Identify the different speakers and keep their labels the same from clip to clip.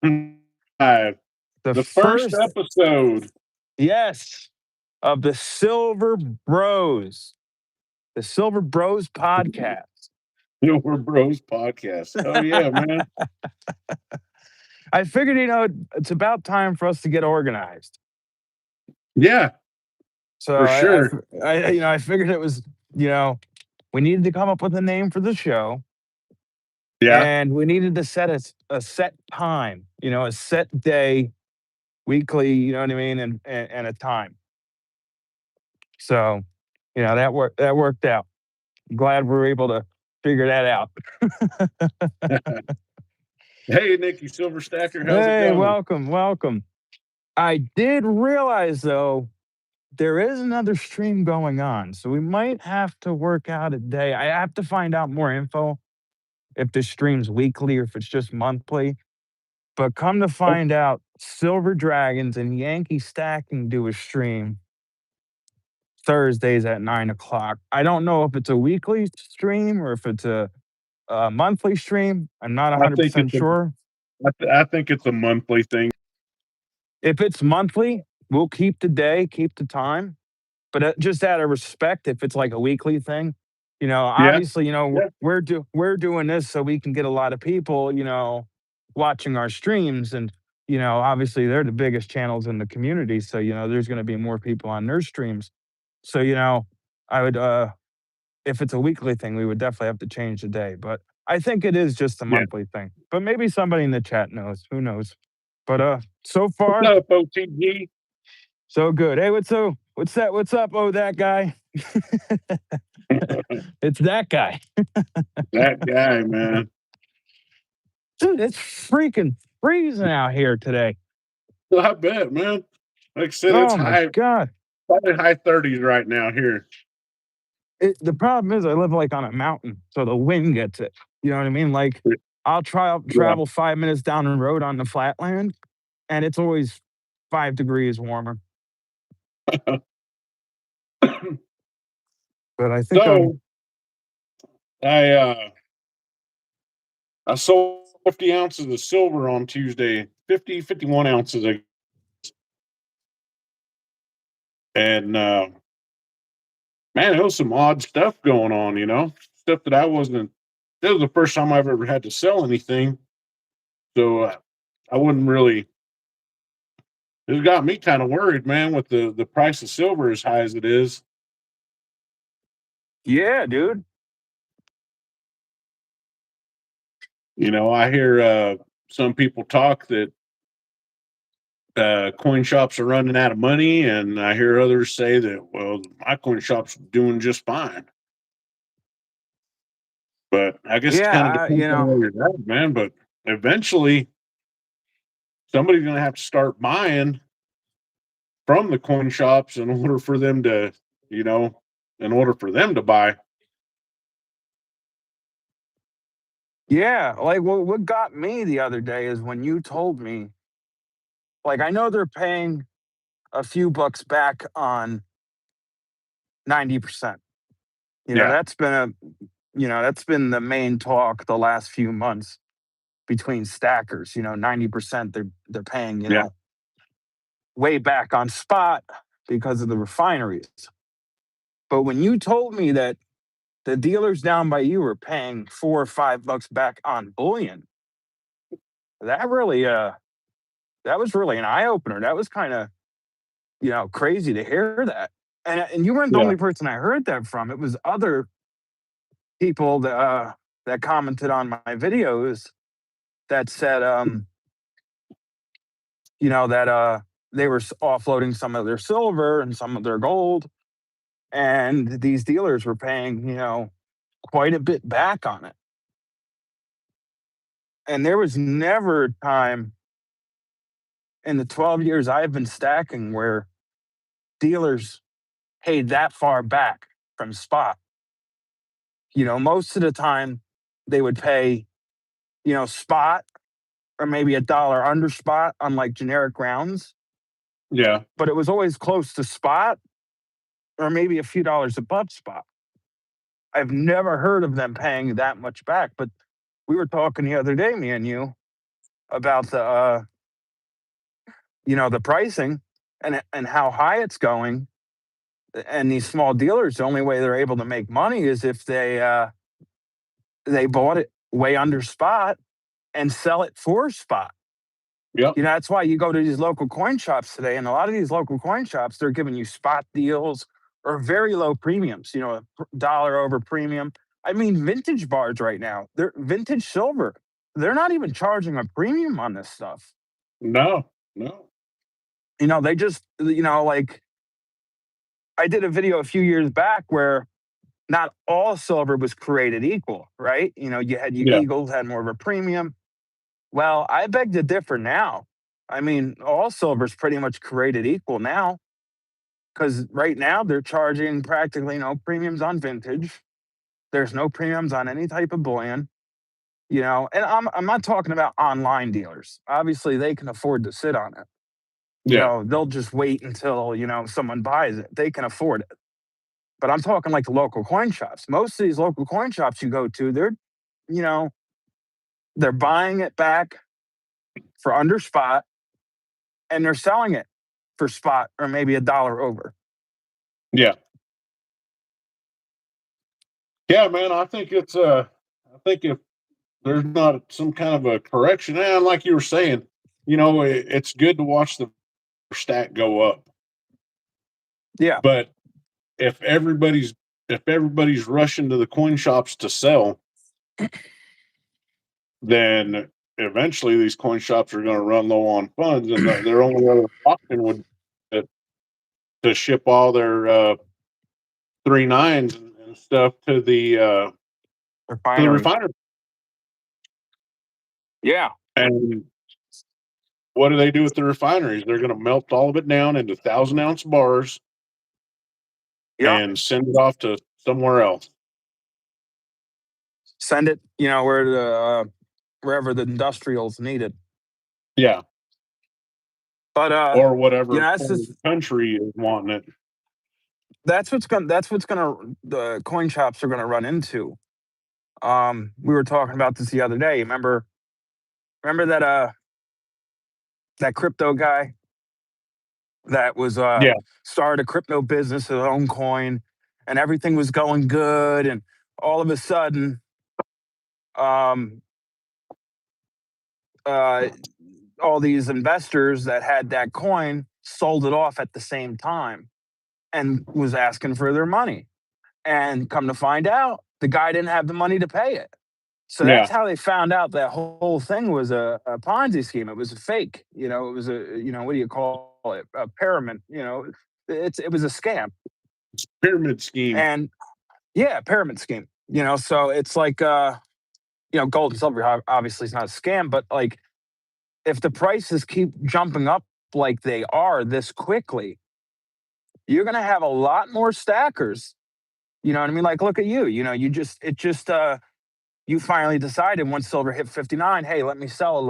Speaker 1: Live.
Speaker 2: The
Speaker 1: The first
Speaker 2: first,
Speaker 1: episode.
Speaker 2: yes, of the Silver Bros, the Silver Bros podcast.
Speaker 1: We're Bros podcast. Oh yeah, man.
Speaker 2: I figured, it's about time for us to get organized.
Speaker 1: Yeah,
Speaker 2: So
Speaker 1: for sure.
Speaker 2: I figured it was, you know, we needed to come up with a name for the show,
Speaker 1: Yeah.
Speaker 2: and we needed to set a set time, a set day, weekly, you know what I mean, and a time. So, that worked out. Glad we were able to figure that out.
Speaker 1: Hey, Nikki Silverstacker, how's it
Speaker 2: Hey,
Speaker 1: going?
Speaker 2: welcome, welcome. I did realize though there is another stream going on, so we might have to work out a day. I have to find out more info if the stream's weekly or if it's just monthly. But come to
Speaker 1: Oh,
Speaker 2: find out, Silver Dragons and Yankee Stacking do a stream Thursdays at 9 o'clock. I don't know if it's a weekly stream or if it's a monthly stream. I'm not
Speaker 1: I think
Speaker 2: 100% sure.
Speaker 1: I think it's a monthly thing.
Speaker 2: If it's monthly, we'll keep the day, keep the time. But just out of respect, if it's like a weekly thing,
Speaker 1: Yeah.
Speaker 2: obviously,
Speaker 1: Yeah.
Speaker 2: we're doing this so we can get a lot of people, watching our streams, and obviously they're the biggest channels in the community, so there's going to be more people on their streams. So I would, if it's a weekly thing, we would definitely have to change the day. But I think it is just a
Speaker 1: Yeah.
Speaker 2: monthly thing. But maybe somebody in the chat knows. Who knows? But so
Speaker 1: What's
Speaker 2: far,
Speaker 1: up, OTG?
Speaker 2: so good. Hey, what's that? What's up? Oh, that guy. It's that guy.
Speaker 1: That guy, man.
Speaker 2: Dude, it's freaking freezing out here today.
Speaker 1: I bet, man. Like I said, it's
Speaker 2: Oh my God.
Speaker 1: probably high 30s right now here.
Speaker 2: The problem is I live like on a mountain, so the wind gets it. You know what I mean? Like I'll
Speaker 1: Yeah.
Speaker 2: travel 5 minutes down the road on the flatland, and it's always 5 degrees warmer. But I think
Speaker 1: So I sold 50 ounces of silver on Tuesday, 51 ounces. And man, there was some odd stuff going on, stuff that I wasn't. This was the first time I've ever had to sell anything. So I wouldn't really. It got me kind of worried, man, with the price of silver as high as it is.
Speaker 2: yeah, dude.
Speaker 1: I hear some people talk that coin shops are running out of money, and I hear others say that, well, my coin shop's doing just fine. But I guess it kind of
Speaker 2: Yeah,
Speaker 1: depends on where you're at, man. But eventually, somebody's going to have to start buying from the coin shops in order for them to, in order for them to buy.
Speaker 2: yeah. Like what got me the other day is when you told me, like, I know they're paying a few bucks back on 90%.
Speaker 1: Yeah,
Speaker 2: That's been the main talk the last few months between stackers. 90% they're paying,
Speaker 1: yeah,
Speaker 2: way back on spot because of the refineries. But when you told me that the dealers down by you were paying $4 or $5 back on bullion, that really that was really an eye opener. That was kind of, crazy to hear that. And you weren't the
Speaker 1: yeah,
Speaker 2: only person I heard that from. It was other people that commented on my videos that said, that they were offloading some of their silver and some of their gold, and these dealers were paying, quite a bit back on it. And there was never a time in the 12 years I've been stacking where dealers paid that far back from spot. Most of the time they would pay, spot or maybe a dollar under spot on like generic rounds,
Speaker 1: yeah,
Speaker 2: but it was always close to spot or maybe a few dollars above spot. I've never heard of them paying that much back. But we were talking the other day, me and you, about the the pricing and how high it's going. And these small dealers, the only way they're able to make money is if they bought it way under spot and sell it for spot.
Speaker 1: Yep.
Speaker 2: That's why you go to these local coin shops today, and a lot of these local coin shops, they're giving you spot deals or very low premiums, a dollar over premium. I mean, vintage bars right now, they're vintage silver. They're not even charging a premium on this stuff.
Speaker 1: No, no.
Speaker 2: They just, like I did a video a few years back where not all silver was created equal, right? You had your
Speaker 1: Yeah.
Speaker 2: Eagles had more of a premium. Well, I beg to differ now. I mean, all silver's pretty much created equal now because right now they're charging practically no premiums on vintage. There's no premiums on any type of bullion, and I'm not talking about online dealers. Obviously, they can afford to sit on it.
Speaker 1: Yeah.
Speaker 2: They'll just wait until, someone buys it. They can afford it. But I'm talking like the local coin shops. Most of these local coin shops you go to, you know, they're buying it back for under spot and they're selling it for spot or maybe a dollar over.
Speaker 1: Yeah. Yeah, man. I think I think if there's not some kind of a correction, and like you were saying, it's good to watch the stack go up.
Speaker 2: Yeah.
Speaker 1: But if everybody's rushing to the coin shops to sell, then eventually these coin shops are going to run low on funds, and their only other option would be to ship all their 3.9s and stuff to the
Speaker 2: Refinery.
Speaker 1: refinery.
Speaker 2: Yeah.
Speaker 1: And what do they do with the refineries? They're going to melt all of it down into 1,000-ounce bars
Speaker 2: Yeah.
Speaker 1: and send it off to somewhere else.
Speaker 2: Send it, wherever the industrials need it.
Speaker 1: Yeah.
Speaker 2: But
Speaker 1: Or whatever
Speaker 2: that's just
Speaker 1: country is wanting it.
Speaker 2: that's what's gonna the coin shops are gonna run into. We were talking about this the other day. Remember that crypto guy that was
Speaker 1: Yeah.
Speaker 2: started a crypto business, his own coin, and everything was going good, and all of a sudden, um, all these investors that had that coin sold it off at the same time and was asking for their money. And come to find out, the guy didn't have the money to pay it. So
Speaker 1: Yeah.
Speaker 2: that's how they found out that whole thing was a Ponzi scheme. It was a fake. It was what do you call it? A pyramid. It was a scam.
Speaker 1: Pyramid scheme.
Speaker 2: And yeah, pyramid scheme. So it's like gold and silver obviously is not a scam, but like if the prices keep jumping up like they are this quickly, you're gonna have a lot more stackers. You know what I mean? Like look at you. You finally decided once silver hit 59, hey, let me sell a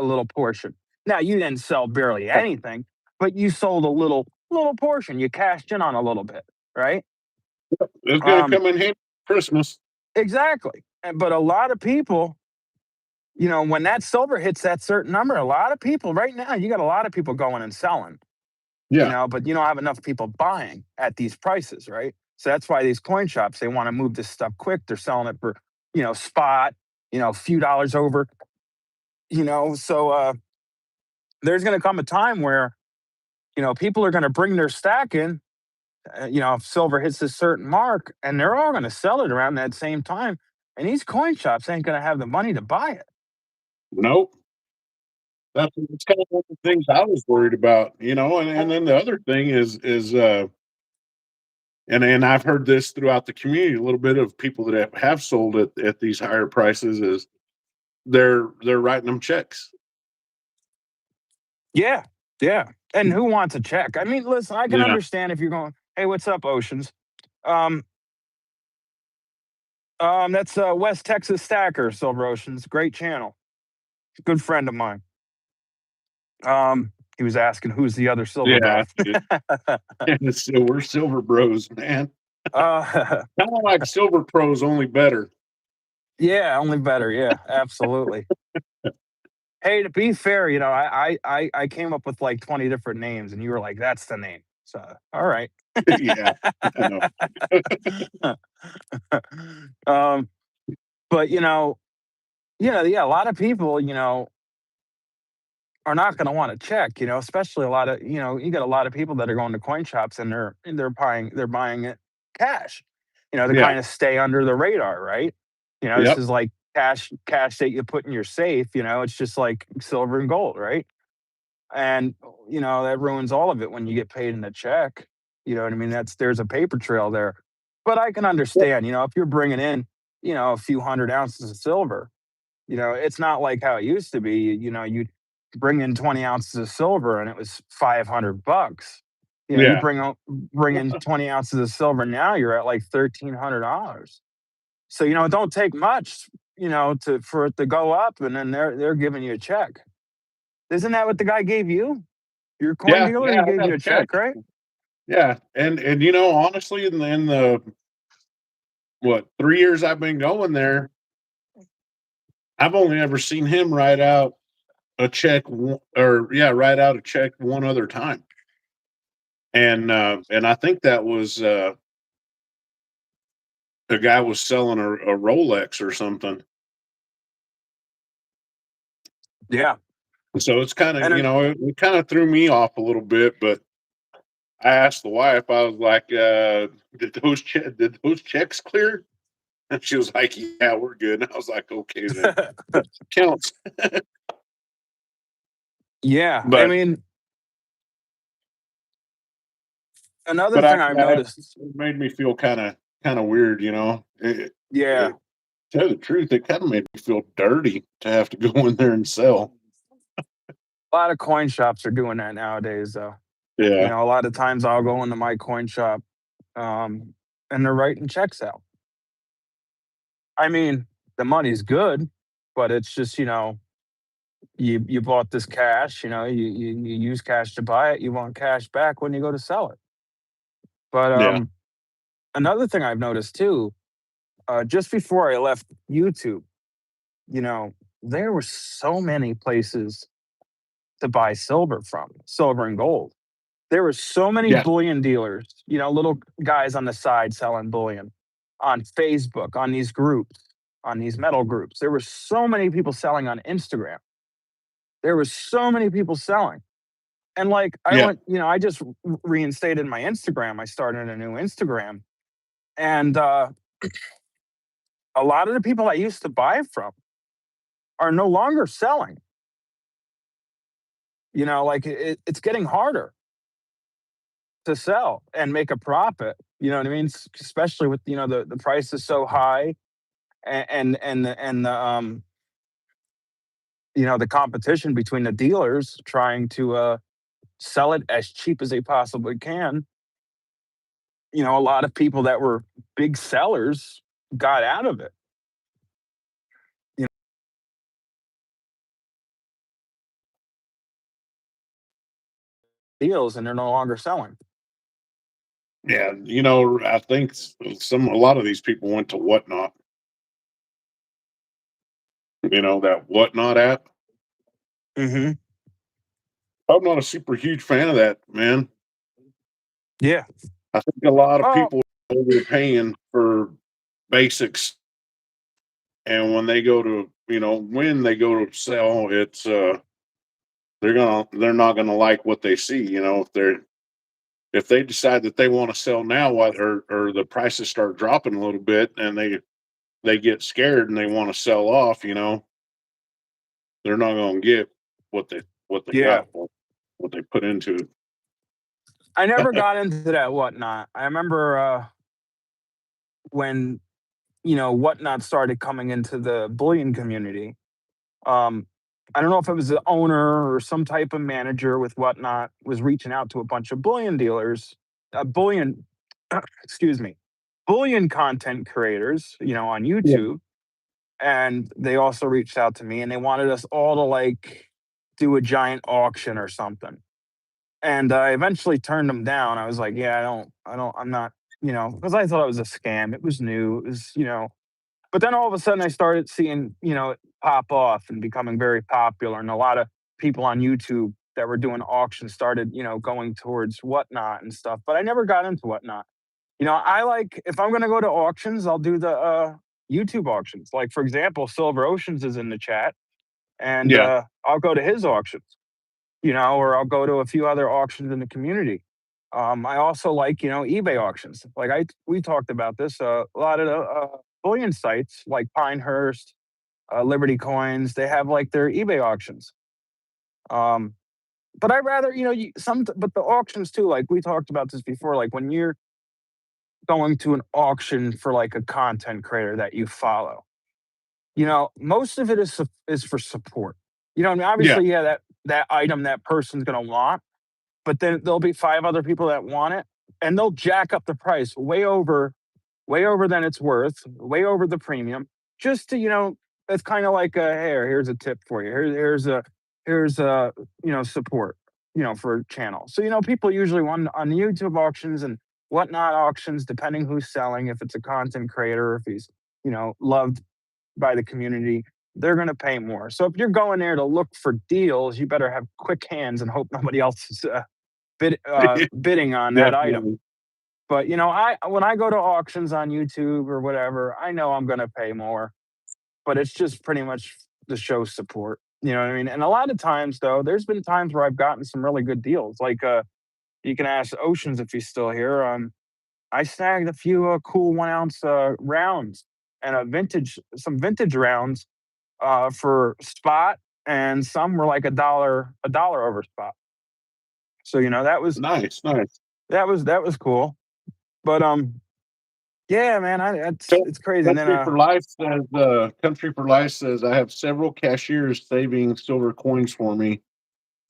Speaker 2: little portion. Now you didn't sell barely anything, but you sold a little portion. You cashed in on a little bit, right?
Speaker 1: It's going to come in handy for Christmas.
Speaker 2: Exactly. But a lot of people, when that silver hits that certain number, a lot of people right now, you got a lot of people going and selling.
Speaker 1: Yeah.
Speaker 2: But you don't have enough people buying at these prices, right? So that's why these coin shops, they want to move this stuff quick. They're selling it for, spot, a few dollars over, so there's going to come a time where, people are going to bring their stack in, if silver hits a certain mark and they're all going to sell it around that same time. And these coin shops ain't going to have the money to buy it.
Speaker 1: Nope. That's kind of one of the things I was worried about, and then the other thing is and I've heard this throughout the community, a little bit of people that have sold at these higher prices is they're writing them checks.
Speaker 2: Yeah. Yeah. And who wants a check? I mean, listen, I can
Speaker 1: Yeah.
Speaker 2: understand if you're going, hey, what's up, Oceans? That's West Texas Stacker, Silver Oceans. Great channel. Good friend of mine. He was asking who's the other silver
Speaker 1: Yeah.
Speaker 2: bro.
Speaker 1: And so we're silver bros, man.
Speaker 2: uh,
Speaker 1: Kind of like silver pros, only better.
Speaker 2: yeah, only better. Yeah, absolutely. Hey, to be fair, I came up with like 20 different names, and you were like, "That's the name." So, all right.
Speaker 1: Yeah, I know.
Speaker 2: um, but yeah, a lot of people, are not going to want to check. Especially a lot of you got a lot of people that are going to coin shops, and they're buying it cash. To
Speaker 1: Yeah,
Speaker 2: kind of stay under the radar, right? This
Speaker 1: yep,
Speaker 2: is like cash that you put in your safe. It's just like silver and gold, right? And that ruins all of it when you get paid in a check. You know what I mean? There's a paper trail there. But I can understand, if you're bringing in a few 100 ounces of silver, it's not like how it used to be. You'd bring in 20 ounces of silver and it was $500. You
Speaker 1: yeah,
Speaker 2: bring in 20 ounces of silver now, you're at like $1,300. So it don't take much, for it to go up, and then they're giving you a check. Isn't that what the guy gave you? Your coin
Speaker 1: yeah,
Speaker 2: dealer,
Speaker 1: yeah.
Speaker 2: he
Speaker 1: I
Speaker 2: gave
Speaker 1: got
Speaker 2: you
Speaker 1: a
Speaker 2: a
Speaker 1: check.
Speaker 2: check, right?
Speaker 1: Yeah, and honestly, in the what 3 years I've been going there, I've only ever seen him write out a check, or yeah, write out a check one other time, and I think that was the guy was selling a Rolex or something.
Speaker 2: Yeah.
Speaker 1: So it's kind of
Speaker 2: And then
Speaker 1: it kind of threw me off a little bit, but I asked the wife, I was like, did those checks clear?" And she was like, "Yeah, we're good." And I was like, "Okay, then counts."
Speaker 2: yeah, I
Speaker 1: But
Speaker 2: mean, another
Speaker 1: but
Speaker 2: thing
Speaker 1: after
Speaker 2: I've
Speaker 1: that,
Speaker 2: noticed.
Speaker 1: it made me feel kind of weird, you know.
Speaker 2: Yeah,
Speaker 1: Tell you the truth, it kind of made me feel dirty to have to go in there and sell.
Speaker 2: a lot of coin shops are doing that nowadays, though.
Speaker 1: Yeah,
Speaker 2: A lot of times I'll go into my coin shop, um, and they're writing checks out. I mean, the money's good, but it's just, you bought this cash, you use cash to buy it, you want cash back when you go to sell it. But
Speaker 1: yeah,
Speaker 2: another thing I've noticed too, just before I left YouTube, you know, there were so many places to buy silver from, silver and gold. There were so many
Speaker 1: yeah,
Speaker 2: bullion dealers, little guys on the side selling bullion on Facebook, on these groups, on these metal groups. There were so many people selling on Instagram. There were so many people selling. And like I
Speaker 1: yeah,
Speaker 2: went, I just reinstated my Instagram. I started a new Instagram. And a lot of the people I used to buy from are no longer selling. Like it's getting harder to sell and make a profit. You know what I mean? Especially with the price is so high, and the competition between the dealers trying to sell it as cheap as they possibly can. A lot of people that were big sellers got out of it. You know, deals, and they're no longer selling.
Speaker 1: yeah. I think a lot of these people went to Whatnot. That Whatnot app.
Speaker 2: Hmm.
Speaker 1: I'm not a super huge fan of that, man.
Speaker 2: Yeah.
Speaker 1: I think a lot of
Speaker 2: Oh.
Speaker 1: people are overpaying for basics, and when they go to sell, they're not gonna like what they see. If they decide that they want to sell now, or the prices start dropping a little bit, and they get scared and they want to sell off, they're not gonna get what they
Speaker 2: Yeah.
Speaker 1: got for what they put into
Speaker 2: I never
Speaker 1: it.
Speaker 2: got into that Whatnot. I remember when Whatnot started coming into the bullion community. Um, I don't know if it was the owner or some type of manager with Whatnot was reaching out to a bunch of bullion dealers, bullion, excuse me, bullion content creators, on
Speaker 1: Yeah.
Speaker 2: YouTube. And they also reached out to me, and they wanted us all to like do a giant auction or something. And I eventually turned them down. I was like, yeah, I'm not, because I thought it was a scam. It was new. It was. But then all of a sudden I started seeing, pop off and becoming very popular, and a lot of people on YouTube that were doing auctions started, going towards Whatnot and stuff. But I never got into Whatnot. I like, if I'm gonna go to auctions, I'll do the YouTube auctions. Like for example, Silver Oceans is in the chat, and
Speaker 1: Yeah.
Speaker 2: I'll go to his auctions, or I'll go to a few other auctions in the community. I also like, eBay auctions. Like we talked about this. A lot of the bullion sites like Pinehurst, Liberty Coins, they have like their eBay auctions. Um, but I rather, but the auctions too. Like we talked about this before. Like when you're going to an auction for like a content creator that you follow, most of it is for support. I mean,
Speaker 1: Yeah.
Speaker 2: obviously, yeah, that item that person's gonna want, but then there'll be 5 other people that want it, and they'll jack up the price way over than it's worth, way over the premium, just to, it's kinda like a, "Hey, here's a tip for you. Here's a, support, for a channel." So, people usually want on YouTube auctions and Whatnot auctions, depending who's selling, if it's a content creator, if he's, loved by the community, they're gonna pay more. So if you're going there to look for deals, you better have quick hands and hope nobody else is, bidding on that item.
Speaker 1: Definitely.
Speaker 2: But, I when I go to auctions on YouTube or whatever, I know I'm gonna pay more, but it's just pretty much to show support, you know what I mean? And a lot of times, though, there's been times where I've gotten some really good deals, like, you can ask Oceans if he's still here. I snagged a few, cool 1 ounce, rounds and some vintage rounds, for spot, and some were like a dollar over spot. So,
Speaker 1: Nice, nice.
Speaker 2: that was cool. But, yeah, man,
Speaker 1: So
Speaker 2: it's crazy. And then,
Speaker 1: Country for Life says, I have several cashiers saving silver coins for me.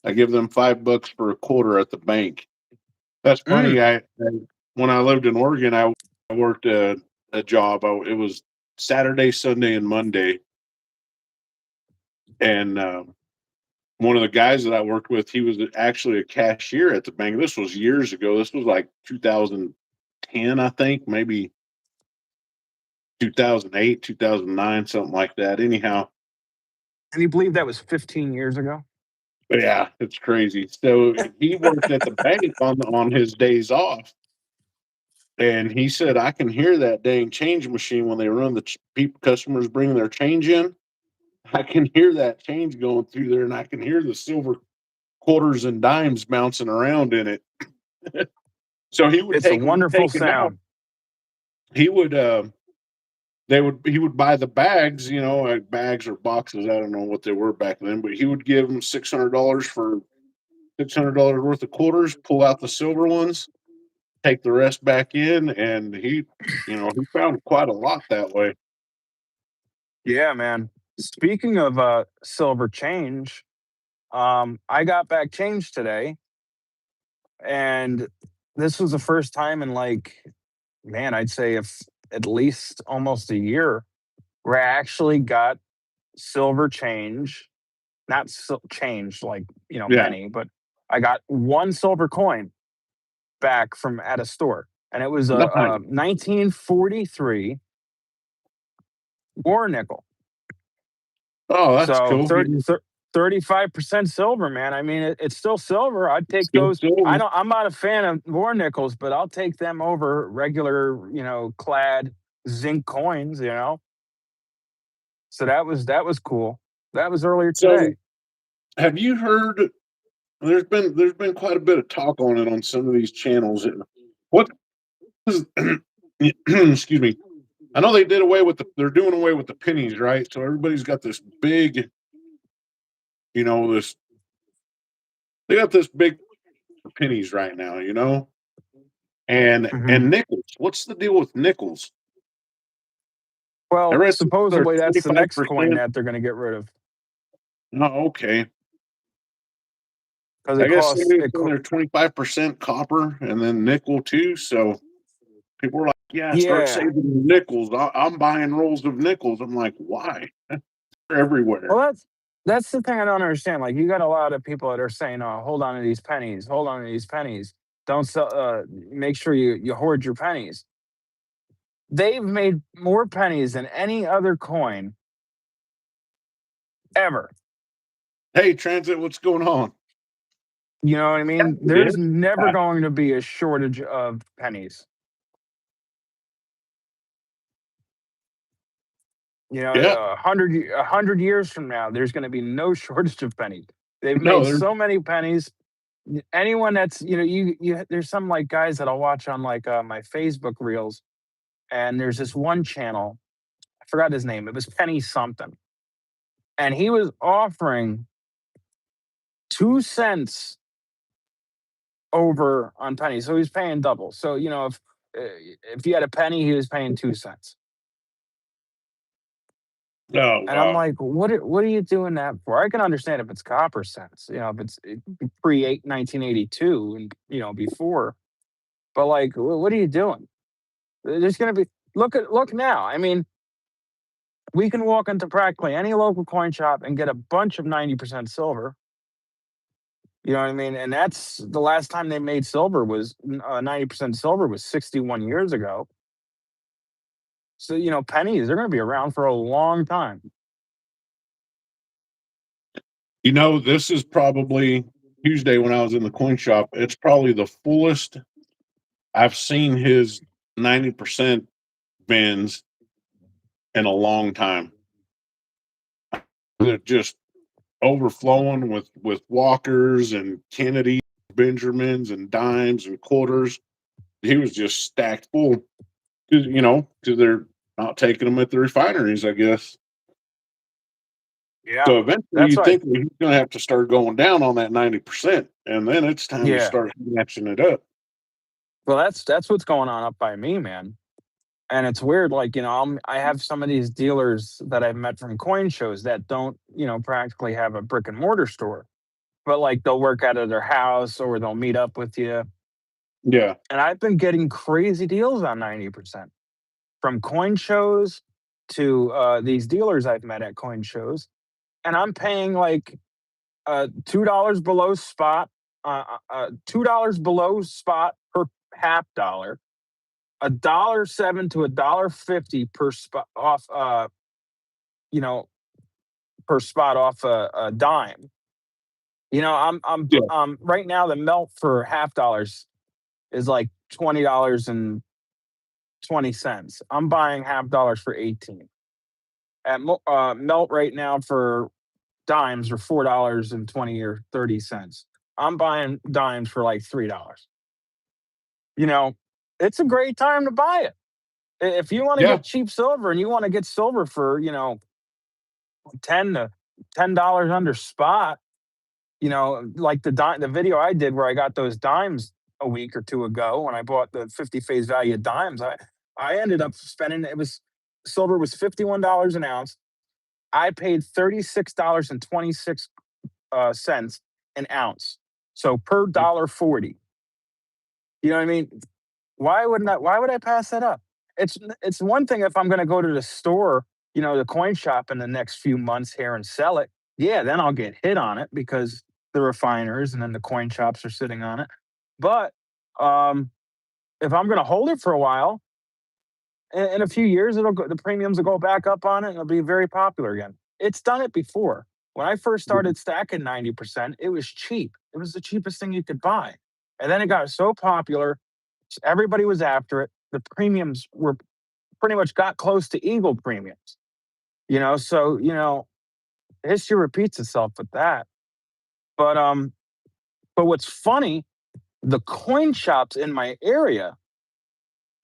Speaker 1: I give them $5 for a quarter at the bank. That's funny.
Speaker 2: mm,
Speaker 1: When I lived in Oregon, I worked a job. It was Saturday, Sunday, and Monday, and one of the guys that I worked with, he was actually a cashier at the bank. This was years ago. This was like 2010, I think, maybe 2008, 2009, something like that. Anyhow,
Speaker 2: can you believe that was 15 years ago?
Speaker 1: but yeah, it's crazy. So he worked at the bank on his days off, and he said, I can hear that dang change machine when they run people customers bring their change in. I can hear that change going through there, and I can hear the silver quarters and dimes bouncing around in it. So he would
Speaker 2: It's a
Speaker 1: take them,
Speaker 2: wonderful
Speaker 1: take it out.
Speaker 2: sound.
Speaker 1: He would he would buy the bags, like bags or boxes. I don't know what they were back then, but he would give them $600 for $600 worth of quarters, pull out the silver ones, take the rest back in, and he found quite a lot that way.
Speaker 2: Yeah, man. Speaking of, silver change, I got back change today, and this was the first time in, like, man, I'd say if at least almost a year, where I actually got silver change, not change like,
Speaker 1: Yeah,
Speaker 2: penny, but I got 1 silver coin back from at a store, and it was a
Speaker 1: nice.
Speaker 2: 1943 war nickel.
Speaker 1: Oh, that's
Speaker 2: So
Speaker 1: cool.
Speaker 2: 35% silver, man. I mean, it's still silver. I'd take
Speaker 1: Still
Speaker 2: those.
Speaker 1: silver.
Speaker 2: I'm not a fan of war nickels, but I'll take them over regular, clad zinc coins. So that was cool. That was earlier
Speaker 1: So,
Speaker 2: today.
Speaker 1: have you heard? There's been quite a bit of talk on it on some of these channels. What is excuse me. I know they're doing away with the pennies, right? So everybody's got this big, this they got this big pennies right now, and
Speaker 2: Mhm.
Speaker 1: nickels. What's the deal with nickels? I
Speaker 2: Well,
Speaker 1: read something they're
Speaker 2: supposedly that's the next coin
Speaker 1: 25%.
Speaker 2: that they're going to get rid of
Speaker 1: Oh, okay.
Speaker 2: because
Speaker 1: I guess somebody was saying they're 25% copper and then nickel too. So people were like, "Yeah, start
Speaker 2: yeah.
Speaker 1: saving nickels. I'm buying rolls of nickels." I'm like, "Why? They're everywhere."
Speaker 2: Well, that's the thing I don't understand. Like, you got a lot of people that are saying, "Oh, hold on to these pennies. Hold on to these pennies. Don't sell. Make sure you hoard your pennies." They've made more pennies than any other coin ever.
Speaker 1: Hey, Transit, what's going on?
Speaker 2: You know what I
Speaker 1: Yeah,
Speaker 2: mean?
Speaker 1: you did.
Speaker 2: There's never
Speaker 1: Yeah.
Speaker 2: going to be a shortage of pennies. You know,
Speaker 1: Yeah.
Speaker 2: 100 years from now, there's going to be no shortage of pennies. They've
Speaker 1: No,
Speaker 2: made
Speaker 1: there's
Speaker 2: so many pennies. Anyone that's there's some like guys that I'll watch on like my Facebook reels, and there's this one channel. I forgot his name. It was Penny something, and he was offering 2 cents over on pennies, so he's paying double. So if you had a penny, he was paying 2 cents.
Speaker 1: no,
Speaker 2: And I'm like, what are you doing that for? I can understand if it's copper cents, if it's pre 1982 and before, but like, what are you doing? There's going to be look now. I mean, we can walk into practically any local coin shop and get a bunch of 90% silver. You know what I mean? And that's the last time they made silver was 90% silver was 61 years ago. So pennies they're going to be around for a long time.
Speaker 1: this is probably Tuesday when I was in the coin shop. It's probably the fullest I've seen his 90% bins in a long time. They're just overflowing with Walkers and Kennedy, Benjamins and dimes and quarters. He was just stacked full because they're not taking them at the refineries, I guess.
Speaker 2: Yeah,
Speaker 1: So eventually,
Speaker 2: that's
Speaker 1: you'd
Speaker 2: like
Speaker 1: think that he's going to have to start going down on that 90%, and then it's time to
Speaker 2: yeah.
Speaker 1: start matching it up.
Speaker 2: Well, that's what's going on up by me, man. And it's weird, like I have some of these dealers that I've met from coin shows that don't practically have a brick and mortar store, but like they'll work out of their house or they'll meet up with you.
Speaker 1: Yeah,
Speaker 2: And I've been getting crazy deals on 90% from coin shows to these dealers I've met at coin shows, and I'm paying like $2 below spot, $2 below spot per half dollar, $1.07 to $1.50 per spot off, you know, per spot off a dime.
Speaker 1: yeah,
Speaker 2: Right now the melt for half dollars is like $20.20. I'm buying half dollars for 18. Melt right now for dimes are $4.20 or 30 cents. I'm buying dimes for like $3. You know, it's a great time to buy it. If you want to
Speaker 1: yeah,
Speaker 2: get cheap silver and you want to get silver for 10 to $10 under spot, like the video I did where I got those dimes a week or two ago when I bought the 50 face value dimes. I ended up spending silver was $51 an ounce. I paid $36.26 cents an ounce. So per $1.40. You know what I mean? Why would I pass that up? It's one thing if I'm gonna go to the store, the coin shop in the next few months here and sell it. Yeah, then I'll get hit on it because the refiners and then the coin shops are sitting on it. But um, if I'm gonna hold it for a while, in a few years, the premiums will go back up on it and it'll be very popular again. It's done it before. When I first started stacking 90%, it was cheap. It was the cheapest thing you could buy. And then it got so popular, everybody was after it. The premiums were pretty much got close to Eagle premiums. So history repeats itself with that. But what's funny, the coin shops in my area,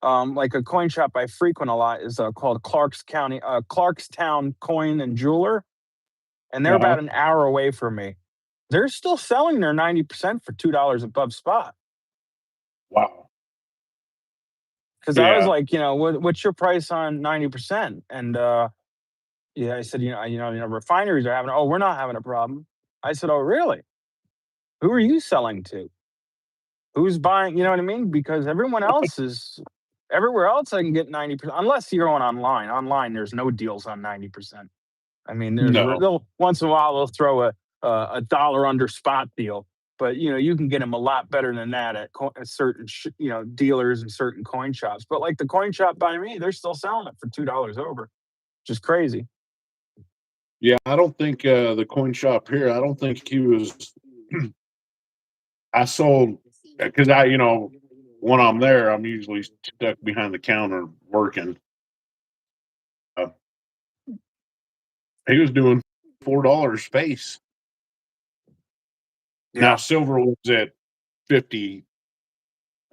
Speaker 2: like a coin shop I frequent a lot is called Clarkstown Coin and Jeweler, and they're
Speaker 1: uh-huh.
Speaker 2: about an hour away from me. They're still selling their 90% for $2 above spot.
Speaker 1: Wow.
Speaker 2: Because I was
Speaker 1: Yeah,
Speaker 2: like, what's your price on 90%? And yeah, I said, refineries are having. Oh, we're not having a problem. I said, oh, really? Who are you selling to? Who's buying? You know what I mean? Because everywhere else I can get 90%, unless you're going online. Online, there's no deals on 90%. I mean,
Speaker 1: no,
Speaker 2: they'll once in a while they'll throw a dollar under spot deal, but you can get them a lot better than that at certain dealers and certain coin shops. But like the coin shop by me, they're still selling it for $2 over, which is crazy.
Speaker 1: Yeah, I don't think, the coin shop here, I don't think he was I sold because when I'm there, I'm usually stuck behind the counter working. Uh, he was doing $4 face. Now
Speaker 2: Yeah.
Speaker 1: silver was at 50,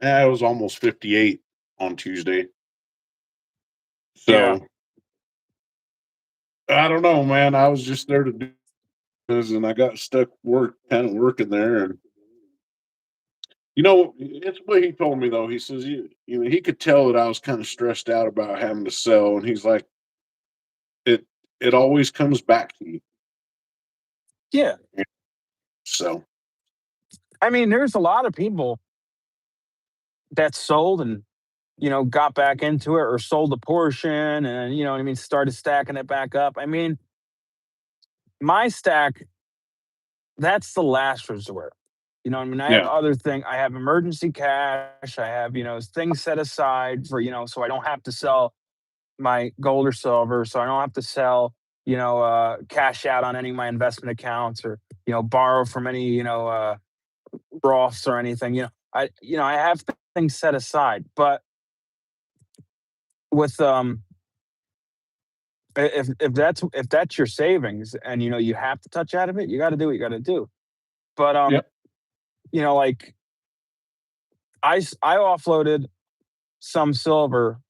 Speaker 1: it was almost 58 on Tuesday.
Speaker 2: Yeah.
Speaker 1: So, I don't know, man, I was just there to do this, and I got stuck kinda working there, and it's what he told me though. He says, he could tell that I was kind of stressed out about having to sell, and he's like, it it always comes back to you.
Speaker 2: Yeah.
Speaker 1: So
Speaker 2: I mean, there's a lot of people that sold and, got back into it or sold a portion and, you know what I mean, started stacking it back up. I mean, my stack, that's the last resort. You know what I mean?
Speaker 1: yeah,
Speaker 2: I have emergency cash. I have, things set aside for, so I don't have to sell my gold or silver. So I don't have to sell, cash out on any of my investment accounts or, borrow from any, Roths or anything. I have things set aside. But with if that's your savings and you have to touch out of it, you got to do what you got to do. But
Speaker 1: yep,
Speaker 2: like I offloaded some silver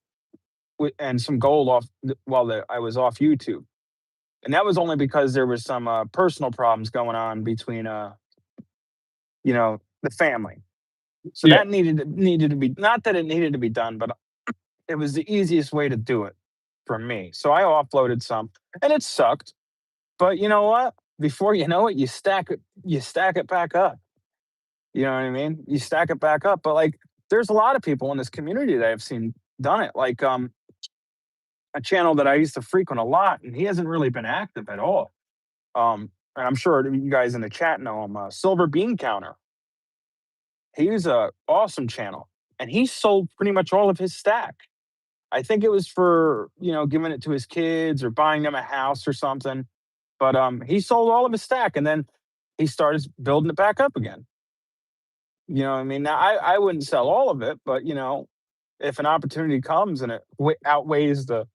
Speaker 2: and some gold while I was off YouTube, and that was only because there was some personal problems going on between the family. So
Speaker 1: yeah.
Speaker 2: that needed to be, not that it needed to be done, but it was the easiest way to do it for me. So I offloaded some, and it sucked. But you know what? Before you know it, you stack it back up. You know what I mean? You stack it back up. But like there's a lot of people in this community that I've seen done it. Like a channel that I used to frequent a lot, and he hasn't really been active at all. And I'm sure you guys in the chat know him, Silver Bean Counter. He's a awesome channel, and he sold pretty much all of his stack. I think it was for giving it to his kids or buying them a house or something. But he sold all of his stack, and then he started building it back up again. You know what I mean? Now I wouldn't sell all of it, but if an opportunity comes and it outweighs the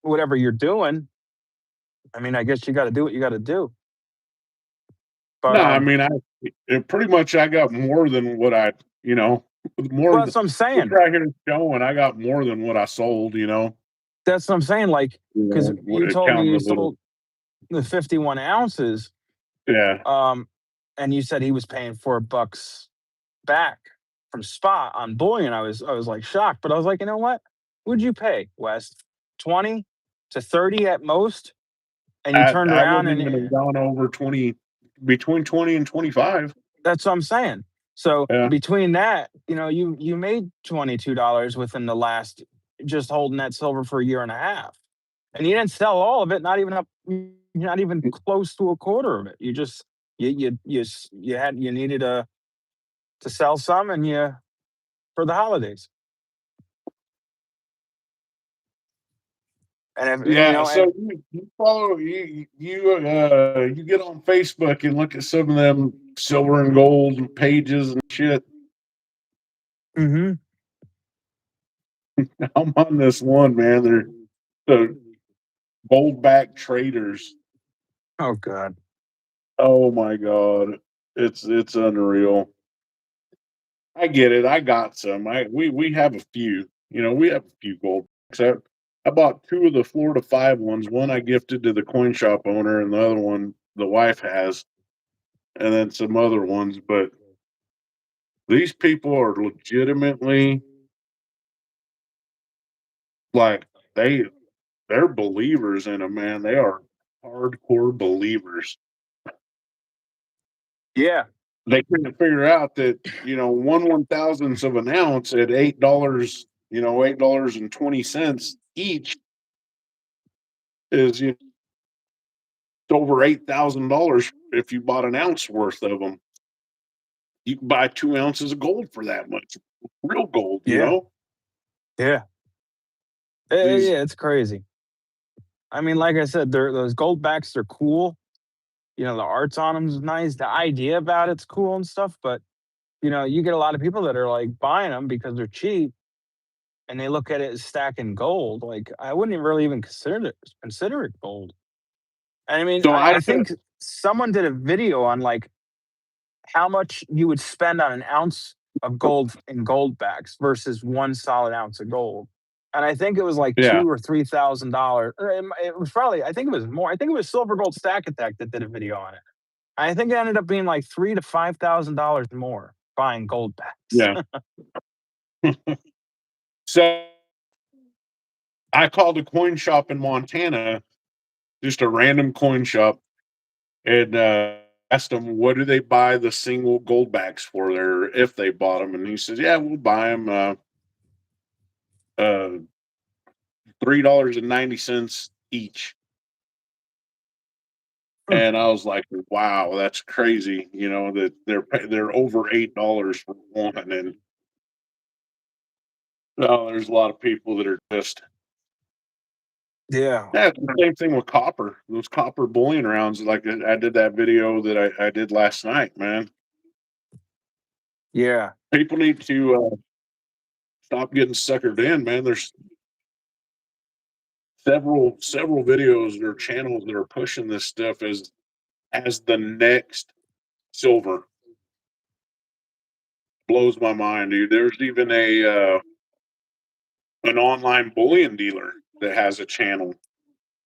Speaker 2: whatever you're doing, I mean, I guess you got to do what you got to do. But
Speaker 1: No, I mean, pretty much I got more than what more
Speaker 2: well,
Speaker 1: than
Speaker 2: that's what I'm
Speaker 1: this
Speaker 2: saying.
Speaker 1: right here is showing. I got more than what I sold.
Speaker 2: That's what I'm saying. Like, because you told me
Speaker 1: Counting
Speaker 2: you
Speaker 1: the little,
Speaker 2: sold the 51 ounces,
Speaker 1: yeah.
Speaker 2: um, and you said he was paying $4 back from spot on bullion. I was like shocked, but I was like, you know what? Would you pay, West? 20 to 30 at most, and you turned
Speaker 1: I
Speaker 2: around
Speaker 1: wouldn't
Speaker 2: and
Speaker 1: even have gone over 20, between 20 and 25.
Speaker 2: that's what I'm saying. So
Speaker 1: Yeah.
Speaker 2: between that, you made $22 within the last just holding that silver for a year and a half, and you didn't sell all of it, not even close to a quarter of it. You just you needed to sell some, and you for the holidays, and if
Speaker 1: Yeah,
Speaker 2: and
Speaker 1: so you follow you get on Facebook and look at some of them silver and gold pages and shit.
Speaker 2: hmm
Speaker 1: I'm on this one, man. They're the gold back traders.
Speaker 2: oh god,
Speaker 1: Oh my god. It's unreal. I get it. I got some. We have a few. We have a few gold. I bought two of the Florida 5 ones. One I gifted to the coin shop owner, and the other one the wife has, and then some other ones. But these people are legitimately like they they're believers in them, man. They are hardcore believers.
Speaker 2: yeah,
Speaker 1: They couldn't figure out that, one thousandth of an ounce at $8, $8.20 each is over $8,000 if you bought an ounce worth of them. You can buy 2 ounces of gold for that much. Real gold,
Speaker 2: yeah, yeah,
Speaker 1: These
Speaker 2: yeah. It's crazy. I mean, like I said, those gold backs are cool. You know, the arts on them is nice. The idea about it's cool and stuff, but you know, you get a lot of people that are like buying them because they're cheap and they look at it as stacking gold. Like I wouldn't even really even consider it gold. And I mean,
Speaker 1: So
Speaker 2: I think someone did a video on like how much you would spend on an ounce of gold in gold backs versus one solid ounce of gold. And I think it was like
Speaker 1: yeah.
Speaker 2: $2,000 or $3,000. It was probably, I think it was more. I think it was Silver Gold Stack Attack that did a video on it. I think it ended up being like $3,000 to $5,000 more buying gold backs.
Speaker 1: Yeah. So I called a coin shop in Montana, just a random coin shop, and asked them what do they buy the single gold backs for there if they bought them, and he says, "Yeah, we'll buy them uh, $3.90 each."
Speaker 2: Hmm.
Speaker 1: And I was like, "Wow, that's crazy!" You know that they're over $8 for one, and there's a lot of people that are just
Speaker 2: Yeah.
Speaker 1: yeah. It's the same thing with copper. Those copper bullion rounds, like I did that video that I did last night, man.
Speaker 2: Yeah.
Speaker 1: People need to stop getting suckered in, man. There's several videos or channels that are pushing this stuff as the next silver. Blows my mind, dude. There's even a an online bullion dealer that has a channel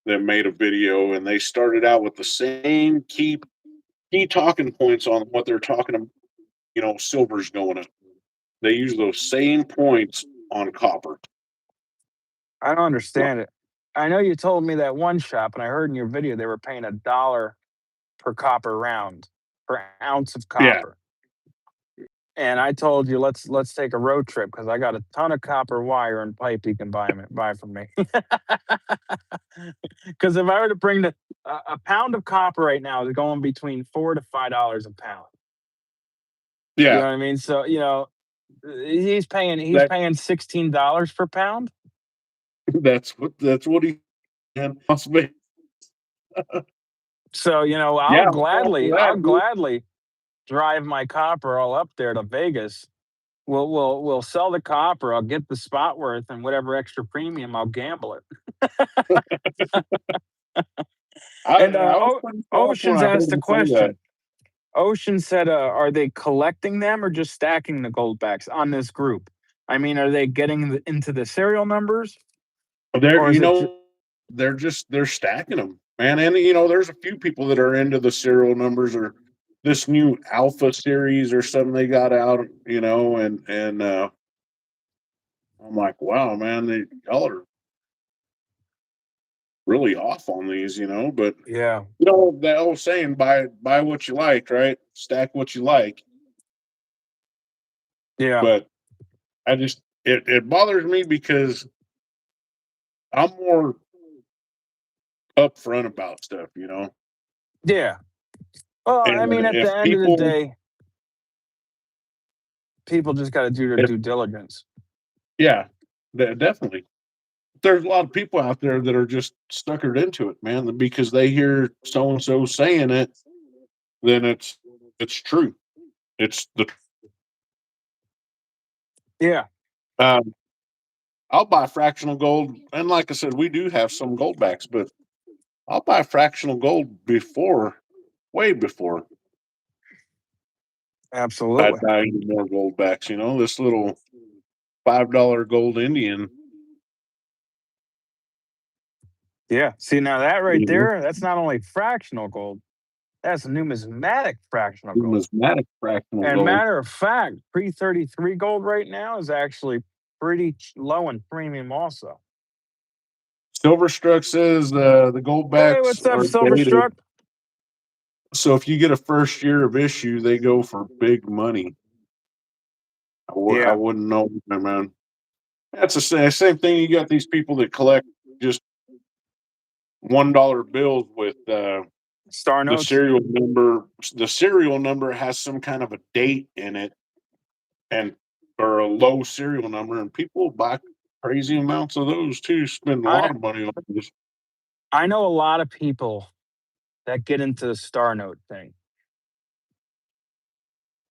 Speaker 1: that made a video, and they started out with the same key talking points on what they're talking about. You know, silver's going up. They use those same points on copper.
Speaker 2: I don't understand it. I know you told me that one shop, and I heard in your video they were paying $1 per copper round, per ounce of
Speaker 1: Yeah,
Speaker 2: copper. And I told you let's take a road trip because I got a ton of copper wire and pipe you can buy from me. Because if I were to bring a pound of copper right now is going between $4 to $5 a pound. You know
Speaker 1: yeah.
Speaker 2: what I mean? So you know he's
Speaker 1: That
Speaker 2: paying $16 per pound.
Speaker 1: that's what he must be.
Speaker 2: So you know
Speaker 1: Yeah, I'm all for
Speaker 2: I'll
Speaker 1: that, dude.
Speaker 2: gladly drive my copper all up there to Vegas. We'll sell the copper. I'll get the spot worth and whatever extra premium. I'll gamble it. And
Speaker 1: I was pretty shocked when
Speaker 2: Oceans
Speaker 1: I heard
Speaker 2: asked a
Speaker 1: him say that.
Speaker 2: question. Ocean said, "Are they collecting them or just stacking the goldbacks on this group? I mean, are they getting into the serial numbers,
Speaker 1: They're
Speaker 2: or is it?"
Speaker 1: they're stacking them, man. And there's a few people that are into the serial numbers or this new Alpha series or something they got out, and I'm like, wow, man, y'all are really off on these, but
Speaker 2: Yeah,
Speaker 1: that old saying, buy what you like, right? Stack what you like.
Speaker 2: yeah,
Speaker 1: But it bothers me because I'm more upfront about stuff.
Speaker 2: yeah. Well, I
Speaker 1: And
Speaker 2: mean, at the
Speaker 1: if
Speaker 2: end of the
Speaker 1: people,
Speaker 2: day, people just got to do their
Speaker 1: if
Speaker 2: due diligence.
Speaker 1: yeah, definitely. There's a lot of people out there that are just suckered into it, man, because they hear so and so saying it, then it's true. It's the
Speaker 2: Yeah,
Speaker 1: um, I'll buy fractional gold, and like I said, we do have some gold backs, but I'll buy fractional gold way before I'd
Speaker 2: absolutely.
Speaker 1: buy any more gold backs. This little $5 gold Indian.
Speaker 2: Yeah. See, now that right
Speaker 1: You know,
Speaker 2: there, that's not only fractional gold, that's numismatic fractional gold.
Speaker 1: numismatic fractional
Speaker 2: And
Speaker 1: gold.
Speaker 2: matter of fact, pre 33 gold right now is actually pretty low in premium, also.
Speaker 1: Silverstruck says the gold
Speaker 2: Hey,
Speaker 1: backs
Speaker 2: what's up,
Speaker 1: are dated.
Speaker 2: Silverstruck?
Speaker 1: So if you get a first year of issue, they go for big money. I
Speaker 2: Yeah.
Speaker 1: wouldn't know, man. That's the same thing. You got these people that collect just $1 bills with
Speaker 2: Star
Speaker 1: the
Speaker 2: notes.
Speaker 1: serial number. The serial number has some kind of a date in it, and or a low serial number, and people buy crazy amounts of those too. Spend a lot
Speaker 2: I
Speaker 1: of money on this.
Speaker 2: I know a lot of people that get into the Star Note thing.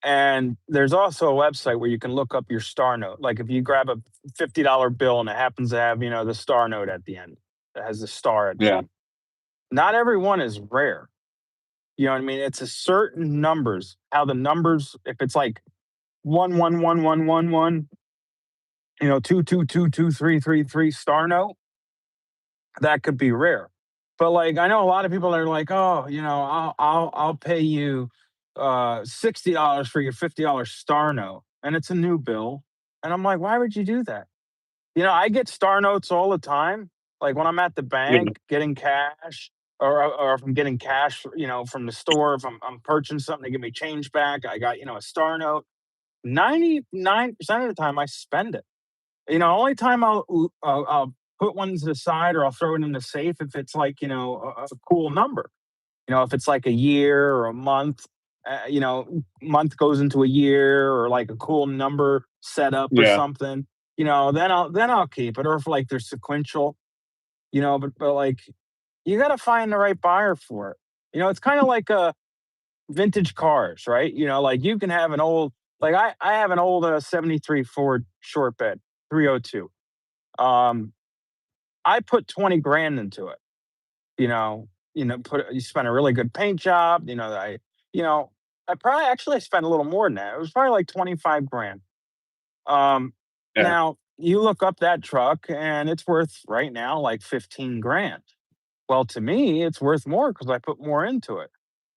Speaker 2: And there's also a website where you can look up your Star Note. Like if you grab a $50 bill and it happens to have, the Star Note at the end, that has the star at the
Speaker 1: Yeah.
Speaker 2: end. Not every one is rare. You know what I mean? It's a certain numbers. How the numbers, if it's like 1111111, 222233 Star Note, that could be rare. But like I know a lot of people are like, oh, I'll pay you $60 for your $50 Star Note, and it's a new bill. And I'm like, why would you do that? I get Star Notes all the time. Like when I'm at the
Speaker 1: Yeah.
Speaker 2: bank getting cash, or if I'm getting cash, from the store, if I'm purchasing something, they give me change back. I got a Star Note. 99% of the time, I spend it. Only time I'll put one to the side or I'll throw it in the safe if it's like, a cool number. If it's like a year or a month, month goes into a year or like a cool number set up or
Speaker 1: Yeah.
Speaker 2: something, then I'll keep it. Or if like they're sequential, but like you got to find the right buyer for it. It's kind of like vintage cars, right? Like you can have an old, like I have an old 73 Ford short bed 302. um, I put 20 grand into it. You spent a really good paint job. You know, I probably actually spent a little more than that. It was probably like 25 grand. Um,
Speaker 1: Yeah.
Speaker 2: Now you look up that truck and it's worth right now like 15 grand. Well, to me, it's worth more because I put more into it.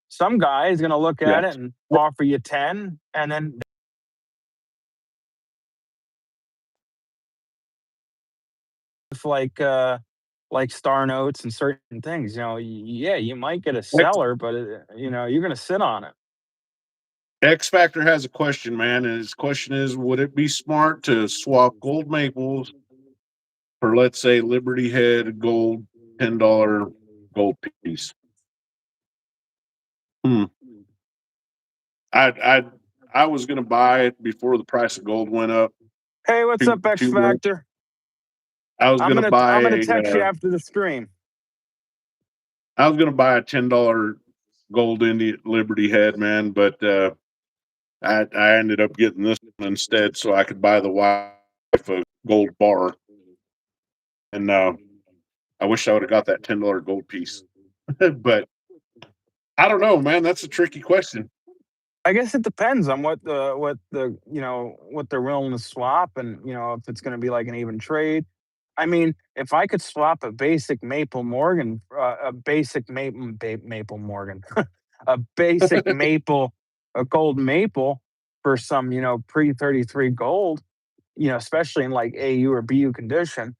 Speaker 2: Some guy is going to look
Speaker 1: Yeah.
Speaker 2: at it and offer you 10, and then with like Star Notes and certain things, yeah, you might get a
Speaker 1: X,
Speaker 2: seller, but you're going to sit on it.
Speaker 1: X Factor has a question, man, and his question is: would it be smart to swap gold maples for, let's say, Liberty Head gold $10 gold piece? Hmm. I I I was gonna buy it before the price of gold went up
Speaker 2: Hey, what's up, X
Speaker 1: too much.
Speaker 2: Factor?
Speaker 1: I was gonna buy
Speaker 2: I'm gonna
Speaker 1: a
Speaker 2: text you after the stream.
Speaker 1: $10 gold Indian Liberty Head, man, but I ended up getting this one instead so I could buy the wife a gold bar. And I wish I would have got that $10 gold piece. But I don't know, man. That's a tricky question.
Speaker 2: I guess it depends on what they're willing to swap, and if it's going to be like an even trade. I mean, if I could swap a basic Maple Morgan, Maple Morgan, a basic Maple, a gold Maple for some pre 33 gold, especially in like AU or BU condition,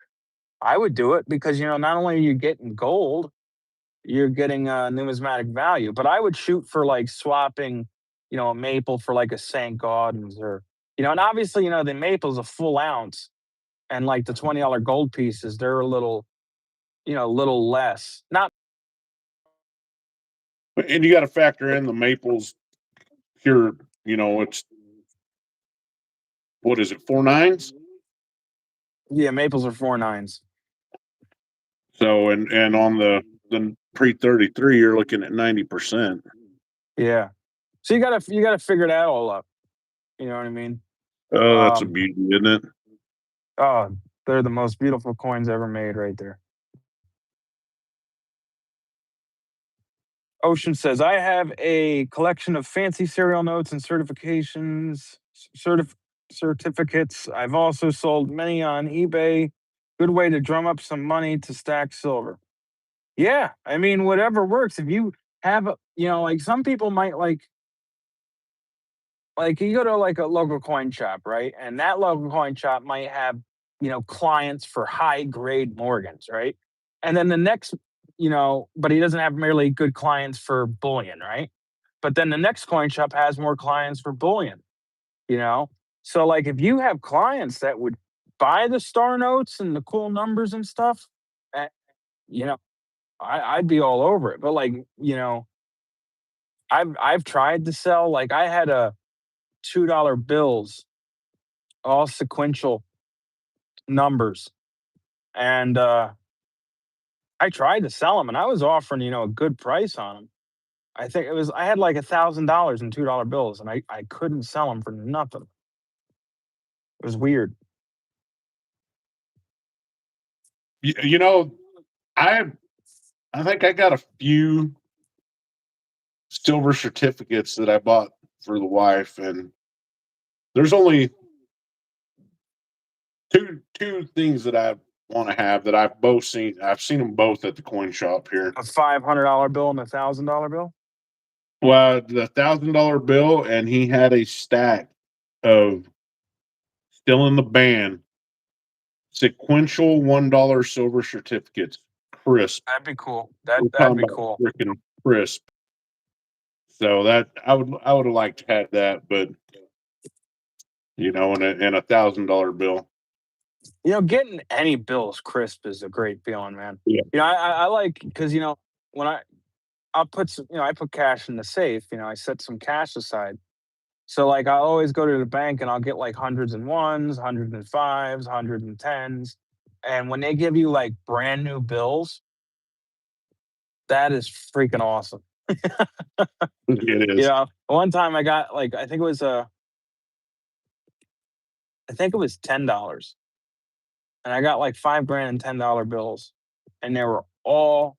Speaker 2: I would do it because not only are you getting gold, you're getting numismatic value. But I would shoot for like swapping, a maple for like a St. Gaudens, or and obviously, the maple's a full ounce, and like the $20 gold pieces, they're a little less. Not
Speaker 1: And you got to factor in the maples here. It's what is it, 4 nines?
Speaker 2: Yeah, maples are 4 nines.
Speaker 1: So and on the pre 33, you're looking at 90%.
Speaker 2: Yeah. So you gotta figure that all up. You know what I mean?
Speaker 1: Oh, that's a
Speaker 2: Um,
Speaker 1: beauty, isn't it?
Speaker 2: oh, they're the most beautiful coins ever made right there. Ocean says, I have a collection of fancy serial notes and certificates. I've also sold many on eBay. Good way to drum up some money to stack silver. Yeah, I mean, whatever works. If you have, like some people might like you go to like a local coin shop, right? And that local coin shop might have, clients for high grade Morgans, right? And then the next, but he doesn't have merely good clients for bullion, right? But then the next coin shop has more clients for bullion, you know? So like if you have clients that would buy the star notes and the cool numbers and stuff, eh, you know, I'd be all over it. But like, I've tried to sell, like I had a $2 bills, all sequential numbers. And I tried to sell them, and I was offering, a good price on them. I think I had like $1,000 in $2 bills, and I couldn't sell them for nothing. It was weird.
Speaker 1: You know, I I think I got a few silver certificates that I bought for the wife, and there's only two things that I want to have that I've both seen. I've seen them both at the coin shop here.
Speaker 2: A $500 bill and a $1,000 bill.
Speaker 1: Well, the $1,000 bill, and he had a stack of still in the band sequential $1 silver certificates, crisp.
Speaker 2: That'd be cool. That
Speaker 1: We're
Speaker 2: that'd
Speaker 1: talking
Speaker 2: be
Speaker 1: about
Speaker 2: cool.
Speaker 1: freaking crisp. So that I would have liked to have that, but in a $1,000 bill.
Speaker 2: Getting any bills crisp is a great feeling, man.
Speaker 1: Yeah.
Speaker 2: I like because when I'll put I put cash in the safe. I set some cash aside. So like I always go to the bank and I'll get like hundreds and ones, hundreds and fives, hundreds and tens. And when they give you like brand new bills, that is freaking awesome.
Speaker 1: It is.
Speaker 2: One time I got like I think it was $10. And I got like 5 grand in $10 bills. And they were all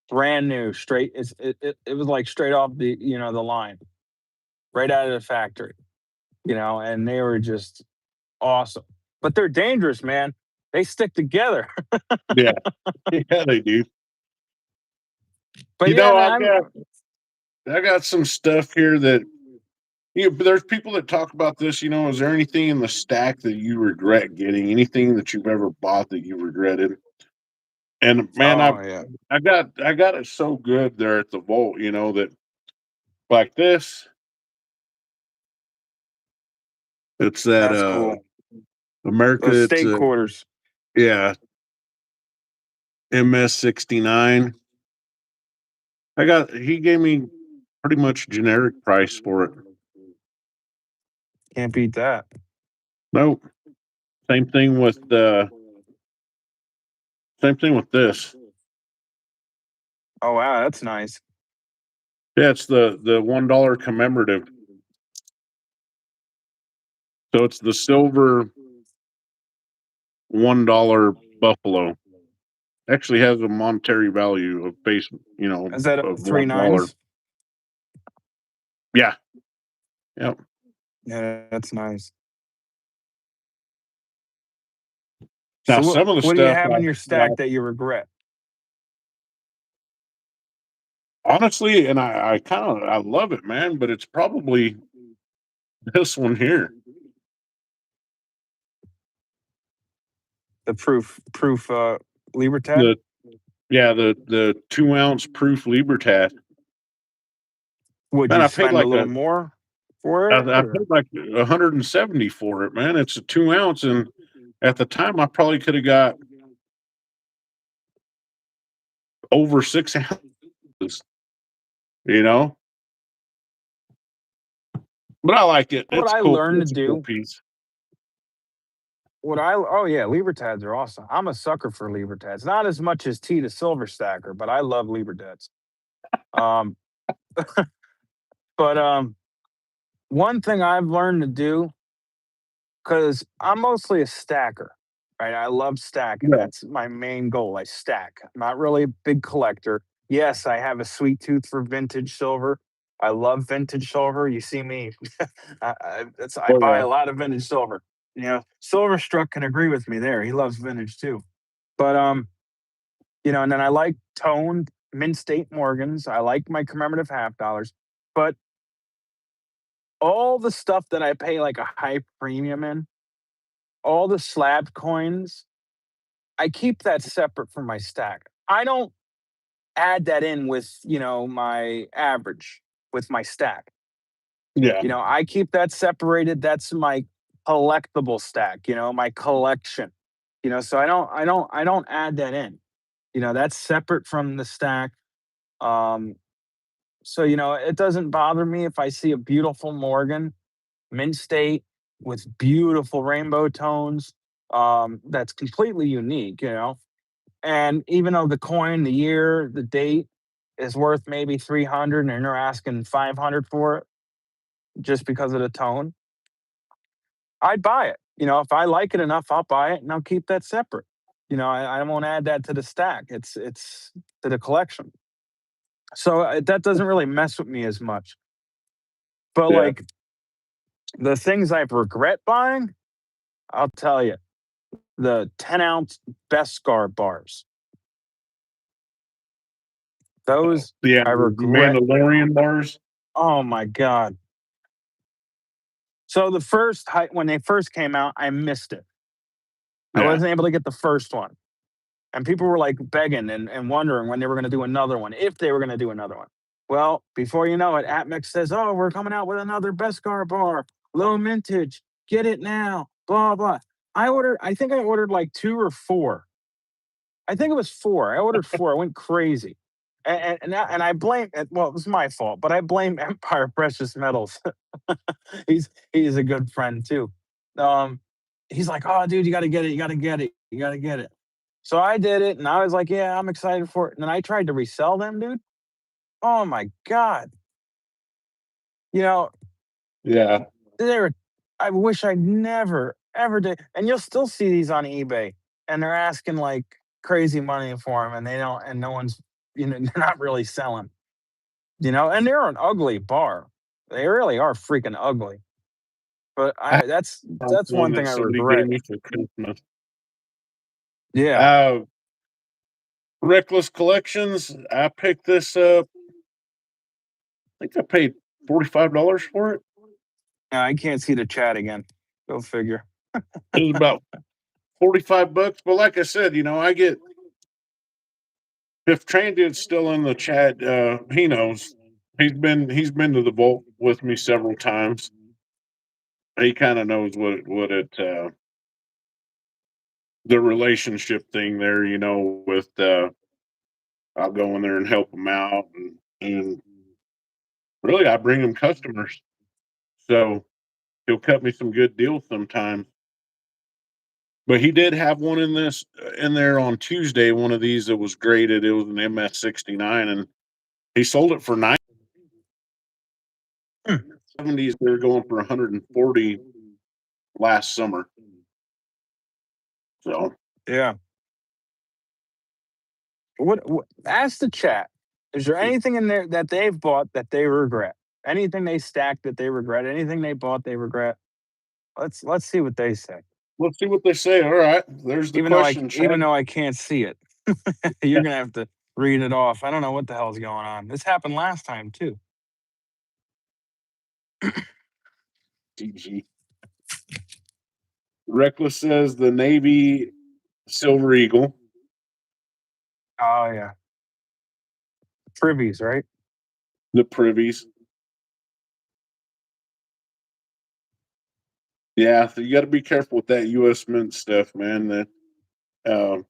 Speaker 2: brand new, straight. It was like straight off the line, right out of the factory. And they were just awesome. But they're dangerous, man. They stick together.
Speaker 1: Yeah. Yeah, they do.
Speaker 2: But
Speaker 1: You
Speaker 2: yeah,
Speaker 1: know,
Speaker 2: man,
Speaker 1: I got some stuff here that there's people that talk about this. Is there anything in the stack that you regret getting? Anything that you've ever bought that you regretted? And man,
Speaker 2: oh yeah.
Speaker 1: I got it so good there at the vault, that like this, it's that
Speaker 2: That's cool.
Speaker 1: America,
Speaker 2: Those
Speaker 1: it's
Speaker 2: state quarters.
Speaker 1: yeah, MS-69. He gave me pretty much generic price for it.
Speaker 2: Can't beat that.
Speaker 1: Nope. Same thing with this.
Speaker 2: Oh wow, that's nice.
Speaker 1: Yeah, it's the $1 commemorative. So it's the silver $1 Buffalo. Actually has a monetary value of base,
Speaker 2: Is that a
Speaker 1: of
Speaker 2: three
Speaker 1: $1.
Speaker 2: nines?
Speaker 1: Yeah. Yep.
Speaker 2: Yeah, that's nice.
Speaker 1: Now
Speaker 2: So
Speaker 1: some of the
Speaker 2: what do you
Speaker 1: stuff
Speaker 2: have in your
Speaker 1: I
Speaker 2: stack that you regret?
Speaker 1: honestly, and I love it, man, but it's probably this one here.
Speaker 2: The proof Libertad?
Speaker 1: The the 2-ounce proof Libertad.
Speaker 2: Would
Speaker 1: Man,
Speaker 2: you
Speaker 1: I paid
Speaker 2: spend a
Speaker 1: like
Speaker 2: little more for it?
Speaker 1: I
Speaker 2: Or?
Speaker 1: paid like 170 for it, man. It's a 2-ounce, and at the time I probably could have got over 6 ounces, you know. But I like it.
Speaker 2: What
Speaker 1: It's
Speaker 2: I
Speaker 1: cool.
Speaker 2: learned to
Speaker 1: It's a cool
Speaker 2: do,
Speaker 1: piece.
Speaker 2: oh yeah, Libertads are awesome. I'm a sucker for Libertads. Not as much as T the Silver Stacker, but I love Libertads. Um, but one thing I've learned to do, because I'm mostly a stacker, right? I love stacking.
Speaker 1: Yeah.
Speaker 2: That's my main goal. I stack. I'm not really a big collector. Yes, I have a sweet tooth for vintage silver. I love vintage silver. You see me, I
Speaker 1: Oh
Speaker 2: buy
Speaker 1: yeah.
Speaker 2: a lot of vintage silver. Silverstruck can agree with me there. He loves vintage too. But and then I like toned Mint State Morgans. I like my commemorative half dollars. But all the stuff that I pay like a high premium in, all the slab coins, I keep that separate from my stack. I don't add that in with, my average with my stack.
Speaker 1: Yeah.
Speaker 2: I keep that separated. That's my collectible stack, my collection. So I don't add that in. That's separate from the stack. Um, so it doesn't bother me if I see a beautiful Morgan, Mint State with beautiful rainbow tones. That's completely unique. And even though the coin, the year, the date is worth maybe 300 and they're asking 500 for it just because of the tone, I'd buy it. If I like it enough, I'll buy it and I'll keep that separate. I won't add that to the stack. It's to the collection. So that doesn't really mess with me as much. But
Speaker 1: Yeah.
Speaker 2: like the things I regret buying, I'll tell you, the 10-ounce Beskar bars. Those
Speaker 1: Yeah.
Speaker 2: I
Speaker 1: The
Speaker 2: regret.
Speaker 1: Mandalorian bars.
Speaker 2: Oh my god. So when they first came out, I missed it. I
Speaker 1: Yeah.
Speaker 2: wasn't able to get the first one. And people were like begging and wondering when they were going to do another one, if they were going to do another one. Well, before you know it, Atmix says, "Oh, we're coming out with another Beskar bar, low mintage. Get it now." Blah blah. I think I ordered like 2 or 4. I think it was 4. I ordered 4. I went crazy. And I blame well, it was my fault, but I blame Empire Precious Metals. He's a good friend too. Um, he's like, "Oh, dude, you got to get it. You got to get it. You got to get it." So I did it, and I was like, "Yeah, I'm excited for it." And then I tried to resell them, dude. Oh my god, you know
Speaker 1: Yeah.
Speaker 2: they were. I wish I never ever did. And you'll still see these on eBay, and they're asking like crazy money for them, and they don't. And no one's, they're not really selling. And they're an ugly bar. They really are freaking ugly. But
Speaker 1: I have
Speaker 2: that's
Speaker 1: one
Speaker 2: one thing
Speaker 1: that
Speaker 2: I
Speaker 1: somebody gave
Speaker 2: regret.
Speaker 1: me for Christmas.
Speaker 2: Yeah.
Speaker 1: Uh, Reckless Collections. I picked this up. I think I paid $45 for it.
Speaker 2: No, I can't see the chat again. Go figure.
Speaker 1: It was about $45. But like I said, I get if Transit's still in the chat, he knows. He's been to the vault with me several times. He kind of knows what the relationship thing there, with I'll go in there and help him out and really I bring him customers. So he'll cut me some good deals sometimes. But he did have one in there on Tuesday, one of these that was graded. It was an MS-69 and he sold it for
Speaker 2: Hmm.
Speaker 1: 70s. They're going for 140 last summer. So
Speaker 2: Yeah. What ask the chat. Is there anything in there that they've bought that they regret? Anything they stacked that they regret? Anything they bought they regret? Let's see what they say.
Speaker 1: let's see what they say. All right. There's the question, Chad.
Speaker 2: Even though I can't see it. You're gonna have to read it off. I don't know what the hell's going on. This happened last time too.
Speaker 1: GG. Reckless says the Navy Silver Eagle.
Speaker 2: Oh yeah. Privies, right?
Speaker 1: The privies. Yeah, so you got to be careful with that U.S. Mint stuff, man. That,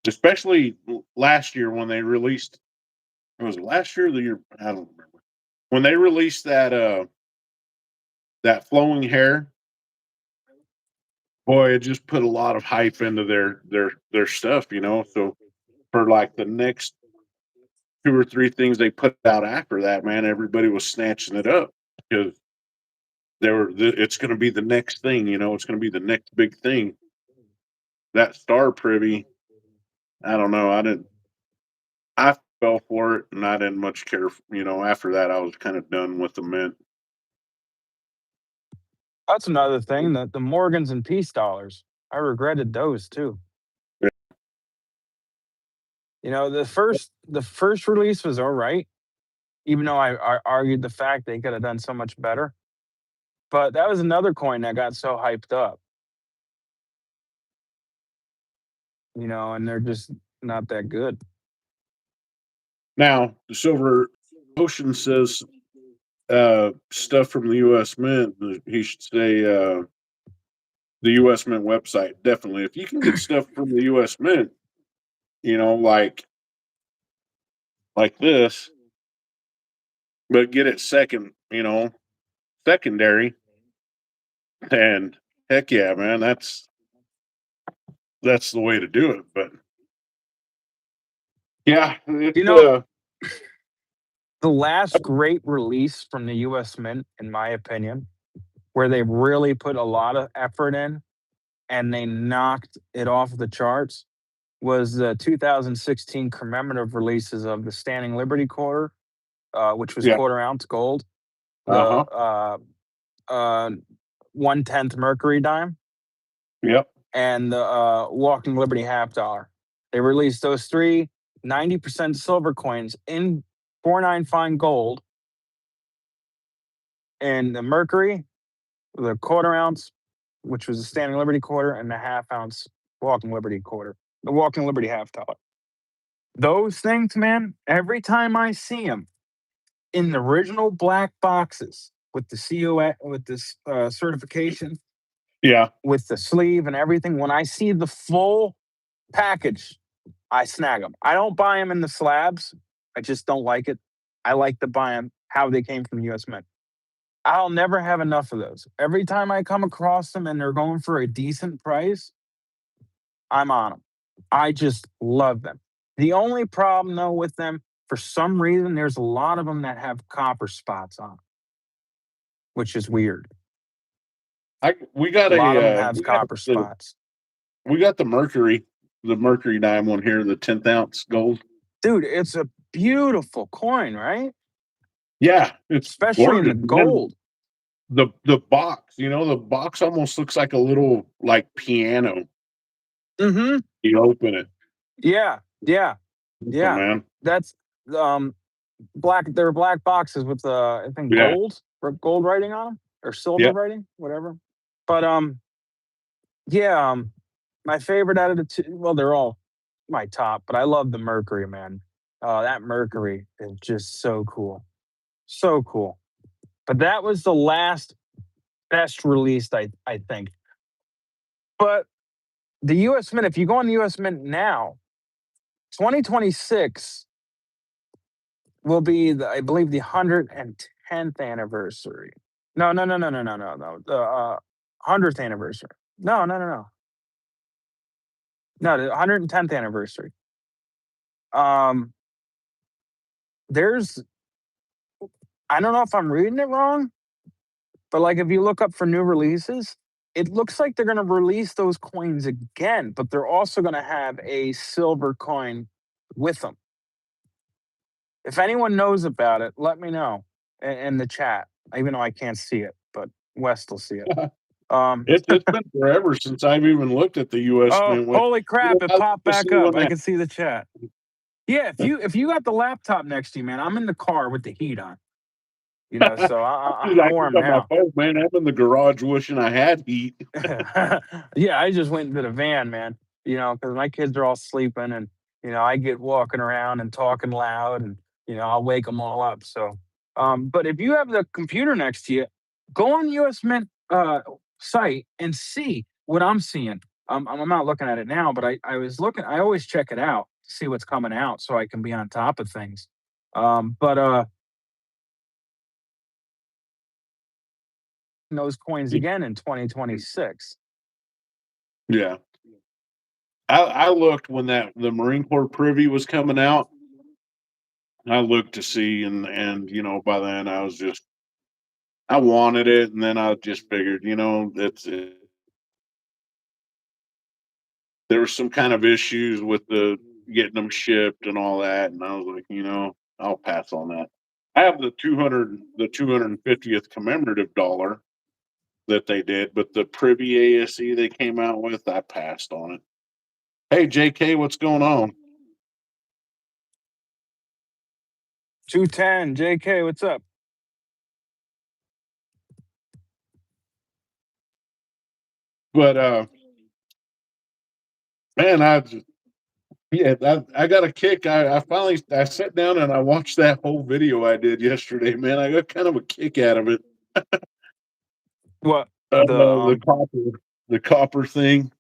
Speaker 1: especially last year when they released. Was it last year or the year? I don't remember. When they released that flowing hair, boy, it just put a lot of hype into their stuff, So for like the next 2 or 3 things they put out after that, man, everybody was snatching it up because it's going to be the next thing, it's going to be the next big thing. That star privy, I don't know. I fell for it and I didn't much care. After that, I was kind of done with the mint.
Speaker 2: That's another thing. The Morgans and Peace dollars. I regretted those too. The first release was all right, even though I argued the fact they could have done so much better. But that was another coin that got so hyped up, and they're just not that good.
Speaker 1: Now, the Silver Ocean says stuff from the U.S. Mint. He should say the U.S. Mint website. Definitely, if you can get stuff from the U.S. Mint, like this, but get it secondary, and heck yeah, man, that's the way to do it. But yeah, it's
Speaker 2: You know, the last great release from the US Mint, in my opinion, where they really put a lot of effort in and they knocked it off the charts, was the 2016 commemorative releases of the Standing Liberty Quarter, which was
Speaker 1: yeah,
Speaker 2: quarter ounce gold, the
Speaker 1: uh-huh,
Speaker 2: 1/10 Mercury dime,
Speaker 1: yep,
Speaker 2: and the Walking Liberty half dollar. They released those three 90% silver coins in 49 fine gold, and the Mercury, the quarter ounce, which was a Standing Liberty quarter, and the half ounce Walking Liberty quarter, the Walking Liberty half dollar. Those things, man, every time I see them in the original black boxes with the COA, with this certification,
Speaker 1: yeah.
Speaker 2: with the sleeve and everything, when I see the full package, I snag them. I don't buy them in the slabs. I just don't like it. I like to buy them how they came from US Mint. I'll never have enough of those. Every time I come across them and they're going for a decent price, I'm on them. I just love them. The only problem though with them, for some reason, there's a lot of them that have copper spots on 'em, which is weird.
Speaker 1: We got
Speaker 2: A lot of them
Speaker 1: a
Speaker 2: have copper spots.
Speaker 1: we got the Mercury dime one here, the 10th ounce gold.
Speaker 2: Dude, it's a beautiful coin, right?
Speaker 1: Yeah, it's
Speaker 2: Especially in the
Speaker 1: gorgeous, man.
Speaker 2: gold.
Speaker 1: The box, the box almost looks like a little like piano.
Speaker 2: Mm-hmm.
Speaker 1: You open it,
Speaker 2: Yeah, yeah,
Speaker 1: oh,
Speaker 2: yeah.
Speaker 1: man.
Speaker 2: That's um black. They're black boxes with I think
Speaker 1: Yeah,
Speaker 2: gold writing on them or silver
Speaker 1: yeah.
Speaker 2: writing, whatever. But yeah, my favorite out of the two. Well, they're all my top, but I love the Mercury, man. That Mercury is just so cool, so cool. But that was the last best released, I think. But the U.S. Mint, if you go on the U.S. Mint now, 2026 will be, I believe, the 110th anniversary. No, no, no, no, no, no, no, no. The 100th anniversary. No, no, no, no. No, the 110th anniversary. Um, there's, I don't know if I'm reading it wrong, but like if you look up for new releases, it looks like they're going to release those coins again, but they're also going to have a silver coin with them. If anyone knows about it, let me know in the chat. Even though I can't see it, but West will see it.
Speaker 1: It's been forever since I've even looked at the US
Speaker 2: Oh,
Speaker 1: Mint.
Speaker 2: holy crap! It
Speaker 1: I like
Speaker 2: popped
Speaker 1: to
Speaker 2: back
Speaker 1: see
Speaker 2: up.
Speaker 1: when
Speaker 2: I
Speaker 1: that
Speaker 2: can see the chat. Yeah, if you got the laptop next to you, man, I'm in the car with the heat on. So
Speaker 1: dude,
Speaker 2: I'm
Speaker 1: I
Speaker 2: warm
Speaker 1: got my
Speaker 2: now.
Speaker 1: phone, man. I'm in the garage wishing I had heat.
Speaker 2: Yeah, I just went into the van, man. Because my kids are all sleeping, and I get walking around and talking loud, and I'll wake them all up. So, but if you have the computer next to you, go on the US Mint site and see what I'm seeing. I'm not looking at it now, but I was looking. I always check it out to see what's coming out, so I can be on top of things. But those coins again in 2026.
Speaker 1: Yeah. I looked when the Marine Corps privy was coming out. I looked to see, and by then I wanted it, and then I just figured, that's it. There was some kind of issues with the getting them shipped and all that, and I was like, I'll pass on that. I have the 250th commemorative dollar that they did, but the privy ASE they came out with, I passed on it. Hey, JK, what's going on?
Speaker 2: 210, JK, what's up?
Speaker 1: But man, I got a kick. I finally I sat down and I watched that whole video I did yesterday. Man, I got kind of a kick out of it.
Speaker 2: What
Speaker 1: The copper thing.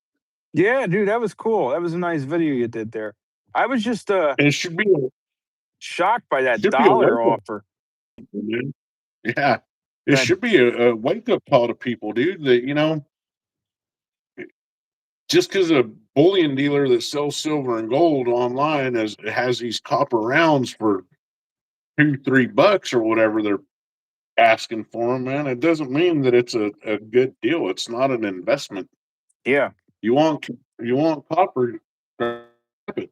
Speaker 2: Yeah, dude, that was cool. That was a nice video you did there. I was just
Speaker 1: It
Speaker 2: shocked by that
Speaker 1: should be a wake
Speaker 2: dollar
Speaker 1: up,
Speaker 2: offer.
Speaker 1: man. Yeah, it
Speaker 2: That
Speaker 1: should be a wake up call to people, dude. That just because bullion dealer that sells silver and gold online has these copper rounds for $2-3 or whatever they're asking for them, man. It doesn't mean that it's a good deal. It's not an investment.
Speaker 2: Yeah,
Speaker 1: You want you want copper, grab it.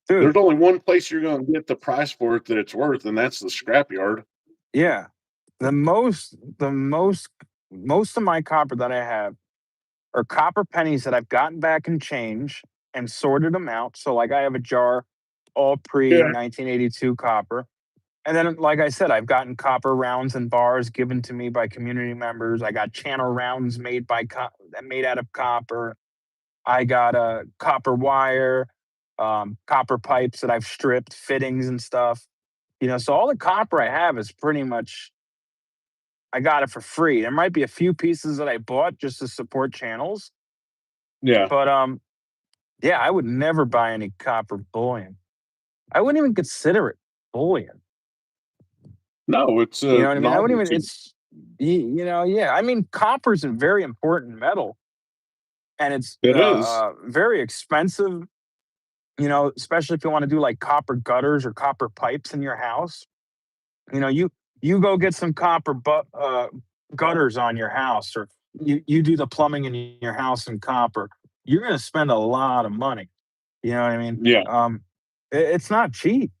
Speaker 2: dude.
Speaker 1: There's only one place you're going to get the price for it that it's worth, and that's the scrapyard.
Speaker 2: Yeah, most of my copper that I have are copper pennies that I've gotten back in change and sorted them out. So, like, I have a jar all pre
Speaker 1: Yeah,
Speaker 2: 1982 copper. And then, like I said, I've gotten copper rounds and bars given to me by community members. I got channel rounds made out of copper. I got a copper wire, copper pipes that I've stripped, fittings and stuff. So all the copper I have is pretty much I got it for free. There might be a few pieces that I bought just to support channels,
Speaker 1: yeah.
Speaker 2: but yeah, I would never buy any copper bullion. I wouldn't even consider it bullion.
Speaker 1: No, it's
Speaker 2: You
Speaker 1: a
Speaker 2: know what I mean? I wouldn't even.
Speaker 1: novelty.
Speaker 2: Yeah. I mean, copper is a very important metal, and it's
Speaker 1: It is.
Speaker 2: very expensive. Especially if you want to do like copper gutters or copper pipes in your house. You go get some gutters on your house, or you do the plumbing in your house in copper. You're going to spend a lot of money. You know what I mean?
Speaker 1: Yeah.
Speaker 2: It's not cheap,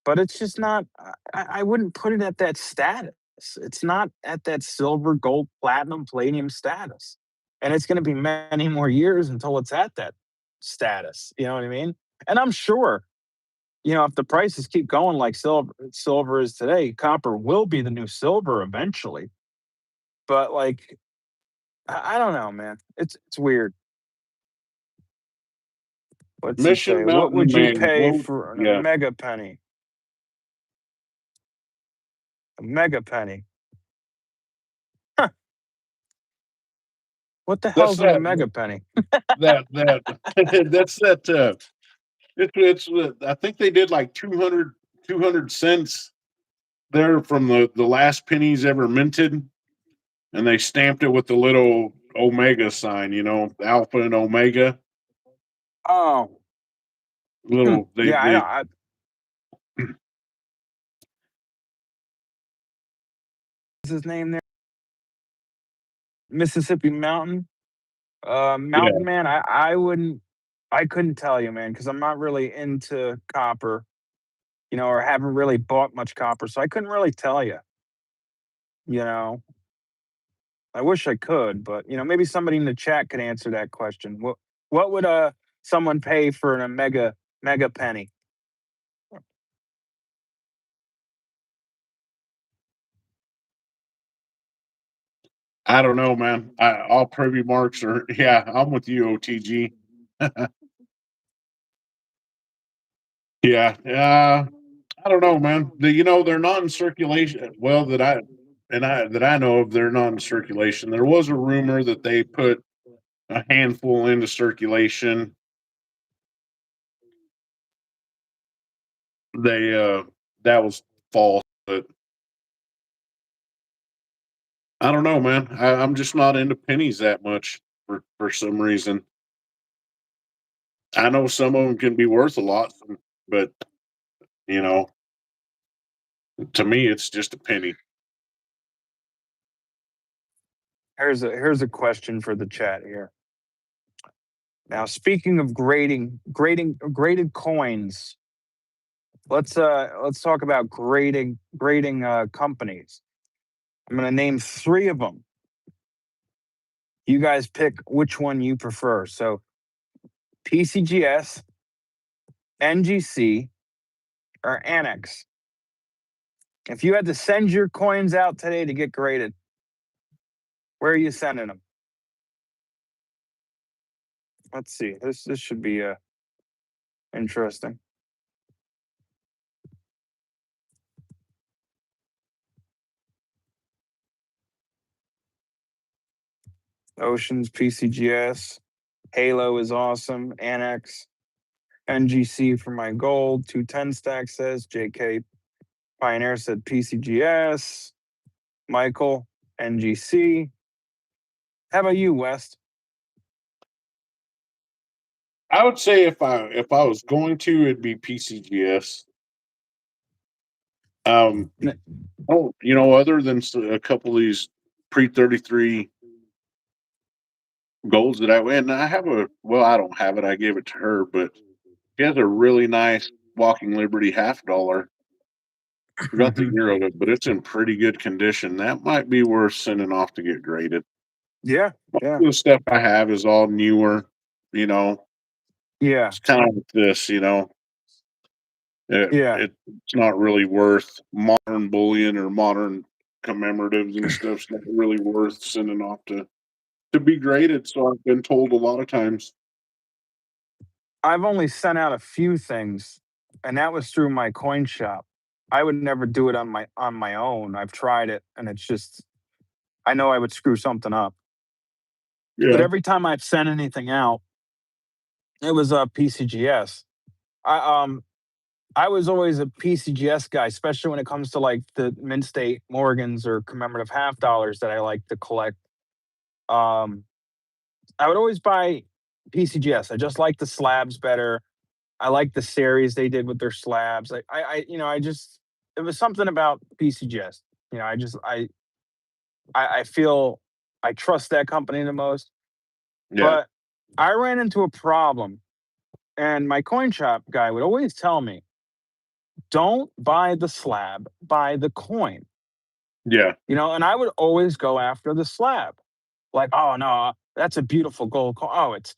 Speaker 2: but it's just not. I wouldn't put it at that status. It's not at that silver, gold, platinum, palladium status, and it's going to be many more years until it's at that status. You know what I mean? And I'm sure, if the prices keep going like silver is today, copper will be the new silver eventually. But like, I don't know, man. It's weird. What's he
Speaker 1: Mission
Speaker 2: say? What
Speaker 1: Mountain
Speaker 2: would you
Speaker 1: Man.
Speaker 2: pay
Speaker 1: Well,
Speaker 2: for a
Speaker 1: yeah.
Speaker 2: mega penny? A mega penny. Huh. What the
Speaker 1: That's
Speaker 2: hell's in a
Speaker 1: that.
Speaker 2: mega penny?
Speaker 1: That that's that. I think they did like 200 cents there from the last pennies ever minted, and they stamped it with the little omega sign. Alpha and omega.
Speaker 2: Oh,
Speaker 1: Little they
Speaker 2: yeah. I know.
Speaker 1: they
Speaker 2: What's his name there? Mississippi Mountain.
Speaker 1: yeah.
Speaker 2: Mountain Man. I wouldn't. I couldn't tell you, man, because I'm not really into copper. Or haven't really bought much copper, so I couldn't really tell you. You know, I wish I could, but maybe somebody in the chat could answer that question. What would someone pay for a mega penny?
Speaker 1: I don't know, man. All privy marks are yeah. I'm with you, OTG. Yeah. I don't know, man. They're not in circulation. Well, that I know of, they're not in circulation. There was a rumor that they put a handful into circulation. They That was false, but I don't know, man. I'm just not into pennies that much for some reason. I know some of them can be worth a lot, but you know, to me, it's just a penny.
Speaker 2: Here's a question for the chat here. Now, speaking of graded coins, let's talk about grading companies. I'm going to name three of them. You guys pick which one you prefer. So, PCGS, NGC, or Annex. If you had to send your coins out today to get graded, where are you sending them? Let's see. This should be interesting. Oceans, PCGS, Halo is awesome. Annex, NGC for my gold. 210 stack says. JK Pioneer said PCGS. Michael, NGC. How about you, West?
Speaker 1: I would say if I was going to, it'd be PCGS. Um,
Speaker 2: N-
Speaker 1: oh, other than a couple of these pre-33 golds that I win, I have I don't have it. I gave it to her, but she has a really nice Walking Liberty half dollar. Forgot the
Speaker 2: Mhm.
Speaker 1: year of it, but it's in pretty good condition. That might be worth sending off to get graded.
Speaker 2: Yeah,
Speaker 1: Most
Speaker 2: yeah,
Speaker 1: of the stuff I have is all newer. You know,
Speaker 2: yeah,
Speaker 1: it's kind of like this.
Speaker 2: yeah.
Speaker 1: It's not really worth modern bullion or modern commemoratives and stuff's not really worth sending off to be graded. So I've been told a lot of times.
Speaker 2: I've only sent out a few things, and that was through my coin shop. I would never do it on my own. I've tried it, and it's just I know I would screw something up. But
Speaker 1: Yeah.
Speaker 2: every time I've sent anything out, it was a PCGS. I um I was always a PCGS guy, especially when it comes to like the Mint State Morgans or commemorative half dollars that I like to collect. Um, I would always buy PCGS. I just like the slabs better. I like the series they did with their slabs. I just it was something about PCGS. I feel I trust that company the most.
Speaker 1: Yeah.
Speaker 2: But I ran into a problem, and my coin shop guy would always tell me, "Don't buy the slab, buy the coin."
Speaker 1: Yeah.
Speaker 2: And I would always go after the slab. Like, "Oh, no, that's a beautiful gold coin. Oh, it's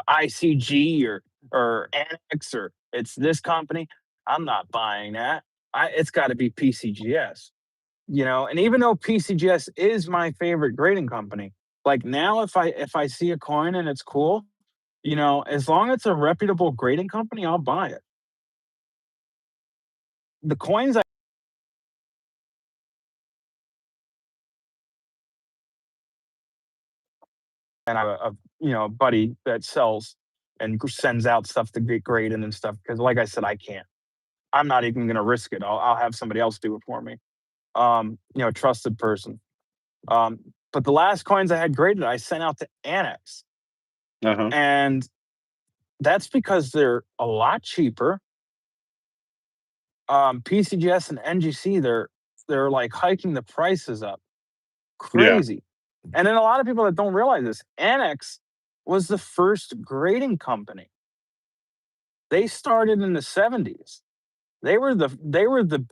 Speaker 2: ICG or Annex or it's this company. I'm not buying that. It's gotta be PCGS." And even though PCGS is my favorite grading company, like, now if I see a coin and it's cool, as long as it's a reputable grading company, I'll buy it. The coins I and I have a buddy that sells and sends out stuff to get graded and stuff because, like I said, I can't. I'm not even gonna risk it. I'll have somebody else do it for me. A trusted person. Um, but the last coins I had graded, I sent out to Annex,
Speaker 1: Uh-huh.
Speaker 2: and that's because they're a lot cheaper. PCGS and NGC, they're like hiking the prices up
Speaker 1: Yeah.
Speaker 2: crazy. And then a lot of people that don't realize this, Annex was the first grading company. They started in the 70s. They were the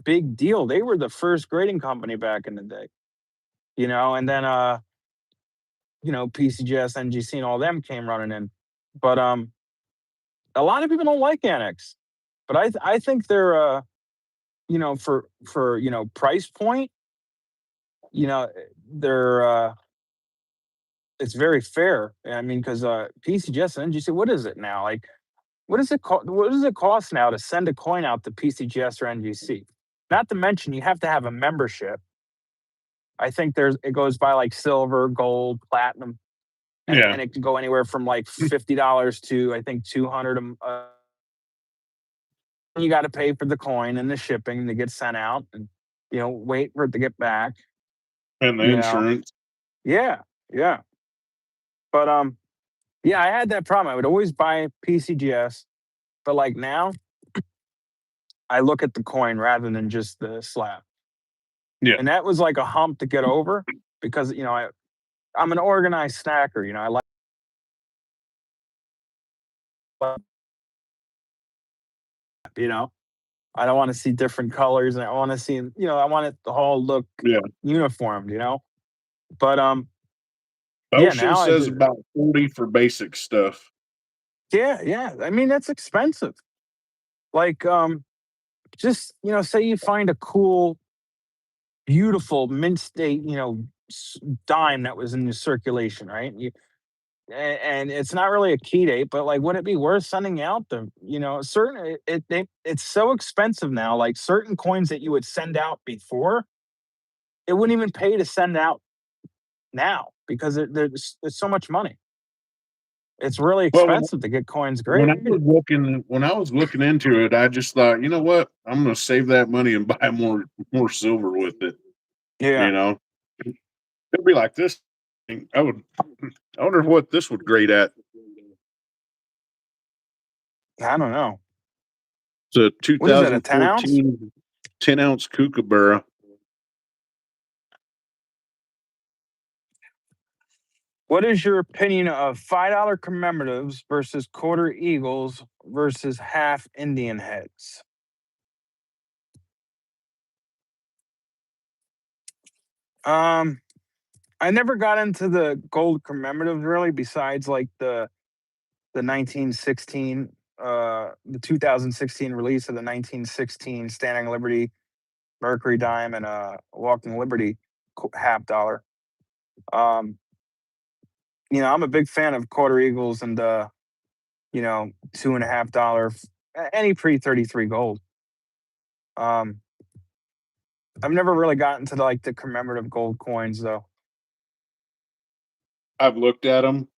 Speaker 2: big deal. They were the first grading company back in the day. And then PCGS, NGC, and all them came running in. But a lot of people don't like Annex. But I think they're for price point, you know, they're it's very fair. I mean, because PCGS and NGC, what is it now? Like, what does it cost now to send a coin out to PCGS or NGC? Not to mention you have to have a membership. I think it goes by like silver, gold, platinum, and
Speaker 1: Yeah.
Speaker 2: and it can go anywhere from like $50 to I think 200. You got to pay for the coin and the shipping to get sent out, and wait for it to get back.
Speaker 1: And the
Speaker 2: You know,
Speaker 1: insurance.
Speaker 2: yeah, yeah. But yeah, I had that problem. I would always buy PCGS, but like now, I look at the coin rather than just the slab.
Speaker 1: Yeah.
Speaker 2: And that was like a hump to get over because, I'm an organized snacker. I like, you know, I don't want to see different colors and I want to see, I want it to all look
Speaker 1: Yeah.
Speaker 2: uniformed. But yeah,
Speaker 1: Ocean
Speaker 2: now I
Speaker 1: says
Speaker 2: just,
Speaker 1: about 40 for basic stuff.
Speaker 2: yeah, yeah. I mean, that's expensive. Like, just, say you find a cool, beautiful mint state, dime that was in the circulation, right? And it's not really a key date, but like, would it be worth sending out the, certain it's so expensive now. Like certain coins that you would send out before, it wouldn't even pay to send out now because there's so much money. It's really
Speaker 1: Well,
Speaker 2: expensive to get coins
Speaker 1: when I
Speaker 2: graded.
Speaker 1: was looking into it, I just thought, you know what? I'm gonna save that money and buy more silver with it. You
Speaker 2: Yeah.
Speaker 1: know, it'd be like this. I wonder what this would grade at.
Speaker 2: I don't know.
Speaker 1: It's a
Speaker 2: What is that? A 10 ounce?
Speaker 1: 2014 10-ounce Kookaburra.
Speaker 2: What is your opinion of $5 commemoratives versus quarter eagles versus half Indian heads? Um, I never got into the gold commemoratives really, besides like the 1916 the 2016 release of the 1916 Standing Liberty Mercury dime and Walking Liberty half dollar. Um, I'm a big fan of quarter eagles and $2.50 any pre-33 gold. Um, I've never really gotten to like the commemorative gold coins though.
Speaker 1: I've looked at them.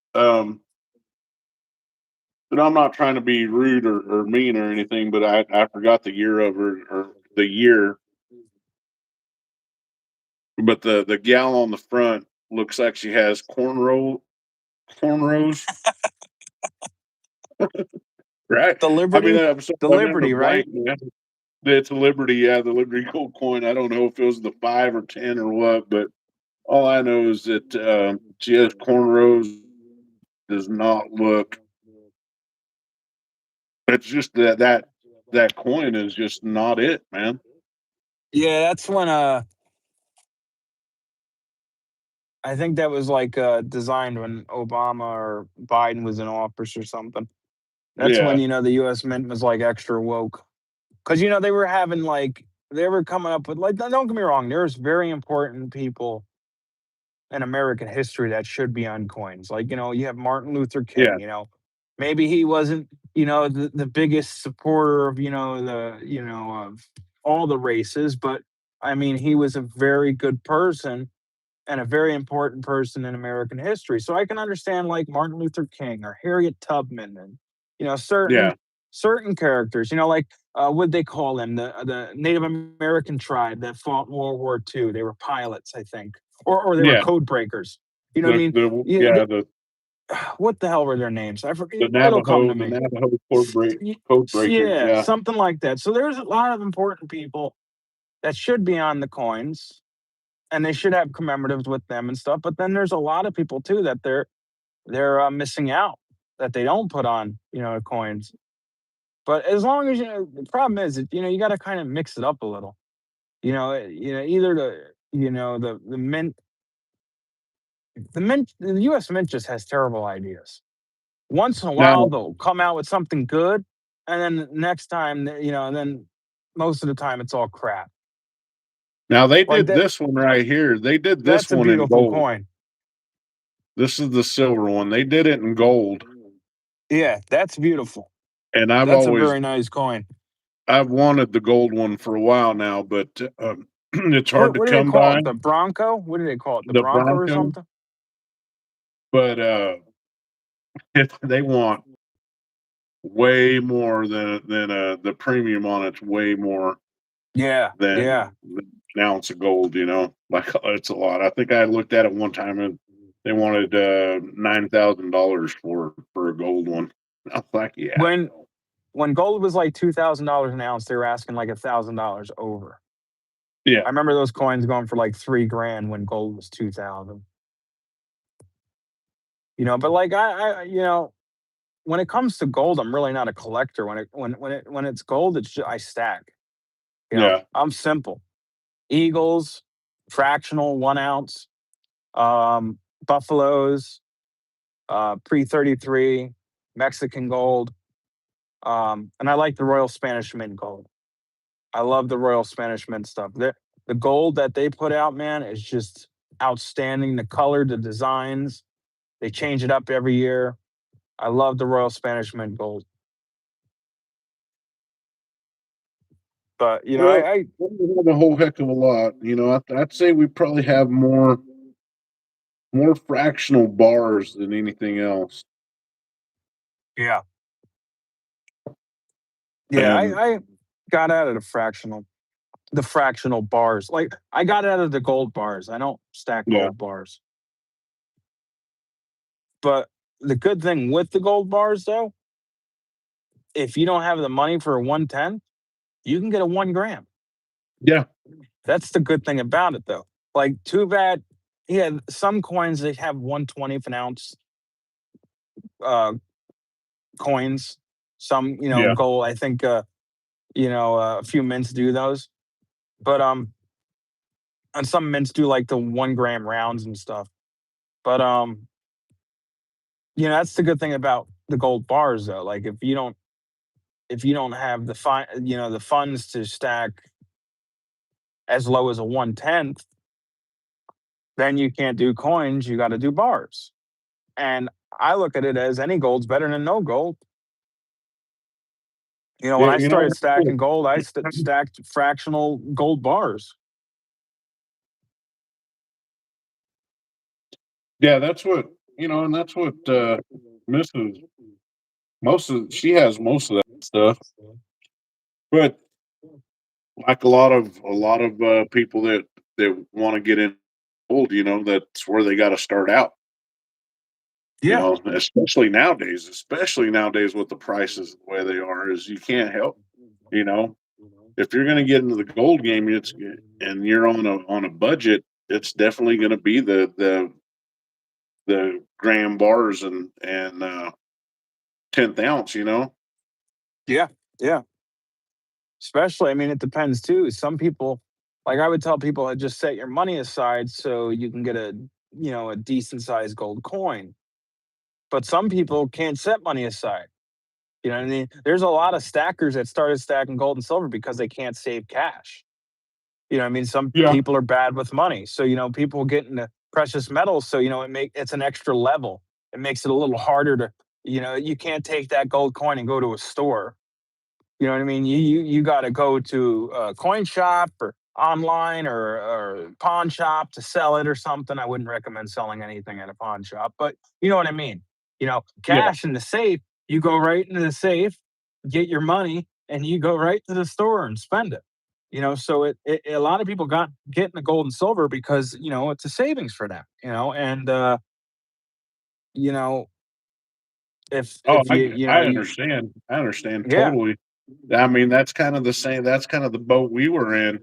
Speaker 1: And I'm not trying to be rude or mean or anything, but I forgot the year of or the year. But the gal on the front looks like she has cornrows, right?
Speaker 2: The
Speaker 1: I mean,
Speaker 2: Liberty,
Speaker 1: I'm sorry,
Speaker 2: the
Speaker 1: I remember
Speaker 2: Liberty, right?
Speaker 1: blank, man. It's a Liberty, yeah, the Liberty Gold coin. I don't know if it was the 5 or 10 or what, but all I know is that she has cornrows. Does not look. It's just that coin is just not it, man.
Speaker 2: Yeah, that's when I think that was like designed when Obama or Biden was in office or something. That's when
Speaker 1: Yeah,
Speaker 2: the U.S. Mint was like extra woke because they were having like they were coming up with like don't get me wrong, there's very important people in American history that should be on coins. Like you have Martin Luther
Speaker 1: yeah,
Speaker 2: King. Maybe he wasn't the biggest supporter of of all the races, but I mean he was a very good person and a very important person in American history. So I can understand like Martin Luther King or Harriet Tubman and certain
Speaker 1: yeah,
Speaker 2: characters. Like what they call them, the Native American tribe that fought in World War II. They were pilots, I think, or they were
Speaker 1: yeah.
Speaker 2: code breakers. You know what I
Speaker 1: The
Speaker 2: mean?
Speaker 1: the
Speaker 2: Yeah,
Speaker 1: yeah the
Speaker 2: what the hell were their names? I forget.
Speaker 1: the
Speaker 2: It'll come
Speaker 1: Navajo
Speaker 2: to
Speaker 1: the
Speaker 2: me.
Speaker 1: Navajo code breakers.
Speaker 2: Yeah,
Speaker 1: Yeah,
Speaker 2: something like that. So there's a lot of important people that should be on the coins and they should have commemoratives with them and stuff. But then there's a lot of people too that they're missing out that they don't put on coins. But as long as the problem is that you got to kind of mix it up a little. Either the U.S. Mint just has terrible ideas. Once in a while
Speaker 1: now
Speaker 2: they'll come out with something good, and then next time and then most of the time it's all crap.
Speaker 1: they
Speaker 2: Like
Speaker 1: did
Speaker 2: that.
Speaker 1: this one right here. They did this
Speaker 2: That's a
Speaker 1: one in
Speaker 2: beautiful
Speaker 1: gold.
Speaker 2: coin.
Speaker 1: This is the silver one. They did it in gold,
Speaker 2: Yeah, that's beautiful.
Speaker 1: and
Speaker 2: That's a very nice coin.
Speaker 1: I've wanted the gold one for a while now, but it's hard
Speaker 2: What
Speaker 1: to
Speaker 2: what do they
Speaker 1: come
Speaker 2: call
Speaker 1: by.
Speaker 2: it? The Bronco? What do they call it? The
Speaker 1: The
Speaker 2: Bronco or
Speaker 1: Bronco,
Speaker 2: something?
Speaker 1: but if they want way more than the premium on it's way more
Speaker 2: Yeah, yeah.
Speaker 1: than an ounce of gold. Like it's a lot. I think I looked at it one time and they wanted $9,000 for a gold one. I was like, yeah,
Speaker 2: When
Speaker 1: no.
Speaker 2: when gold was like $2,000 an ounce, they were asking like $1,000 over.
Speaker 1: Yeah,
Speaker 2: I remember those coins going for like 3 grand when gold was 2,000. But like when it comes to gold, I'm really not a collector. When it's gold, I stack.
Speaker 1: yeah.
Speaker 2: I'm simple. Eagles, fractional 1 ounce, buffaloes, pre-33, Mexican gold, and I like the Royal Spanish Mint gold. I love the Royal Spanish Mint stuff. The gold that they put out, man, is just outstanding. The color, the designs, they change it up every year. I love the Royal Spanish Mint gold. But
Speaker 1: Well, we have a whole heck of a lot. I'd say we probably have more fractional bars than anything else.
Speaker 2: yeah, yeah,
Speaker 1: And
Speaker 2: I got out of the fractional bars. Like I got out of the gold bars. I don't stack
Speaker 1: yeah,
Speaker 2: gold bars. But the good thing with the gold bars, though, if you don't have the money for a 1/10, you can get a 1 gram.
Speaker 1: Yeah.
Speaker 2: That's the good thing about it, though. Like, too bad. Yeah, some coins they have 1/20 ounce uh, coins. Some,
Speaker 1: Yeah.
Speaker 2: gold. I think a few mints do those, but and some mints do like the 1 gram rounds and stuff. But that's the good thing about the gold bars, though. Like, if you don't have the funds to stack as low as a 1/10, then you can't do coins. You got to do bars. And I look at it as any gold's better than no gold. When
Speaker 1: Yeah.
Speaker 2: I
Speaker 1: You know,
Speaker 2: started stacking gold, I stacked fractional gold bars.
Speaker 1: yeah, that's what, and that's what, Mrs. She has most of that stuff, but like a lot of people that want to get in gold, that's where they got to start out.
Speaker 2: Yeah.
Speaker 1: Especially nowadays with the prices the way they are, is you can't help. You know, if you're going to get into the gold game, and you're on a budget, it's definitely going to be the gram bars and 10th ounce.
Speaker 2: Yeah. Yeah. Especially, I mean, it depends too. Some people, like I would tell people, just set your money aside so you can get a decent sized gold coin. But some people can't set money aside. You know what I mean? There's a lot of stackers that started stacking gold and silver because they can't save cash. You know what I mean? Some
Speaker 1: Yeah,
Speaker 2: people are bad with money. So, people get into precious metals. So, it's an extra level. It makes it a little harder to, you can't take that gold coin and go to a store. You know what I mean? You got to go to a coin shop or online or pawn shop to sell it or something. I wouldn't recommend selling anything at a pawn shop, but you know what I mean.
Speaker 1: yeah.
Speaker 2: Cash in the safe. You go right into the safe, get your money, and you go right to the store and spend it. So a lot of people got getting the gold and silver because it's a savings for them. And you know
Speaker 1: Oh,
Speaker 2: if
Speaker 1: I
Speaker 2: you
Speaker 1: get-
Speaker 2: you know
Speaker 1: I
Speaker 2: you
Speaker 1: understand. I understand
Speaker 2: yeah.
Speaker 1: totally. I mean, that's kind of the same. That's kind of the boat we were in.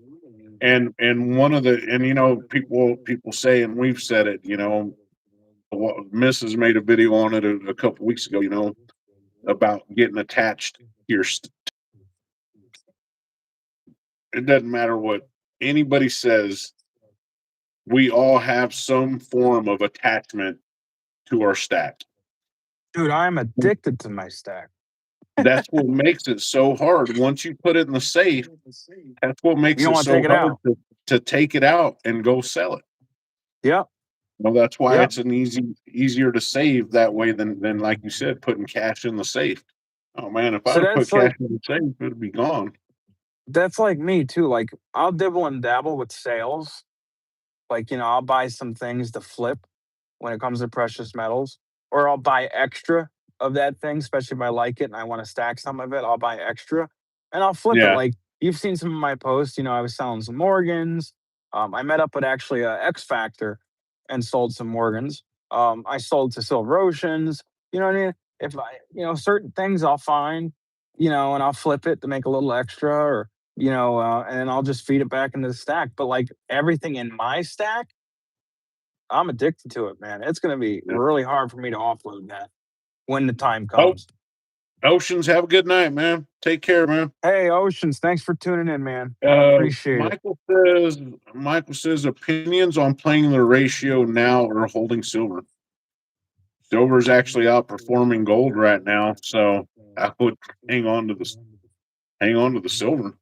Speaker 1: And one of the and people say, and we've said it. Mrs. made a video on it a couple weeks ago. About getting attached to your. It doesn't matter what anybody says. We all have some form of attachment to our stack.
Speaker 2: Dude, I'm addicted to my stack.
Speaker 1: That's what makes it so hard. Once you put it in the safe, that's what
Speaker 2: You
Speaker 1: makes
Speaker 2: don't
Speaker 1: it
Speaker 2: want to take
Speaker 1: so
Speaker 2: it
Speaker 1: hard
Speaker 2: out.
Speaker 1: to take it out and go sell it.
Speaker 2: Yep.
Speaker 1: Well, that's why
Speaker 2: Yep.
Speaker 1: it's easier to save that way than like you said, putting cash in the safe. Oh man, if
Speaker 2: So
Speaker 1: I'd have put
Speaker 2: that's
Speaker 1: cash
Speaker 2: like
Speaker 1: in the safe, it'd be gone.
Speaker 2: that's like me too. Like I'll dibble and dabble with sales. Like, I'll buy some things to flip when it comes to precious metals, or I'll buy extra of that thing, especially if I like it and I want to stack some of it. I'll buy extra and I'll flip it.
Speaker 1: Yeah,
Speaker 2: Like you've seen some of my posts, I was selling some Morgans. I met up with actually a X Factor and sold some Morgans. I sold to Silver Oceans. You know what I mean? If certain things I'll find, and I'll flip it to make a little extra, or and then I'll just feed it back into the stack. But like everything in my stack, I'm addicted to it, man. It's gonna be
Speaker 1: yeah.
Speaker 2: really hard for me to offload that when the time
Speaker 1: Oh,
Speaker 2: comes.
Speaker 1: Oceans, have a good night, man. Take care, man.
Speaker 2: Hey, Oceans, thanks for tuning in, man.
Speaker 1: Uh,
Speaker 2: Appreciate it.
Speaker 1: Michael says opinions on playing the ratio now or holding silver. Silver is actually outperforming gold right now, so I would hang on to the hang on to the silver.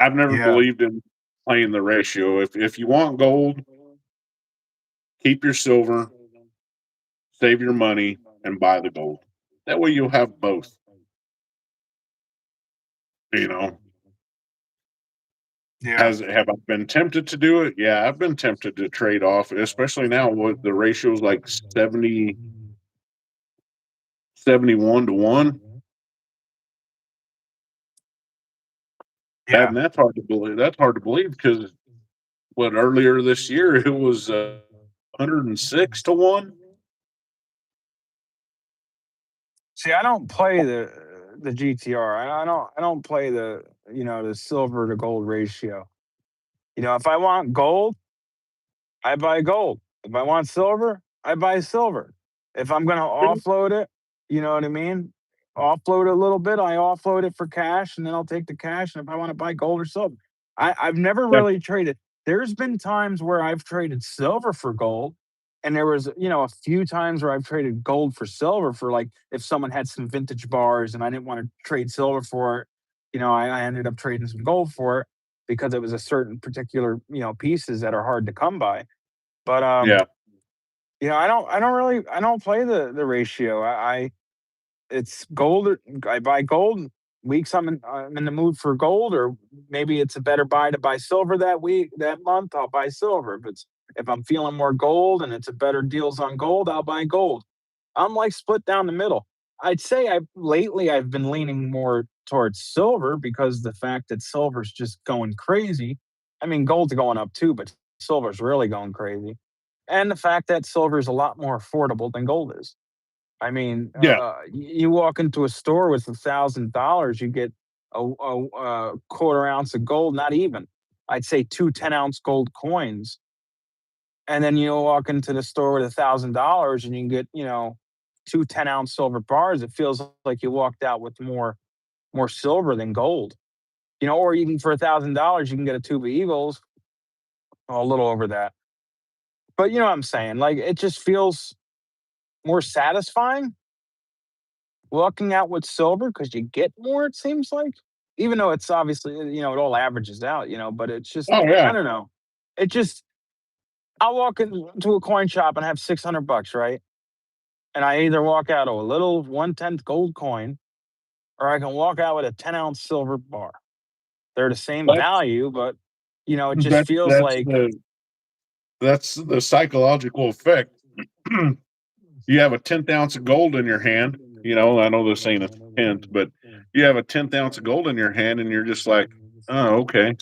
Speaker 1: I've never
Speaker 2: Yeah.
Speaker 1: believed in playing the ratio. If you want gold, keep your silver, save your money, and buy the gold. That way you'll have both. You know,
Speaker 2: Yeah.
Speaker 1: have I been tempted to do it? Yeah, I've been tempted to trade off, especially now with the ratios like 71 to 1.
Speaker 2: Yeah.
Speaker 1: And that's hard to believe. That's hard to believe because what earlier this year it was 106 to 1.
Speaker 2: See, I don't play the GTR. I don't play the silver to gold ratio. If I want gold, I buy gold. If I want silver, I buy silver. If I'm gonna offload it, you know what I mean? Offload it a little bit, I offload it for cash, and then I'll take the cash. And if I want to buy gold or silver, I've never
Speaker 1: Yeah,
Speaker 2: really traded. There's been times where I've traded silver for gold, and there was a few times where I've traded gold for silver for like if someone had some vintage bars and I didn't want to trade silver for it, I ended up trading some gold for it because it was a certain particular pieces that are hard to come by. But
Speaker 1: yeah,
Speaker 2: I don't play the ratio. It's gold. I buy gold weeks. I'm in the mood for gold, or maybe it's a better buy to buy silver that week that month. I'll buy silver. If I'm feeling more gold and it's a better deals on gold, I'll buy gold. I'm like split down the middle. I'd say I've been leaning more towards silver because the fact that silver's just going crazy. I mean, gold's going up too, but silver's really going crazy. And the fact that silver is a lot more affordable than gold is. I mean,
Speaker 1: yeah.
Speaker 2: you walk into a store with $1,000, you get a quarter ounce of gold, not even. I'd say two 10-ounce gold coins, and then you walk into the store with $1,000 and you can get two 10-ounce silver bars. It feels like you walked out with more silver than gold. Or even for $1,000, you can get a tube of Eagles, a little over that. But you know what I'm saying? Like it just feels more satisfying walking out with silver because you get more. It seems like, even though it's obviously it all averages out. But it's just
Speaker 1: Oh
Speaker 2: I
Speaker 1: yeah,
Speaker 2: don't know. It just I'll walk into a coin shop and have $600, right? And I either walk out with a little 1/10 gold coin, or I can walk out with a 10-ounce silver bar. They're the same
Speaker 1: that's
Speaker 2: value, but it just
Speaker 1: that's
Speaker 2: feels
Speaker 1: that's
Speaker 2: like
Speaker 1: the psychological effect. You have a 10th ounce of gold in your hand. I know this ain't a tenth, but you have a 10th ounce of gold in your hand, and you're just like, oh, okay,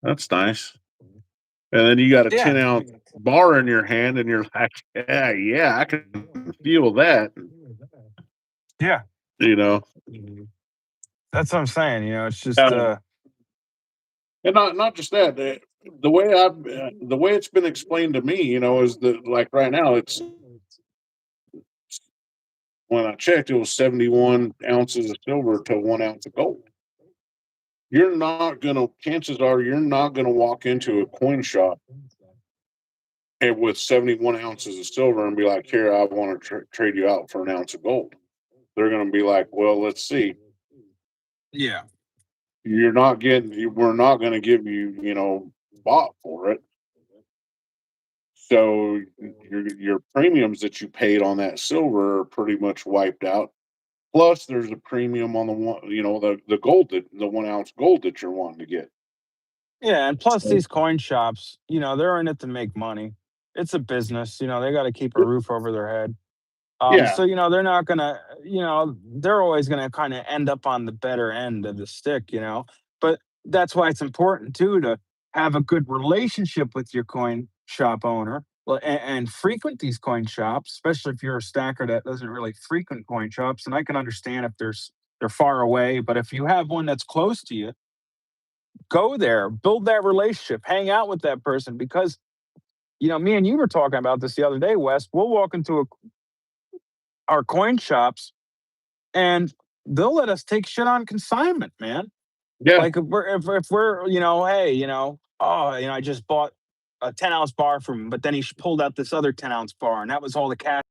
Speaker 1: that's nice. And then you got a
Speaker 2: yeah,
Speaker 1: 10-ounce bar in your hand, and you're like, yeah, yeah, I can feel that.
Speaker 2: yeah.
Speaker 1: You know,
Speaker 2: That's what I'm saying. It's just
Speaker 1: um, and not just that. The way it's been explained to me, is that like right now, it's when I checked, it was 71 ounces of silver to 1 ounce of gold. Chances are you're not gonna walk into a coin shop and with 71 ounces of silver and be like, here, I want to trade you out for an ounce of gold. They're gonna be like, well, let's see.
Speaker 2: yeah.
Speaker 1: We're not gonna give you, bought for it. So your premiums that you paid on that silver are pretty much wiped out. Plus, there's a premium on the one, the gold that the 1 ounce gold that you're wanting to get.
Speaker 2: Yeah, and plus
Speaker 1: So
Speaker 2: these coin shops, they're in it to make money. It's a business, they got to keep a roof over their head.
Speaker 1: yeah,
Speaker 2: So they're not gonna, they're always gonna kind of end up on the better end of the stick. But that's why it's important too to have a good relationship with your coin shop owner. Well, and frequent these coin shops, especially if you're a stacker that doesn't really frequent coin shops. And I can understand if they're far away, but if you have one that's close to you, go there, build that relationship, hang out with that person because me and you were talking about this the other day, Wes. We'll walk into our coin shops and they'll let us take shit on consignment, man.
Speaker 1: yeah,
Speaker 2: Like if we're hey, oh, I just bought a 10-ounce bar from him, but then he pulled out this other 10-ounce bar, and that was all the cash.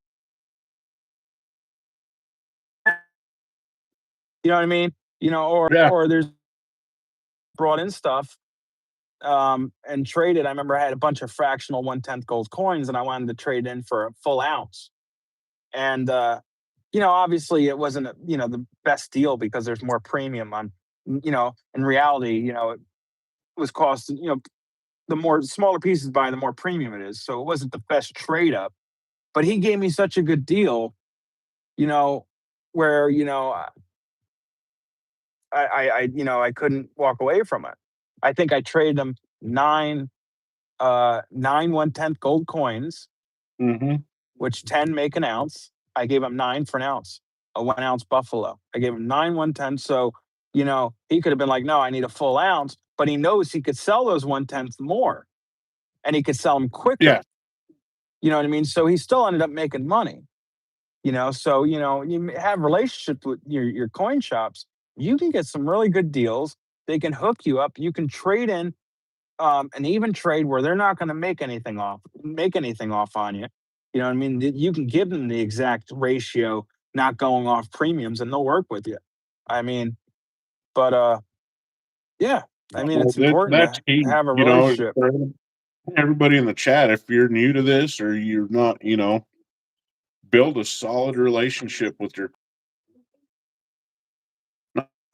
Speaker 2: You know what I mean? Or
Speaker 1: yeah.
Speaker 2: or there's brought in stuff and traded. I remember I had a bunch of fractional 1/10 gold coins, and I wanted to trade in for a full ounce. And obviously it wasn't the best deal because there's more premium on. In reality, it was cost. The more smaller pieces buy, the more premium it is. So it wasn't the best trade up, but he gave me such a good deal. You know, where I couldn't walk away from it. I think I traded him nine 1/10 gold coins,
Speaker 1: Hmm.
Speaker 2: which 10 make an ounce. I gave him 9 for an ounce. a 1 ounce buffalo. I gave him 9 1/10. So, he could have been like, no, I need a full ounce, but he knows he could sell those 1/10 more and he could sell them quicker.
Speaker 1: Yeah.
Speaker 2: You know what I mean? So he still ended up making money. So you have relationships with your coin shops. You can get some really good deals. They can hook you up. You can trade in an even trade where they're not going to make anything off on you. You know what I mean? You can give them the exact ratio, not going off premiums, and they'll work with you. I mean, but yeah, I mean,
Speaker 1: Well,
Speaker 2: it's important
Speaker 1: that's
Speaker 2: to
Speaker 1: key.
Speaker 2: have a relationship.
Speaker 1: For everybody in the chat, if you're new to this or you're not, build a solid relationship with your.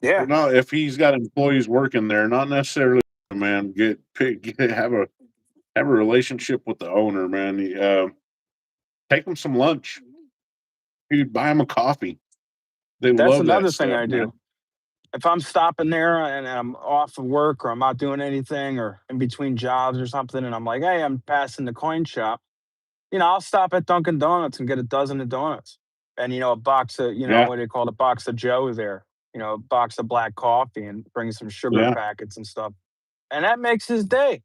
Speaker 2: Yeah,
Speaker 1: No, if he's got employees working there, not necessarily, man. Have a relationship with the owner, man. Take them some lunch. Dude, buy them a coffee. They
Speaker 2: that's
Speaker 1: love that
Speaker 2: another thing
Speaker 1: stuff,
Speaker 2: I
Speaker 1: man.
Speaker 2: do. If I'm stopping there and I'm off of work or I'm not doing anything or in between jobs or something, and I'm like, hey, I'm passing the coin shop, I'll stop at Dunkin' Donuts and get a dozen of donuts and, a box of,
Speaker 1: Yeah,
Speaker 2: what do you call it? A box of Joe there, a box of black coffee and bring some sugar
Speaker 1: yeah,
Speaker 2: packets and stuff. And that makes his day,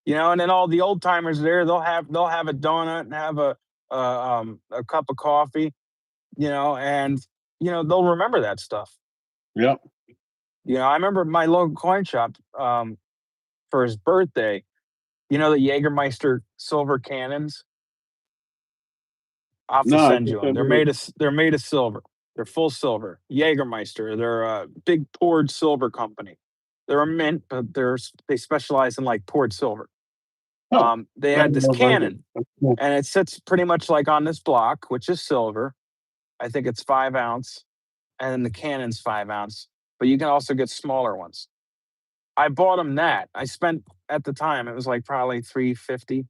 Speaker 2: and then all the old timers there, they'll have a donut and have a cup of coffee, and, they'll remember that stuff.
Speaker 1: yeah.
Speaker 2: I remember my local coin shop for his birthday, the Jägermeister silver cannons. I'll have to
Speaker 1: No, I
Speaker 2: send
Speaker 1: think
Speaker 2: you them.
Speaker 1: I've never.
Speaker 2: They're made of silver. They're full silver. Jägermeister. They're a big poured silver company. They're a mint, but they specialize in like poured silver.
Speaker 1: Oh,
Speaker 2: They
Speaker 1: I
Speaker 2: had
Speaker 1: didn't
Speaker 2: this
Speaker 1: know about it.
Speaker 2: cannon,
Speaker 1: That's cool.
Speaker 2: and it sits pretty much like on this block, which is silver. I think it's 5 ounce, and then the cannon's 5 ounce. But you can also get smaller ones. I bought him that. I spent at the time it was like probably 350.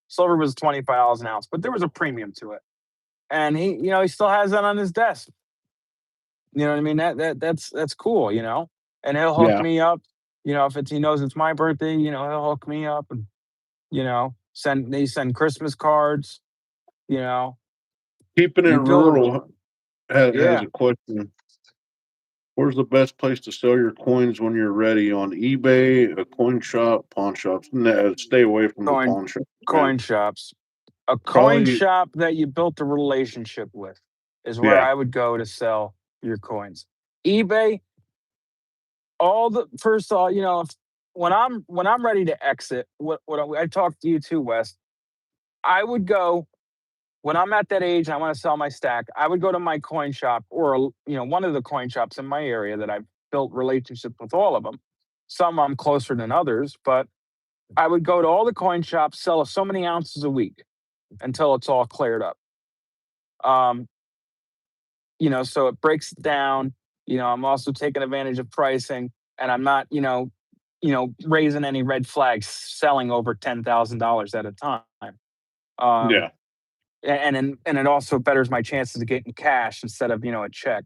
Speaker 2: Silver was $25 an ounce, but there was a premium to it. And he still has that on his desk. You know what I mean? That's cool, And he'll hook
Speaker 1: Yeah,
Speaker 2: me up. If he knows it's my birthday, he'll hook me up and send Christmas cards, you know.
Speaker 1: keeping it
Speaker 2: You build a
Speaker 1: rural has
Speaker 2: yeah,
Speaker 1: a question. Where's the best place to sell your coins when you're ready? On eBay, a coin shop, pawn shops? No, stay away from the
Speaker 2: coin
Speaker 1: pawn shop, man.
Speaker 2: coin shops. A coin
Speaker 1: Probably,
Speaker 2: shop that you built a relationship with is where
Speaker 1: yeah,
Speaker 2: I would go to sell your coins. eBay, all the first of all, when I'm ready to exit, what I talked to you too, Wes. I would go when I'm at that age. I want to sell my stack. I would go to my coin shop or one of the coin shops in my area that I've built relationships with all of them. Some I'm closer than others, but I would go to all the coin shops, sell so many ounces a week until it's all cleared up. Um, so it breaks it down. I'm also taking advantage of pricing and I'm not, raising any red flags selling over $10,000 at a time. Um,
Speaker 1: yeah.
Speaker 2: and it also betters my chances of getting cash instead of, a check.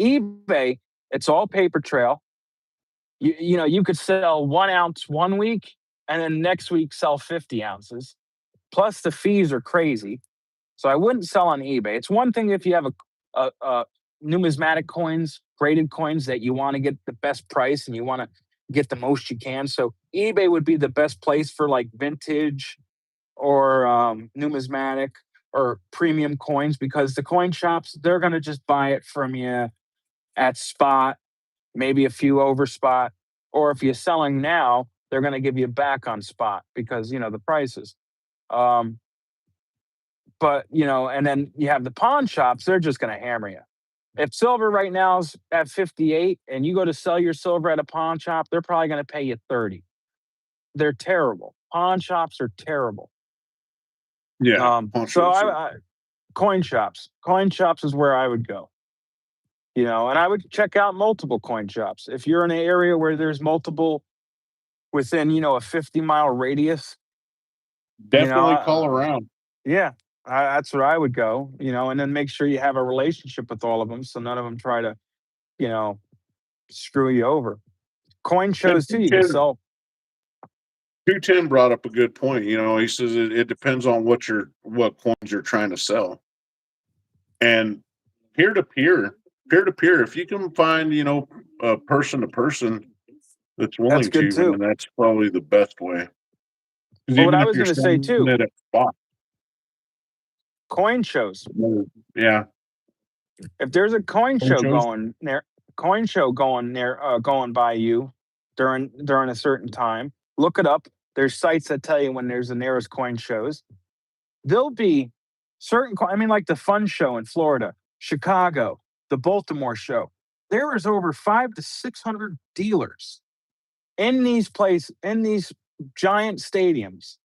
Speaker 2: eBay, it's all paper trail. You could sell 1 ounce one week and then next week sell 50 ounces. Plus the fees are crazy. So I wouldn't sell on eBay. It's one thing if you have a numismatic coins, graded coins that you want to get the best price and you want to get the most you can. So eBay would be the best place for like vintage or numismatic or premium coins because the coin shops they're going to just buy it from you at spot, maybe a few over spot, or if you're selling now, they're going to give you back on spot because the prices. Um, but and then you have the pawn shops, they're just going to hammer you. If silver right now is at 58 and you go to sell your silver at a pawn shop, they're probably going to pay you 30. They're terrible. Pawn shops are terrible.
Speaker 1: Yeah, pawn
Speaker 2: So
Speaker 1: shops
Speaker 2: I coin shops. Coin shops is where I would go. And I would check out multiple coin shops. If you're in an area where there's multiple within, a 50-mile radius, you know,
Speaker 1: definitely call
Speaker 2: uh,
Speaker 1: around.
Speaker 2: yeah, that's where I would go, and then make sure you have a relationship with all of them so none of them try to, you know, screw you over. Coin
Speaker 1: And
Speaker 2: shows too, you can sell.
Speaker 1: 210 brought up a good point. He says it depends on what coins you're trying to sell. And peer to peer. peer to peer. If you can find, a person to person that's
Speaker 2: That's
Speaker 1: willing
Speaker 2: good
Speaker 1: to,
Speaker 2: too.
Speaker 1: man, that's probably the best way. Because
Speaker 2: But what
Speaker 1: even
Speaker 2: I
Speaker 1: if
Speaker 2: was
Speaker 1: you're
Speaker 2: going to say
Speaker 1: selling
Speaker 2: too,
Speaker 1: it at spot,
Speaker 2: coin shows.
Speaker 1: yeah,
Speaker 2: If there's a
Speaker 1: phone shows,
Speaker 2: going by you during a certain time, look it up. There's sites that tell you when there's the nearest coin shows. There'll be I mean, like the Fun Show in Florida, Chicago, the Baltimore show. There is over 500 to 600 dealers in these giant stadiums,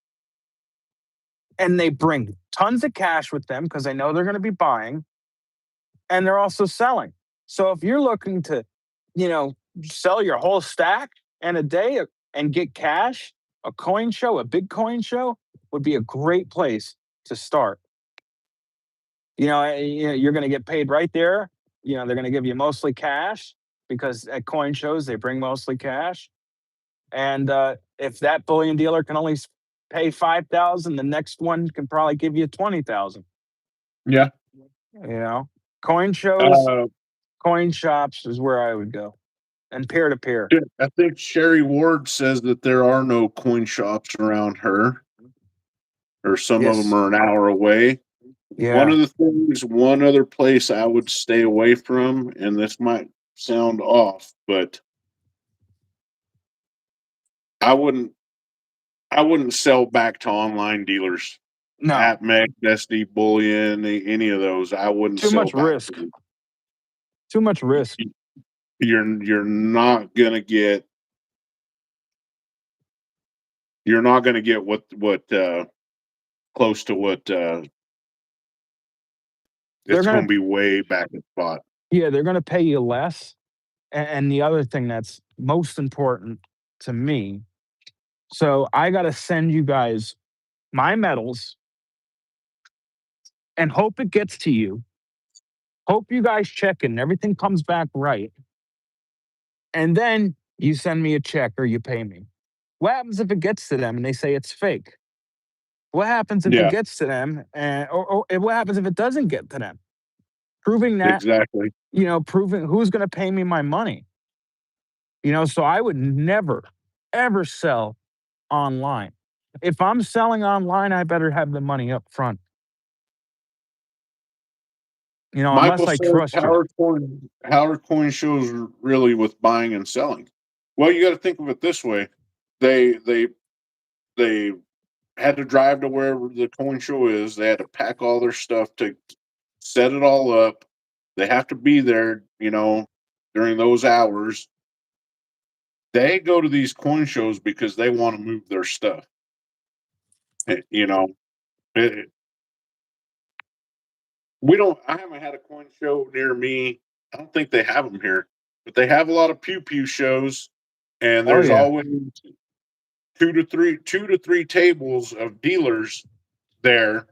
Speaker 2: and they bring tons of cash with them because they know they're going to be buying, and they're also selling. So if you're looking to, you know, sell your whole stack in a day and get cash, a big coin show would be a great place to start. You're going to get paid right there. They're going to give you mostly cash because at coin shows they bring mostly cash. And if that bullion dealer can only pay 5,000, the next one can probably give you 20,000.
Speaker 1: yeah.
Speaker 2: You know, coin shows,
Speaker 1: Uh,
Speaker 2: coin shops is where I would go, and peer to peer.
Speaker 1: yeah, I think Sherry Ward says that there are no coin shops around her, or some of them
Speaker 2: Yes,
Speaker 1: are an hour away.
Speaker 2: yeah,
Speaker 1: One other place I would stay away from, and this might sound off, but I wouldn't I wouldn't sell back to online dealers.
Speaker 2: no,
Speaker 1: AppMex, SD Bullion, any of those. I wouldn't
Speaker 2: too
Speaker 1: sell
Speaker 2: much
Speaker 1: back to
Speaker 2: risk.
Speaker 1: them.
Speaker 2: Too much risk.
Speaker 1: You're not gonna get what close to what
Speaker 2: They're
Speaker 1: it's
Speaker 2: gonna,
Speaker 1: gonna be way back in spot.
Speaker 2: yeah, they're gonna pay you less. And the other thing that's most important to me, so I got to send you guys my medals and hope it gets to you. Hope you guys check it and everything comes back right. And then you send me a check or you pay me. What happens if it gets to them and they say it's fake? What happens if it
Speaker 1: Yeah,
Speaker 2: gets to them or what happens if it doesn't get to them? Proving that,
Speaker 1: exactly.
Speaker 2: proving who's going to pay me my money. So I would never, ever sell online. If I'm selling online, I better have the money up front, unless
Speaker 1: Michael
Speaker 2: I
Speaker 1: says
Speaker 2: trust you.
Speaker 1: Howard Coin shows really with buying and selling. Well, you got to think of it this way: they they they had to drive to wherever the coin show is. They had to pack all their stuff to set it all up. They have to be there, during those hours. They go to these coin shows because they want to move their stuff. Eh, You know, Eh, we don't. I haven't had a coin show near me. I don't think they have them here, but they have a lot of pew pew shows, and
Speaker 2: Oh
Speaker 1: there's
Speaker 2: yeah.
Speaker 1: always two to three tables of dealers there.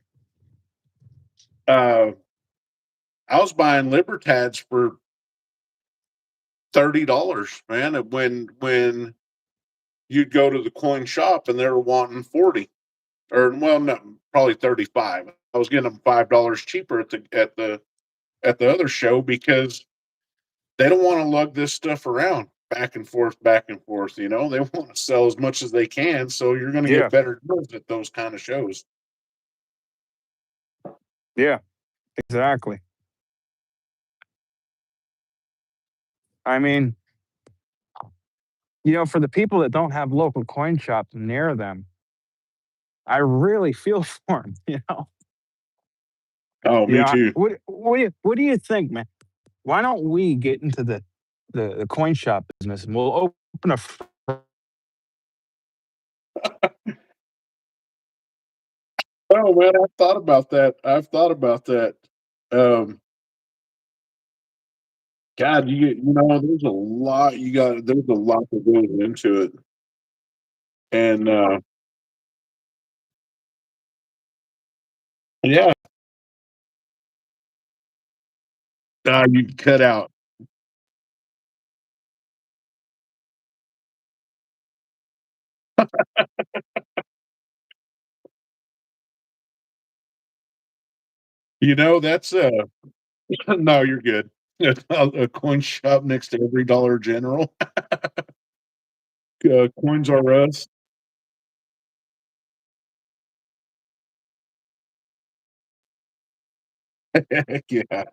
Speaker 1: Uh, I was buying Libertads for $30, man. And when you'd go to the coin shop and they were wanting 40, or well, no, probably 35. I was getting them $5 cheaper at the other show because they don't want to lug this stuff around back and forth. They want to sell as much as they can, so you're going to
Speaker 2: Yeah.
Speaker 1: get better deals at those kind of shows.
Speaker 2: Yeah. Exactly. I mean, for the people that don't have local coin shops near them, I really feel for them.
Speaker 1: Oh, me too.
Speaker 2: What do you think, man? Why don't we get into the coin shop business and we'll open a
Speaker 1: Oh man, I've thought about that. I've thought about that. Um, God, there's a lot there's a lot that goes into it. And yeah, you cut out. That's no, you're good. A coin shop next to every Dollar General. Coins R Us. Heck yeah.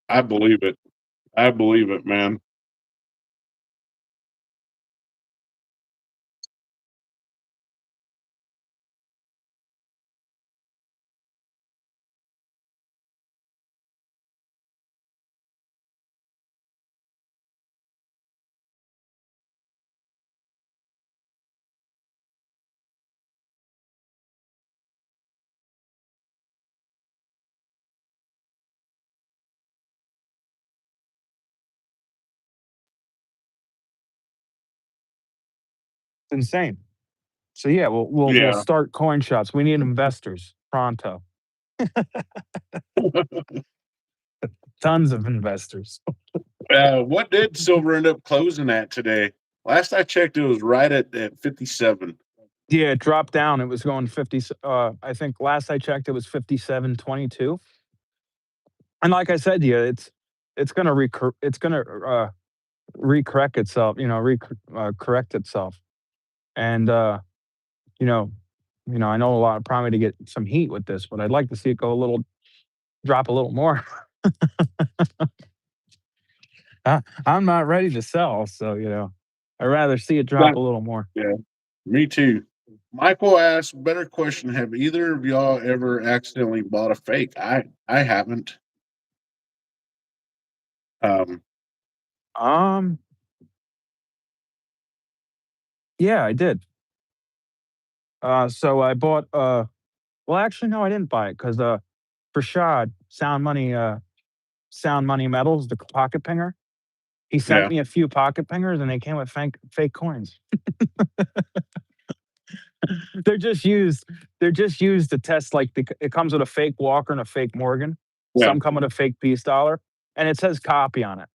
Speaker 1: I believe it. I believe it, man.
Speaker 2: It's insane. So yeah, we'll
Speaker 1: Yeah.
Speaker 2: start coin shops. We need investors pronto. Tons of investors.
Speaker 1: What did silver end up closing at today? Last I checked, it was right at 57.
Speaker 2: Yeah, it dropped down. It was going 50. I think last I checked, it was 57.22. And like I said to you, it's gonna recorrect itself. Correct itself. And you know, I know a lot of probably to get some heat with this, but I'd like to see it go a little drop a little more. I'm not ready to sell, so I'd rather see it drop
Speaker 1: But
Speaker 2: a little more.
Speaker 1: yeah, me too. Michael asked, better question. Have either of y'all ever accidentally bought a fake? I haven't. Um,
Speaker 2: Um, yeah, I did. So I bought well actually no, I didn't buy it because Prashad, Sound Money Metals, the pocket pinger, he sent
Speaker 1: yeah.
Speaker 2: me a few pocket pingers and they came with fake coins. They're just used they're just used to test like it comes with a fake Walker and a fake Morgan.
Speaker 1: Yeah.
Speaker 2: Some come with a fake peace dollar and it says copy on it.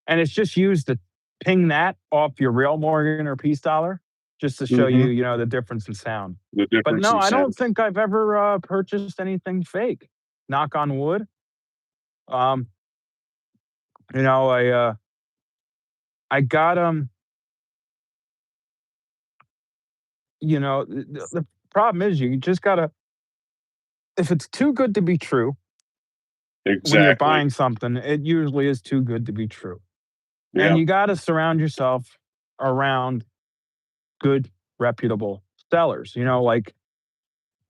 Speaker 2: And it's just used to ping that off your real Morgan or peace dollar just to show you,
Speaker 1: Hmm.
Speaker 2: the difference in sound.
Speaker 1: The
Speaker 2: But
Speaker 1: difference
Speaker 2: no,
Speaker 1: in
Speaker 2: I don't
Speaker 1: sound.
Speaker 2: think I've ever purchased anything fake. Knock on wood. Um, you know, I got the problem is you just gotta if it's too good to be true when you're
Speaker 1: Exactly.
Speaker 2: buying something, it usually is too good to be true. And
Speaker 1: Yeah.
Speaker 2: you gotta surround yourself around good, reputable sellers, like,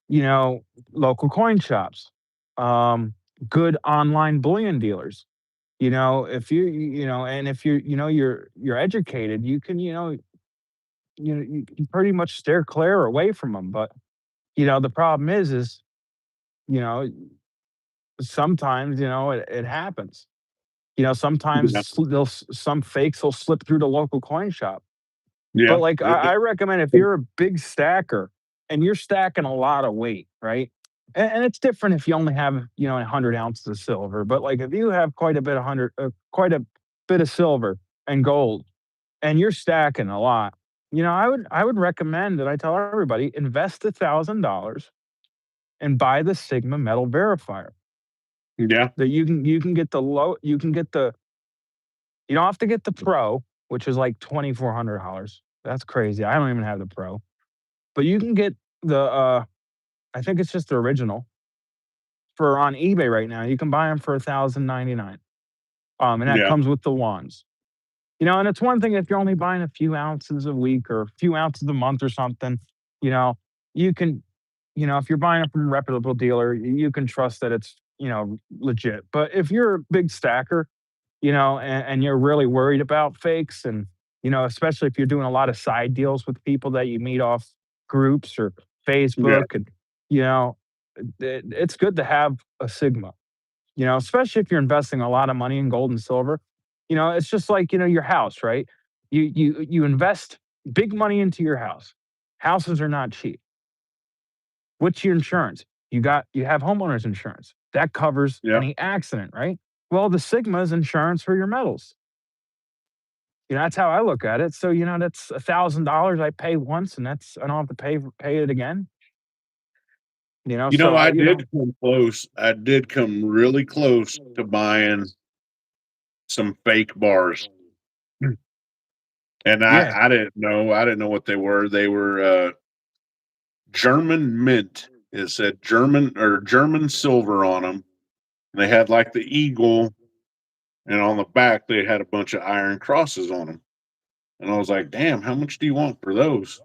Speaker 2: you know, local coin shops, um, good online bullion dealers. If and if you're educated, you can, you can pretty much steer clear away from them. But the problem is, you know, sometimes it happens. Sometimes
Speaker 1: Yeah.
Speaker 2: some fakes will slip through the local coin shop. But
Speaker 1: Yeah.
Speaker 2: like I recommend if you're a big stacker and you're stacking a lot of weight, right? And it's different if you only have 100 ounces of silver. But like if you have quite a bit of silver and gold, and you're stacking a lot, I would recommend that I tell everybody invest $1,000 and buy the Sigma Metal Verifier.
Speaker 1: Yeah.
Speaker 2: That you can get the low you can get the you don't have to get the Pro, which is like $2,400. That's crazy. I don't even have the Pro. But you can get the I think it's just the original for on eBay right now. You can buy them for 1,099. And that
Speaker 1: Yeah.
Speaker 2: comes with the wands. And it's one thing if you're only buying a few ounces a week or a few ounces a month or something, you know, you can, if you're buying it from a reputable dealer, you can trust that it's, legit. But if you're a big stacker, and you're really worried about fakes and, especially if you're doing a lot of side deals with people that you meet off groups or
Speaker 1: Yeah.
Speaker 2: Facebook and, it's good to have a Sigma, especially if you're investing a lot of money in gold and silver. It's just like, your house, right? You invest big money into your house. Houses are not cheap. What's your insurance? You have homeowners insurance. That covers
Speaker 1: Yeah.
Speaker 2: any accident, right? Well, the Sigma is insurance for your metals. That's how I look at it. So, that's $1,000 I pay once, and I don't have to pay it again. So
Speaker 1: I did come close. I did come really close to buying some fake bars. And
Speaker 2: yeah,
Speaker 1: I didn't know. I didn't know what they were. They were German mint. It said German silver on them. They had like the eagle, and on the back they had a bunch of iron crosses on them. And I was like, "Damn, how much do you want for those?"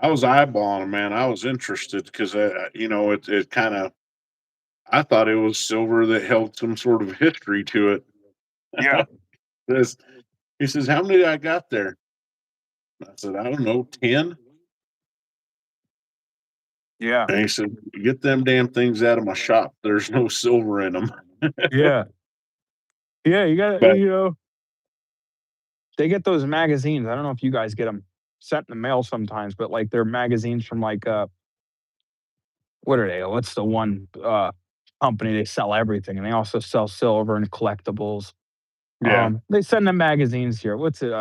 Speaker 1: I was eyeballing them, man. I was interested because it kind of. I thought it was silver that held some sort of history to it.
Speaker 2: yeah,
Speaker 1: This He says, "How many I got there?" I said, "I don't know, 10."
Speaker 2: yeah,
Speaker 1: And he said, "Get them damn things out of my shop. There's no silver in them."
Speaker 2: yeah, yeah. You got
Speaker 1: But
Speaker 2: they get those magazines. I don't know if you guys get them sent in the mail sometimes, but like they're magazines from like what are they? What's the one company? They sell everything, and they also sell silver and collectibles.
Speaker 1: yeah,
Speaker 2: They send them magazines here. What's it?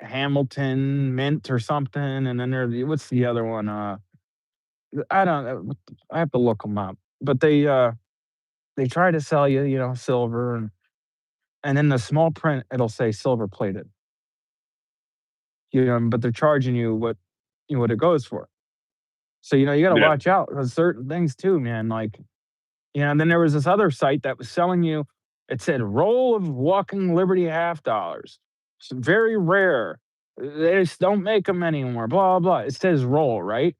Speaker 2: Hamilton Mint or something, and then what's the other one? I don't know. I have to look them up. But they try to sell you, silver, and in the small print it'll say silver plated. But they're charging you what it goes for. So you got to
Speaker 1: yeah,
Speaker 2: watch out with certain things too, man. Like, and then there was this other site that was selling you. It said roll of Walking Liberty half dollars. It's very rare. They just don't make them anymore. Blah blah. It says roll, right?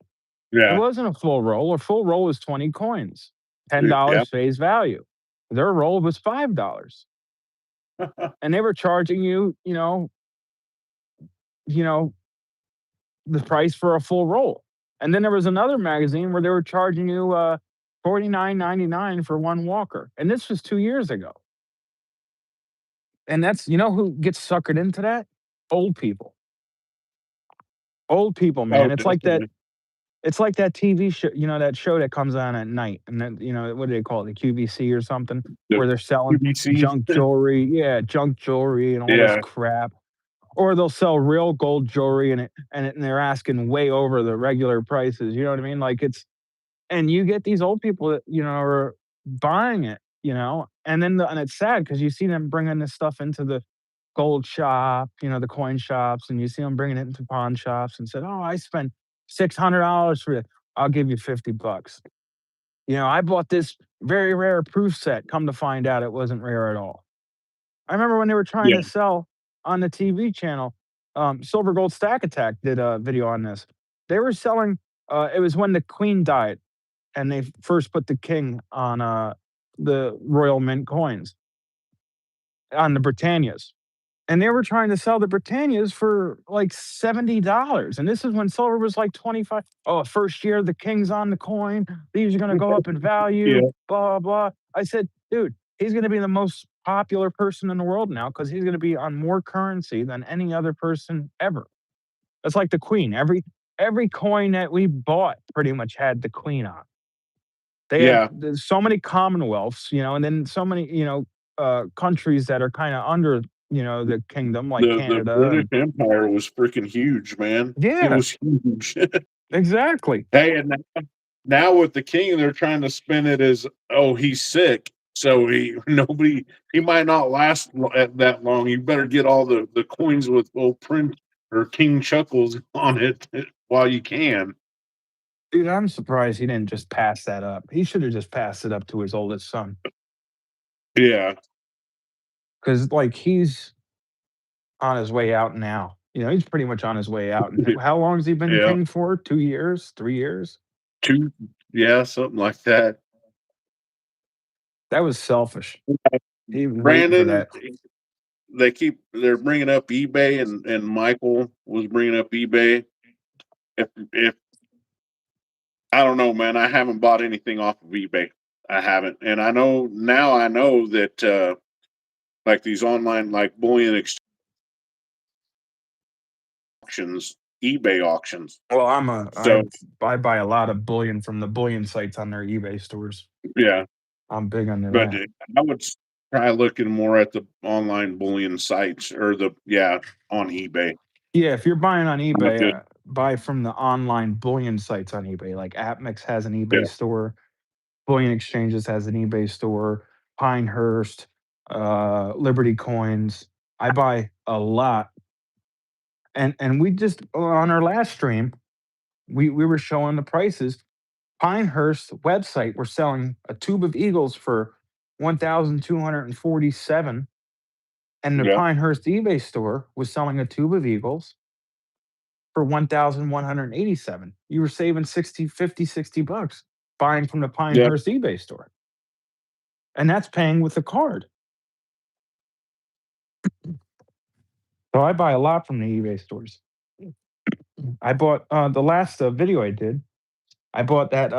Speaker 2: It
Speaker 1: yeah,
Speaker 2: wasn't a full roll. A full roll was 20 coins,
Speaker 1: yeah.
Speaker 2: $10 face value. Their roll was $5, and they were charging you know, the price for a full roll. And then there was another magazine where they were charging you $49.99 for one Walker, and this was 2 years ago. And that's who gets suckered into that? Old people. Old people,
Speaker 1: Oh,
Speaker 2: man. It's like that.
Speaker 1: definitely.
Speaker 2: It's like that TV show, that show that comes on at night, and then what do they call it, the QVC or something,
Speaker 1: The
Speaker 2: where they're selling
Speaker 1: QVC.
Speaker 2: junk jewelry, yeah, junk jewelry and all this
Speaker 1: Yeah,
Speaker 2: crap, or they'll sell real gold jewelry and they're asking way over the regular prices. You know what I mean? Like and you get these old people that are buying it, and then and it's sad because you see them bringing this stuff into the gold shop, the coin shops, and you see them bringing it into pawn shops and said, "Oh, I spent $600 for it. I'll give you $50." I bought this very rare proof set. Come to find out, it wasn't rare at all. I remember when they were trying
Speaker 1: yeah,
Speaker 2: to sell on the TV channel. Silver Gold Stack Attack did a video on this. They were selling. It was when the Queen died, and they first put the King on the Royal Mint coins on the Britannias. And they were trying to sell the Britannias for like $70. And this is when silver was like 25. Oh, first year the king's on the coin. These are gonna go up in value,
Speaker 1: yeah,
Speaker 2: blah, blah. I said, dude, he's gonna be the most popular person in the world now because he's gonna be on more currency than any other person ever. That's like the queen. Every coin that we bought pretty much had the queen on.
Speaker 1: yeah.
Speaker 2: There's so many commonwealths, and then so many, countries that are kind of under, the kingdom, like
Speaker 1: The
Speaker 2: Canada
Speaker 1: British
Speaker 2: and
Speaker 1: Empire was freaking huge, man. It
Speaker 2: yeah,
Speaker 1: was huge.
Speaker 2: exactly.
Speaker 1: Hey, and now with the king, they're trying to spin it as, oh, he's sick, so he might not last that long. You better get all the coins with old Prince or King Chuckles on it while you can.
Speaker 2: Dude, I'm surprised he didn't just pass that up. He should have just passed it up to his oldest son
Speaker 1: Yeah,
Speaker 2: because, like, he's on his way out now. He's pretty much on his way out. And how long has he been
Speaker 1: yeah,
Speaker 2: king for? 2 years, 3 years?
Speaker 1: two, yeah, something like that.
Speaker 2: That was selfish. He was waiting for
Speaker 1: Brandon,
Speaker 2: that.
Speaker 1: they're bringing up eBay, and Michael was bringing up eBay. If I don't know, man, I haven't bought anything off of eBay. I haven't, and I know now. I know that like these online like bullion auctions, eBay auctions.
Speaker 2: Well,
Speaker 1: So
Speaker 2: I buy a lot of bullion from the bullion sites on their eBay stores.
Speaker 1: yeah,
Speaker 2: I'm big into
Speaker 1: but
Speaker 2: that.
Speaker 1: I would try looking more at the online bullion sites or on eBay.
Speaker 2: Yeah, if you're buying on
Speaker 1: I'm a
Speaker 2: eBay,
Speaker 1: good
Speaker 2: buy from the online bullion sites on eBay. Like AppMix has an
Speaker 1: yeah
Speaker 2: eBay store, Bullion Exchanges has an eBay store, Pinehurst, Liberty Coins. I buy a lot, and we just on our last stream, we were showing the prices. Pinehurst website, we're selling a tube of Eagles for 1,247, and the
Speaker 1: yeah
Speaker 2: Pinehurst eBay store was selling a tube of Eagles for 1,187. You were saving 60, 50, 60 bucks buying from the
Speaker 1: yeah
Speaker 2: Pinehurst eBay store. And that's paying with a card. So I buy a lot from the eBay stores. I bought the last video I did, I bought that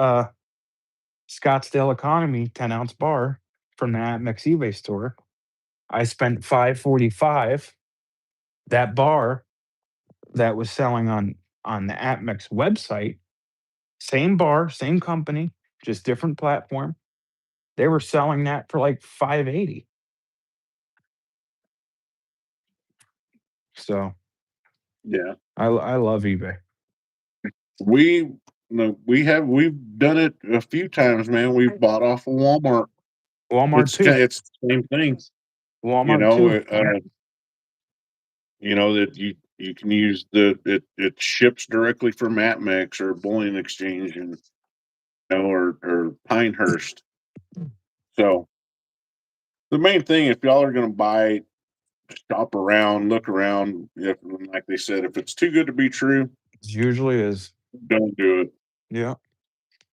Speaker 2: Scottsdale Economy 10-ounce bar from the Atmex eBay store. I spent 545. That bar that was selling on the Atmex website, same bar, same company, just different platform. They were selling that for like 580. So
Speaker 1: yeah.
Speaker 2: I love eBay.
Speaker 1: We no, we've done it a few times, man. We've bought off of Walmart.
Speaker 2: Walmart too.
Speaker 1: It's the same thing, you
Speaker 2: Walmart
Speaker 1: know.
Speaker 2: too. Yeah.
Speaker 1: You know that you can use it ships directly from Atmex or Bullion Exchange, and or Pinehurst. So the main thing, if y'all are going to buy, shop around, look around. If, like they said, if it's too good to be true,
Speaker 2: It usually is.
Speaker 1: don't do it.
Speaker 2: Yeah.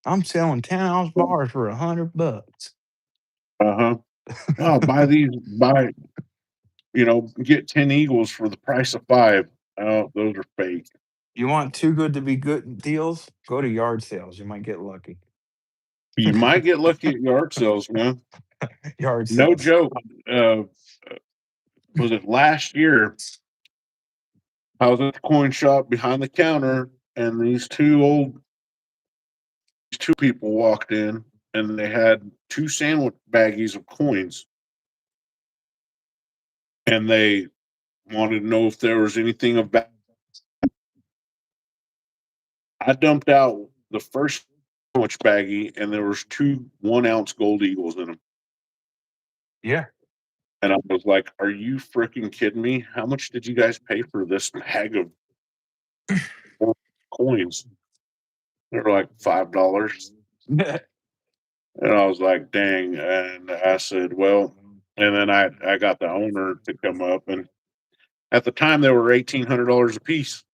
Speaker 2: I'm selling 10-ounce bars for $100.
Speaker 1: Uh huh. Oh, get 10 Eagles for the price of 5. Oh, those are fake.
Speaker 2: You want too good to be good deals? Go to yard sales. You might get lucky.
Speaker 1: You might get lucky at yard sales, man.
Speaker 2: Yard
Speaker 1: No
Speaker 2: sales.
Speaker 1: joke. Uh, was it last year? I was at the coin shop behind the counter, and these two people walked in, and they had 2 sandwich baggies of coins, and they wanted to know if there was anything about. I dumped out the first sandwich baggie, and there was 2 1-ounce gold eagles in them.
Speaker 2: Yeah.
Speaker 1: And I was like, "Are you freaking kidding me? How much did you guys pay for this bag of coins?" They were like $5. And I was like, "Dang." And I said, "Well," and then I got the owner to come up, and at the time they were $1,800 a piece.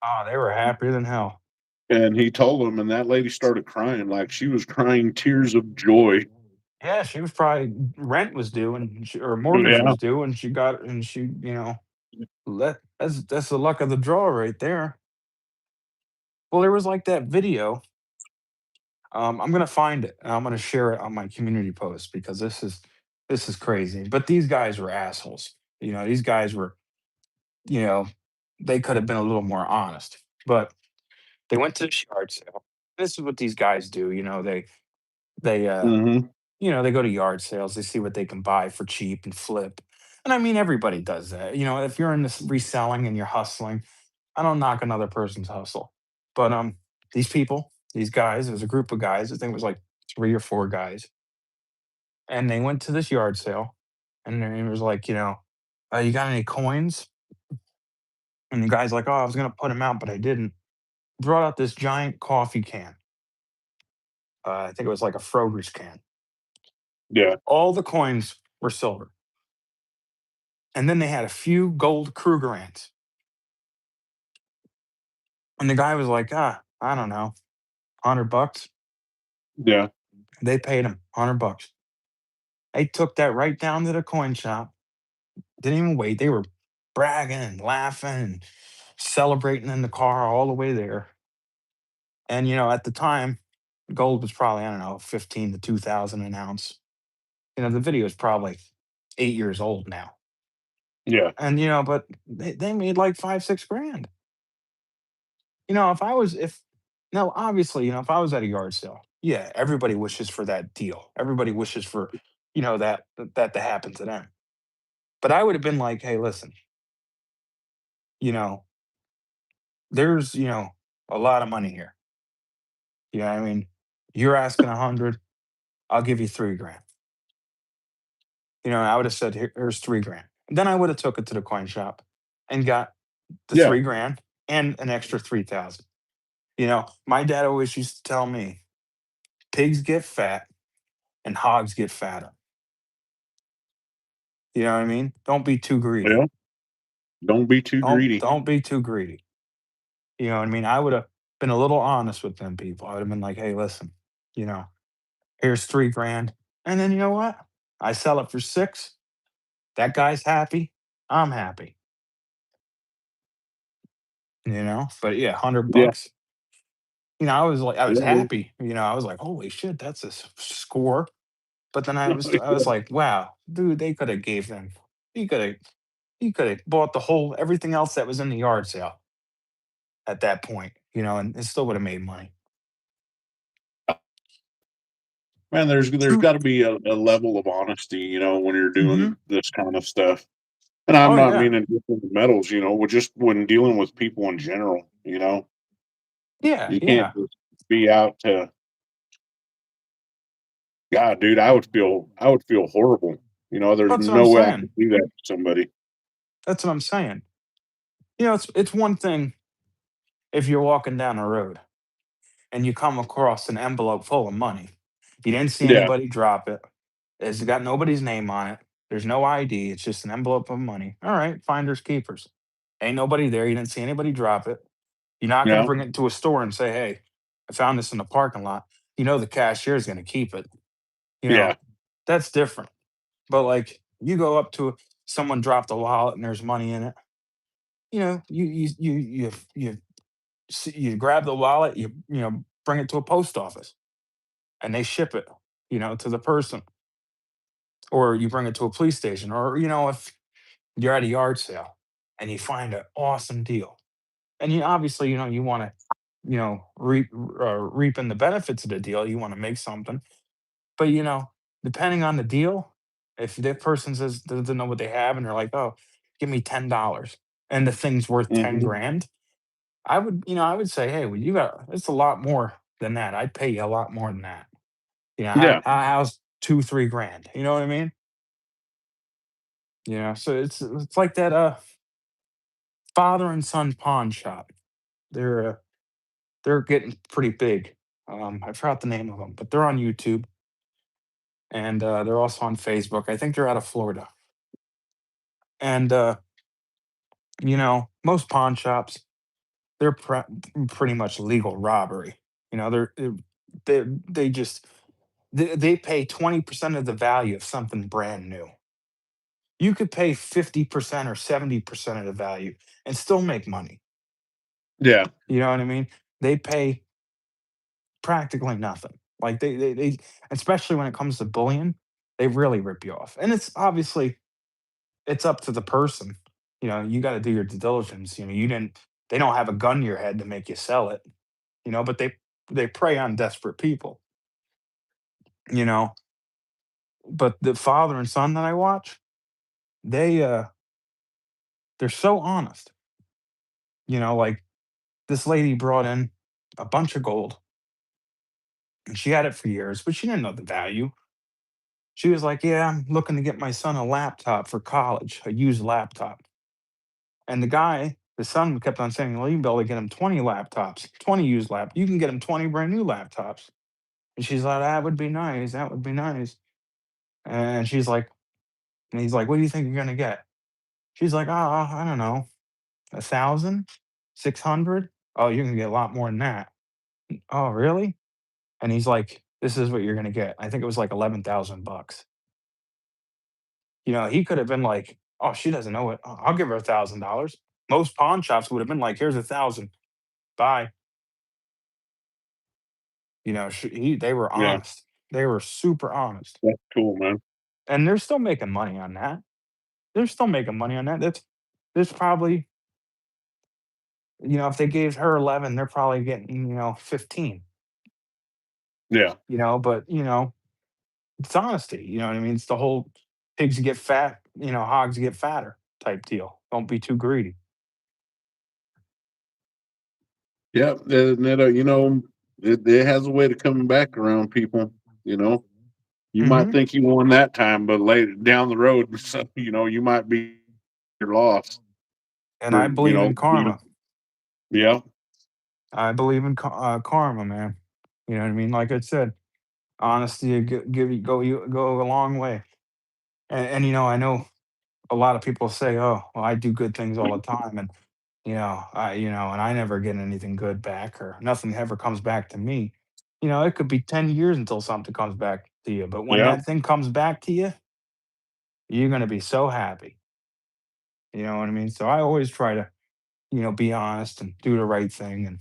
Speaker 2: Oh, they were happier than hell.
Speaker 1: And he told them, and that lady started crying, like she was crying tears of joy.
Speaker 2: Yeah, she was probably rent was due or mortgage
Speaker 1: Yeah.
Speaker 2: was due and she, that's the luck of the draw right there. Well, there was like that video. I'm gonna find it and I'm gonna share it on my community post because this is crazy. But these guys were assholes. These guys were, you know, they could have been a little more honest. But they went to the yard sale. This is what these guys do. They
Speaker 1: Mhm.
Speaker 2: they go to yard sales, they see what they can buy for cheap and flip. And I mean, everybody does that. If you're in this reselling and you're hustling, I don't knock another person's hustle. But these guys, it was a group of guys, I think it was like 3 or 4 guys, and they went to this yard sale, and then it was like, you got any coins? And the guy's like, oh, I was gonna put them out, but I didn't. Brought out this giant coffee can. I think it was like a Froger's can.
Speaker 1: Yeah.
Speaker 2: All the coins were silver. And then they had a few gold Krugerrands. And the guy was like, I don't know, $100.
Speaker 1: Yeah.
Speaker 2: They paid him $100. They took that right down to the coin shop. Didn't even wait. They were bragging and laughing and celebrating in the car all the way there. And at the time, gold was probably, I don't know, 15 to 2,000 an ounce. The video is probably 8 years old now.
Speaker 1: Yeah.
Speaker 2: And but they made like 5, 6 grand. if I was if no, obviously, if I was at a yard sale, yeah, everybody wishes for that deal. Everybody wishes for, that to happen to them. But I would have been like, "Hey, listen, you know, there's, a lot of money here. You know what I mean? You're asking 100, I'll give you 3 grand." I would have said, Here's 3 grand." Then I would have took it to the coin shop and got the
Speaker 1: Yeah.
Speaker 2: 3 grand and an extra 3,000. My dad always used to tell me, pigs get fat and hogs get fatter. You know what I mean? Don't be too greedy.
Speaker 1: Well, don't be too
Speaker 2: Don't
Speaker 1: greedy.
Speaker 2: don't be too greedy. You know what I mean? I would have been a little honest with them people. I would have been like, "Hey, listen, you know, here's 3 grand." And then you know what? I sell it for 6. That guy's happy. I'm happy. But yeah, 100
Speaker 1: Yeah.
Speaker 2: bucks. I was
Speaker 1: Yeah. Man.
Speaker 2: happy. I was like, "Holy shit, that's a score." But then I was like, "Wow, dude, they could have gave them. He could have he could have bought the whole everything else that was in the yard sale at that point, and it still would have made money."
Speaker 1: Man, there's
Speaker 2: True.
Speaker 1: got to be a level of honesty, when you're
Speaker 2: Mhm.
Speaker 1: doing this kind of stuff. And I'm
Speaker 2: Oh
Speaker 1: not
Speaker 2: yeah.
Speaker 1: meaning just with the metals, with just when dealing with people in general,
Speaker 2: Yeah,
Speaker 1: you can't
Speaker 2: yeah.
Speaker 1: just be out to God, dude. I would feel horrible. There's
Speaker 2: That's what I'm
Speaker 1: no way I could
Speaker 2: saying.
Speaker 1: do that to somebody.
Speaker 2: That's what I'm saying. It's one thing if you're walking down the road and you come across an envelope full of money. You didn't see
Speaker 1: Yeah,
Speaker 2: anybody drop it. It's got nobody's name on it. There's no ID. It's just an envelope of money. All right, finders keepers. Ain't nobody there. You didn't see anybody drop it. You're not going to
Speaker 1: yeah,
Speaker 2: bring it to a store and say, "Hey, I found this in the parking lot." The cashier is going to keep it. You know,
Speaker 1: yeah,
Speaker 2: that's different. But like you go up to someone dropped a wallet and there's money in it. You grab the wallet, bring it to a post office and they ship it, to the person, or you bring it to a police station, or if you're at a yard sale and you find an awesome deal, and you obviously you want to reap in the benefits of the deal. You want to make something, but depending on the deal, if that person says doesn't know what they have and they're like, "Oh, give me $10," and the thing's worth 10
Speaker 1: hmm
Speaker 2: grand, I would say, "Hey, well, you got it's a lot more than that. I'd pay you a lot more than that."
Speaker 1: yeah,
Speaker 2: How's 2, 3 grand? You know what I mean? So it's like that father and son pawn shop. They're uh, they're getting pretty big. I forgot the name of them, but they're on YouTube and they're also on Facebook. I think they're out of Florida. And most pawn shops, they're pretty much legal robbery. They just they pay 20% of the value of something brand new. You could pay 50% or 70% of the value and still make money.
Speaker 1: yeah,
Speaker 2: You know what I mean? They pay practically nothing. Like they especially when it comes to bullion, they really rip you off. And it's obviously it's up to the person. You got to do your due diligence. They don't have a gun to your head to make you sell it, but they prey on desperate people, you know. But the father and son that I watch, they they're so honest. Like this lady brought in a bunch of gold and she had it for years, but she didn't know the value. She was like, "Yeah, I'm looking to get my son a laptop for college, a used laptop." And the son kept on saying, "Well, you can be able to get him 20 laptops, 20 used You can get him 20 brand new laptops." And she's like, "That would be nice. That would be nice." And he's like, "What do you think you're gonna get?" She's like, "Oh, I don't know, 1,000, 600. Oh, you're gonna get a lot more than that." "Oh, really?" And he's like, "This is what you're gonna get." I think it was like 11,000 bucks. He could have been like, "Oh, she doesn't know it. I'll give her $1,000." Most pawn shops would have been like, "Here's 1,000. Bye." They were
Speaker 1: yeah.
Speaker 2: honest. They were super honest,
Speaker 1: That's cool, man.
Speaker 2: and they're still making money on that. They're still making money on that. There's probably if they gave her 11, they're probably getting 15.
Speaker 1: Yeah.
Speaker 2: But it's honesty. You know what I mean? It's the whole pigs get fat, hogs get fatter type deal. Don't be too greedy.
Speaker 1: Yeah. And it has a way to coming back around people, you know. You might
Speaker 2: Hmm.
Speaker 1: think you won that time, but later down the road, so, you might be your loss
Speaker 2: And I
Speaker 1: for,
Speaker 2: believe in karma.
Speaker 1: yeah.
Speaker 2: I believe in karma, man. You know what I mean? Like I said, honesty give you go a long way. And I know a lot of people say, "Oh, well, I do good things all the time," and and I never get anything good back, or nothing ever comes back to me. It could be 10 years until something comes back to you, but when
Speaker 1: Yeah.
Speaker 2: that thing comes back to you, you're gonna be so happy. You know what I mean? So I always try to, be honest and do the right thing, and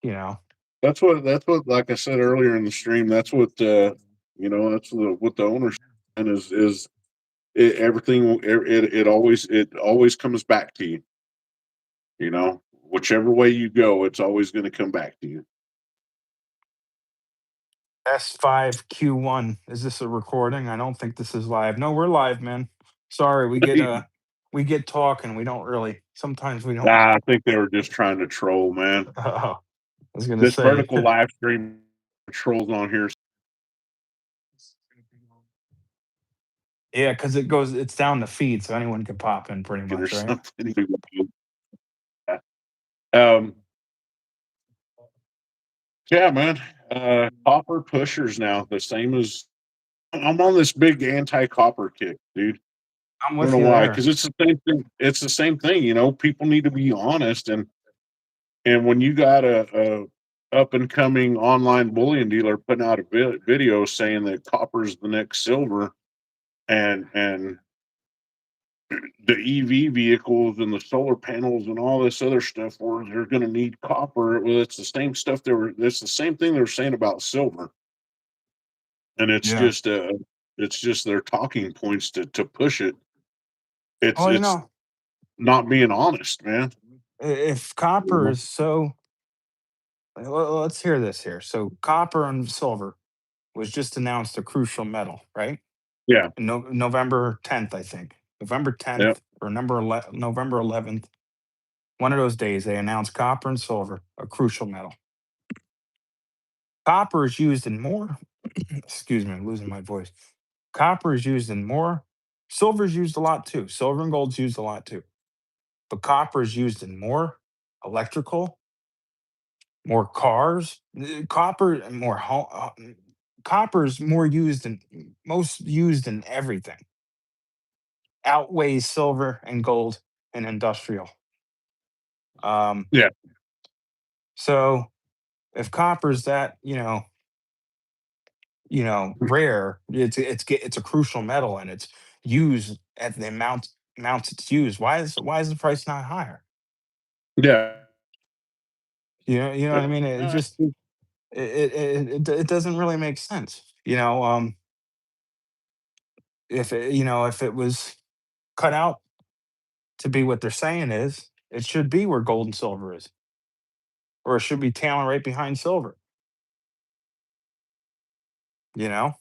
Speaker 2: you know,
Speaker 1: That's what like I said earlier in the stream, that's what what the owners and is it always comes back to you, whichever way you go, it's always going to come back to you.
Speaker 2: S5Q1. Is this a recording? I don't think this is live. No, we're live, man. Sorry, we get talking. We don't really. Sometimes we don't.
Speaker 1: Nah, I think they were just trying to troll, man.
Speaker 2: I was gonna
Speaker 1: This
Speaker 2: say.
Speaker 1: vertical live stream trolls on here
Speaker 2: Yeah, because it's down the feed, so anyone can pop in pretty
Speaker 1: or
Speaker 2: much, right?
Speaker 1: something. Um, yeah, man. Copper pushers now, the same as I'm on this big anti-copper kick, dude.
Speaker 2: I'm
Speaker 1: I don't
Speaker 2: with
Speaker 1: know
Speaker 2: you
Speaker 1: why,
Speaker 2: there.
Speaker 1: because it's the same thing. It's the same thing, People need to be honest, and when you got a up and coming online bullion dealer putting out a video saying that copper is the next silver, and the EV vehicles and the solar panels and all this other stuff where they're going to need copper. Well, it's the same stuff it's the same thing they were saying about silver, and
Speaker 2: Yeah.
Speaker 1: it's just their talking points to push it. It's
Speaker 2: Well,
Speaker 1: it's not being honest, man.
Speaker 2: if
Speaker 1: You
Speaker 2: copper
Speaker 1: know?
Speaker 2: is so, let's hear this here. So, copper and silver was just announced a crucial metal, right?
Speaker 1: Yeah,
Speaker 2: November 10th, I think. November
Speaker 1: yeah,
Speaker 2: 10th or November 11th. One of those days, they announced copper and silver, a crucial metal. Copper is used in more. Excuse me, I'm losing my voice. Copper is used in more. Silver is used a lot too. Silver and gold's used a lot too. But copper is used in more electrical, more cars. Copper and more copper is more used in most used in everything. Outweighs silver and gold in industrial. Um,
Speaker 1: yeah.
Speaker 2: so if copper's that, rare, it's a crucial metal and it's used at the amounts it's used. Why is the price not higher?
Speaker 1: Yeah.
Speaker 2: You know what I mean? It
Speaker 1: Uh,
Speaker 2: just it doesn't really make sense. If it was cut out to be what they're saying is, it should be where gold and silver is, or it should be tailing right behind silver. You know?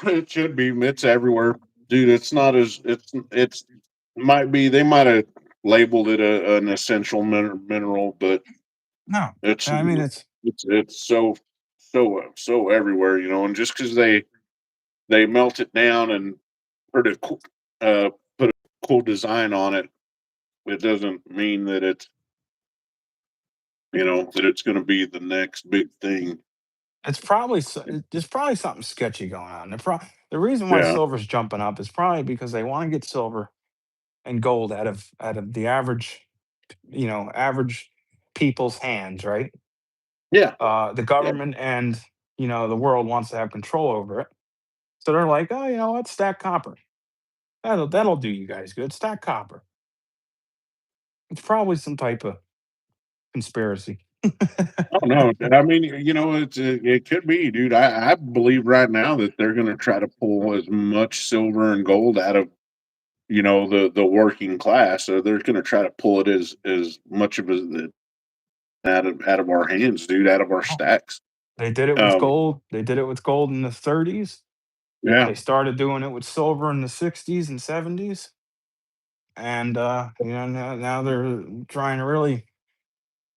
Speaker 1: it should be. It's everywhere, dude. It's not as it's might be. They might have labeled it an essential mineral, but
Speaker 2: No,
Speaker 1: it's
Speaker 2: I mean
Speaker 1: it's so everywhere, And just because they melt it down and put a uh, put a cool design on it, it doesn't mean that it's going to be the next big thing.
Speaker 2: there's probably something sketchy going on. The reason why
Speaker 1: Yeah,
Speaker 2: silver's jumping up is probably because they want to get silver and gold out of the average people's hands, right?
Speaker 1: yeah,
Speaker 2: The
Speaker 1: yeah.
Speaker 2: government and the world wants to have control over it, so they're like, oh, you know what, stack copper. That'll do you guys good. Stack copper. It's probably some type of conspiracy.
Speaker 1: I don't know. I mean, it could be, dude. I believe right now that they're going to try to pull as much silver and gold out of the working class. So they're going to try to pull it as much of it out of our hands, dude, out of our
Speaker 2: Oh,
Speaker 1: stacks.
Speaker 2: they did it with
Speaker 1: Um,
Speaker 2: gold. They did it with gold in the 30s.
Speaker 1: yeah,
Speaker 2: They started doing it with silver in the 60s and 70s. And now they're trying to really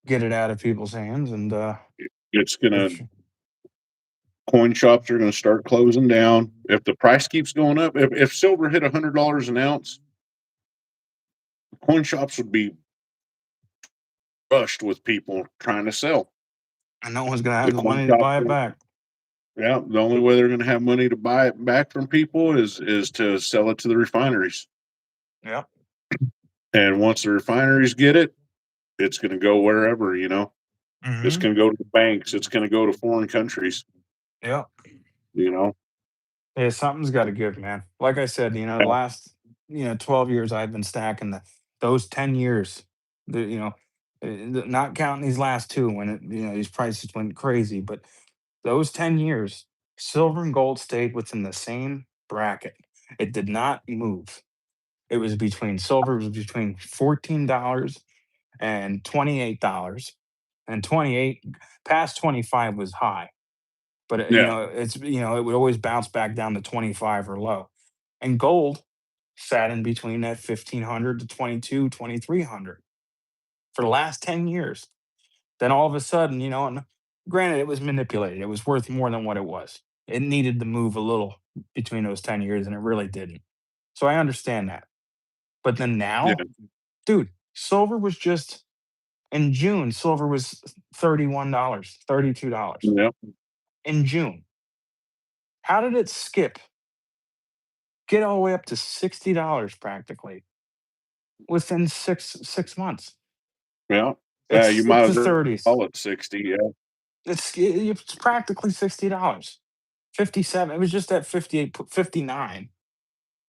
Speaker 2: get it out of people's hands. And
Speaker 1: it's gonna
Speaker 2: it's
Speaker 1: coin shops are gonna start closing down if the price keeps going up. If silver hit $100 an ounce, coin shops would be rushed with people trying to sell.
Speaker 2: and no one's gonna have
Speaker 1: The
Speaker 2: the
Speaker 1: coin
Speaker 2: money to
Speaker 1: shops,
Speaker 2: buy it back.
Speaker 1: yeah, the only way they're gonna have money to buy it back from people is to sell it to the refineries.
Speaker 2: Yep.
Speaker 1: And once the refineries get it, it's gonna go wherever. It's
Speaker 2: Hmm.
Speaker 1: gonna go to the banks. It's gonna go to foreign countries.
Speaker 2: Yep.
Speaker 1: You know.
Speaker 2: Yeah, something's got to give, man. Like I said, the
Speaker 1: Yeah,
Speaker 2: last 12 years I've been stacking those 10 years, not counting these last two when these prices went crazy, but those 10 years, silver and gold stayed within the same bracket. It did not move. It was between silver was between $14 and $28, and 28 past 25 was high, but
Speaker 1: yeah,
Speaker 2: it would always bounce back down to 25 or low. And gold sat in between that 1500 to 22, 2300 for the last 10 years. Then all of a sudden, and granted it was manipulated. It was worth more than what it was. It needed to move a little between those 10 years and it really didn't. So I understand that. But then
Speaker 1: yeah,
Speaker 2: now, dude, silver was just in June, silver was $31, $32
Speaker 1: yeah,
Speaker 2: in June. How did it skip? Get all the way up to $60 practically within six months.
Speaker 1: yeah.
Speaker 2: It
Speaker 1: You
Speaker 2: skipped
Speaker 1: might
Speaker 2: to
Speaker 1: as well
Speaker 2: 30s.
Speaker 1: call it 60. Yeah,
Speaker 2: It's practically $60. 57. It was just at 58, 59.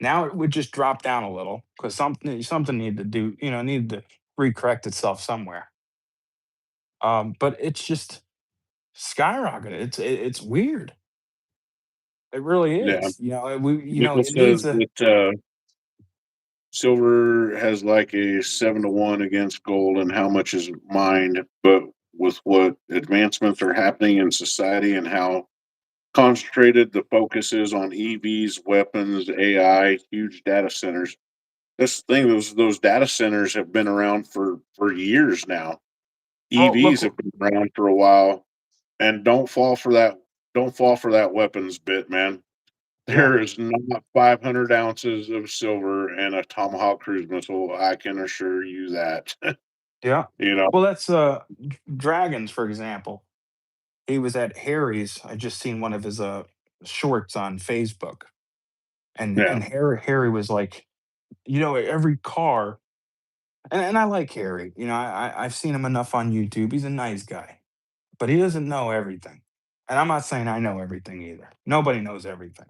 Speaker 2: Now it would just drop down a little because something needed to do, needed to recorrect itself somewhere. But it's just skyrocketed. It's weird. It really
Speaker 1: yeah.
Speaker 2: is.
Speaker 1: Nickel
Speaker 2: It needs
Speaker 1: says
Speaker 2: a
Speaker 1: that silver has like a 7-to-1 against gold and how much is mined, but with what advancements are happening in society and how concentrated the focus is on EVs, weapons, AI, huge data centers. This thing, those data centers have been around for years now.
Speaker 2: well.
Speaker 1: EVs have been around for a while, and don't fall for that weapons bit, man.
Speaker 2: Yeah,
Speaker 1: There is not 500 ounces of silver in a Tomahawk cruise missile. I can assure you that.
Speaker 2: yeah.
Speaker 1: you know,
Speaker 2: Well, that's Dragons, for example. He was at Harry's. I just seen one of his shorts on Facebook, and
Speaker 1: yeah,
Speaker 2: Harry was like, every car, and I like Harry. I've seen him enough on YouTube. He's a nice guy, but he doesn't know everything. And I'm not saying I know everything either. Nobody knows everything.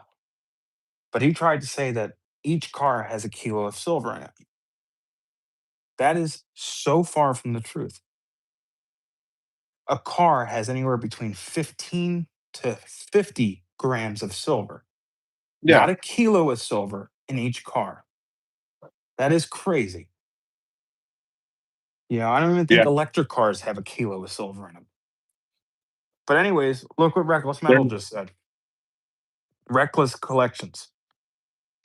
Speaker 2: But he tried to say that each car has a kilo of silver in it. That is so far from the truth. A car has anywhere between 15 to 50 grams of silver, not
Speaker 1: yeah,
Speaker 2: a kilo of silver in each car. That is crazy. I don't even think
Speaker 1: yeah.
Speaker 2: electric cars have a kilo of silver in them. But anyways, look what Reckless Metal
Speaker 1: There's
Speaker 2: just said. Reckless Collections.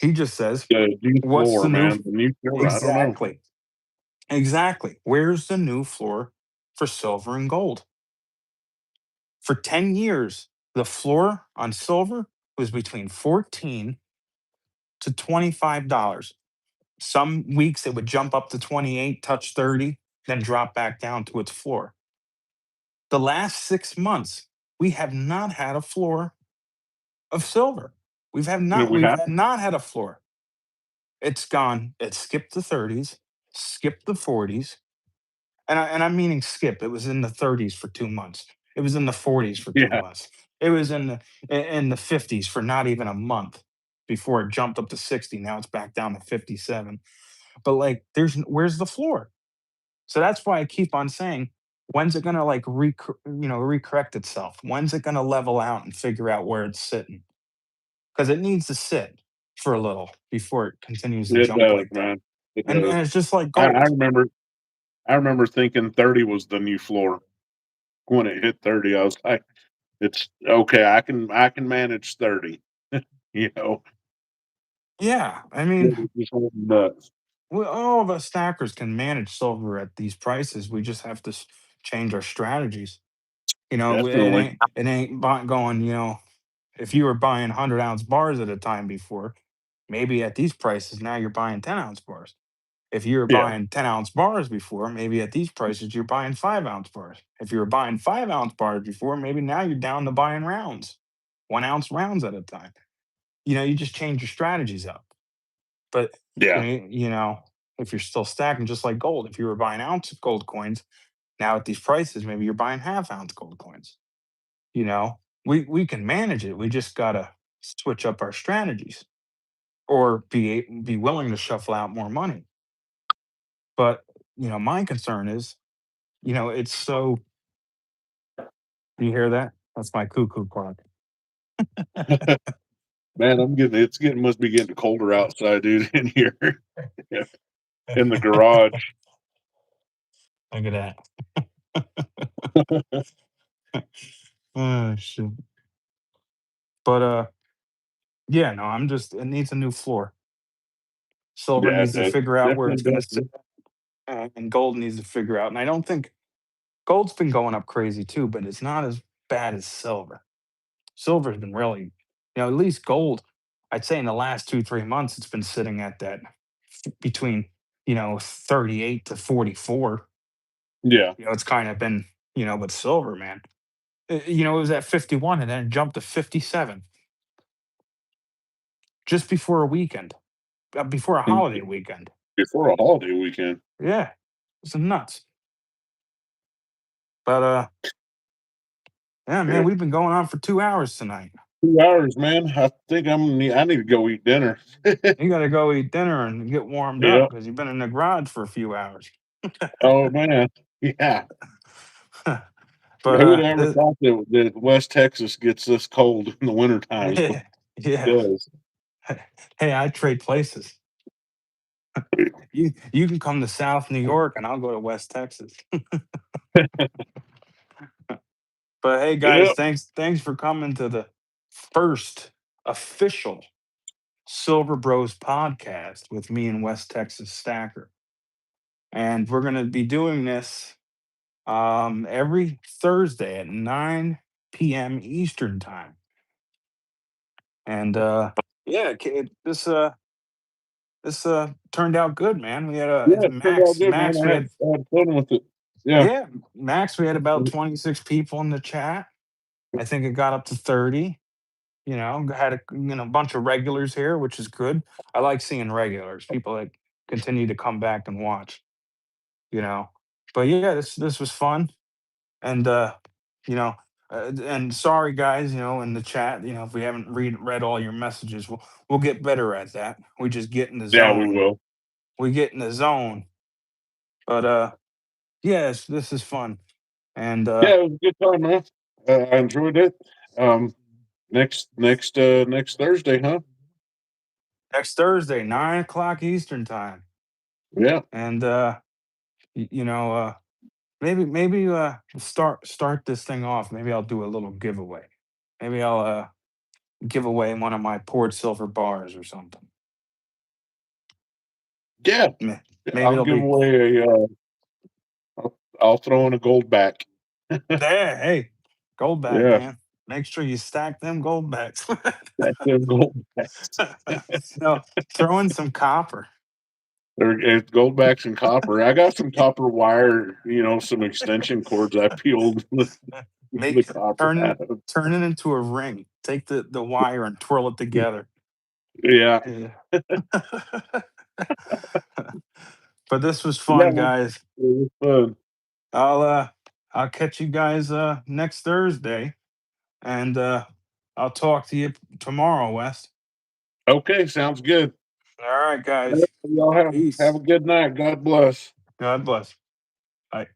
Speaker 2: He just says,
Speaker 1: the new
Speaker 2: "What's the
Speaker 1: floor,
Speaker 2: new?"
Speaker 1: man. The new floor. I don't know.
Speaker 2: Exactly. Exactly. Where's the new floor for silver and gold? For 10 years, the floor on silver was between 14 to $25. Some weeks it would jump up to 28, touch 30, then drop back down to its floor. The last 6 months, we have not had a floor of silver.
Speaker 1: We
Speaker 2: We've
Speaker 1: have,
Speaker 2: not had a floor. It skipped the 30s, skipped the 40s, and I'm meaning skip. It was in the 30s for 2 months. It was in the 40s for two
Speaker 1: yeah,
Speaker 2: months. It was in the 50s for not even a month before it jumped up to 60. Now it's back down to 57. But like, where's the floor? So that's why I keep on saying, when's it gonna like recorrect itself? When's it gonna level out and figure out where it's sitting? Because it needs to sit. for a little before it continues to
Speaker 1: It
Speaker 2: jump
Speaker 1: does,
Speaker 2: like that.
Speaker 1: man. It
Speaker 2: And
Speaker 1: does.
Speaker 2: it's just like
Speaker 1: I
Speaker 2: gold.
Speaker 1: remember I remember thinking 30 was the new floor. When it hit 30, I was like, "It's okay, I can manage 30." You know?
Speaker 2: Yeah, I
Speaker 1: It
Speaker 2: mean,
Speaker 1: was just went nuts.
Speaker 2: all of us stackers can manage silver at these prices. We just have to change our strategies. It
Speaker 1: Definitely.
Speaker 2: ain't going. If you were buying 100-ounce bars at a time before, maybe at these prices now you're buying 10-ounce bars. If you were
Speaker 1: Yeah.
Speaker 2: buying 10-ounce bars before, maybe at these prices you're buying 5-ounce bars. If you were buying 5-ounce bars before, maybe now you're down to buying rounds, 1-ounce rounds at a time. You just change your strategies up. But
Speaker 1: Yeah.
Speaker 2: if you're still stacking just like gold, if you were buying ounce gold coins, now at these prices, maybe you're buying half-ounce gold coins. You know, we can manage it. We just gotta switch up our strategies or be willing to shuffle out more money. But my concern is, it's so. You hear that? That's my cuckoo clock.
Speaker 1: Man, it's getting must be getting colder outside, dude, in here. Yeah, in the garage.
Speaker 2: Look at that. Oh shit. But yeah, no, I'm just it needs a new floor. Silver
Speaker 1: Yeah,
Speaker 2: needs
Speaker 1: it
Speaker 2: to
Speaker 1: does.
Speaker 2: figure out where
Speaker 1: Definitely
Speaker 2: it's gonna
Speaker 1: does,
Speaker 2: sit,
Speaker 1: man.
Speaker 2: and gold needs to figure out. And I don't think gold's been going up crazy too, but it's not as bad as silver. Silver's been really, at least gold, I'd say in the last 2, 3 months, it's been sitting at that between, 38 to 44.
Speaker 1: Yeah.
Speaker 2: It's kind of been, but silver, man, it was at 51 and then it jumped to 57 just before a weekend, before a
Speaker 1: Mm,
Speaker 2: holiday weekend.
Speaker 1: before a holiday weekend.
Speaker 2: Yeah, it's nuts. But yeah, man,
Speaker 1: Yeah,
Speaker 2: we've been going on for 2 hours tonight.
Speaker 1: 2 hours, man. I think I need to go eat dinner.
Speaker 2: You got to go eat dinner and get warmed up
Speaker 1: Yep.
Speaker 2: because you've been in the garage for a few hours.
Speaker 1: Oh, man. Yeah.
Speaker 2: But
Speaker 1: Who would have ever thought that West Texas gets this cold in the winter times, but
Speaker 2: yeah,
Speaker 1: it
Speaker 2: yeah.
Speaker 1: does.
Speaker 2: Hey, I trade places. You can come to South New York and I'll go to West Texas. But hey, guys,
Speaker 1: Yep.
Speaker 2: thanks for coming to the first official Silver Bros podcast with me and West Texas Stacker. And we're gonna be doing this every Thursday at 9 p.m. Eastern time. And yeah, this turned out good, man. We had
Speaker 1: Yeah, it turned out
Speaker 2: Max.
Speaker 1: good, man.
Speaker 2: Max,
Speaker 1: I
Speaker 2: we
Speaker 1: had
Speaker 2: had
Speaker 1: I had fun with it. Yeah.
Speaker 2: Yeah, Max. We had about 26 people in the chat. I think it got up to 30. Had a bunch of regulars here, which is good. I like seeing regulars, people that continue to come back and watch. You know, but yeah, this was fun, and you know, and sorry guys, in the chat, if we haven't read all your messages, we'll get better at that. We just get in the
Speaker 1: Yeah, we
Speaker 2: zone.
Speaker 1: will.
Speaker 2: We get in the zone. But yes, this is fun, and
Speaker 1: Yeah, it was a good time, man. I enjoyed it. Um, next Thursday, huh?
Speaker 2: next Thursday, 9 o'clock Eastern time,
Speaker 1: Yeah.
Speaker 2: and maybe start this thing off. Maybe I'll do a little giveaway. Maybe I'll give away one of my poured silver bars or something.
Speaker 1: Yeah.
Speaker 2: Ma-
Speaker 1: Yeah,
Speaker 2: Maybe
Speaker 1: I'll
Speaker 2: it'll
Speaker 1: give
Speaker 2: be
Speaker 1: away I'll throw in a gold back.
Speaker 2: there. Hey, gold bag,
Speaker 1: Yeah,
Speaker 2: man. Make sure you stack them gold bags.
Speaker 1: that's them gold backs.
Speaker 2: no, throw in some copper.
Speaker 1: It's gold backs and copper. I got some copper wire, some extension cords I peeled the
Speaker 2: Make
Speaker 1: copper
Speaker 2: turn it
Speaker 1: out of.
Speaker 2: turn it into a ring. Take the wire and twirl it together.
Speaker 1: Yeah.
Speaker 2: Yeah. But this was
Speaker 1: Yeah,
Speaker 2: fun, guys.
Speaker 1: it was fun.
Speaker 2: I'll uh I'll catch you guys next Thursday, and I'll talk to you tomorrow, Wes.
Speaker 1: Okay, sounds good.
Speaker 2: All right,
Speaker 1: All right,
Speaker 2: guys.
Speaker 1: y'all have
Speaker 2: Peace.
Speaker 1: a good night. God bless.
Speaker 2: God bless. Bye.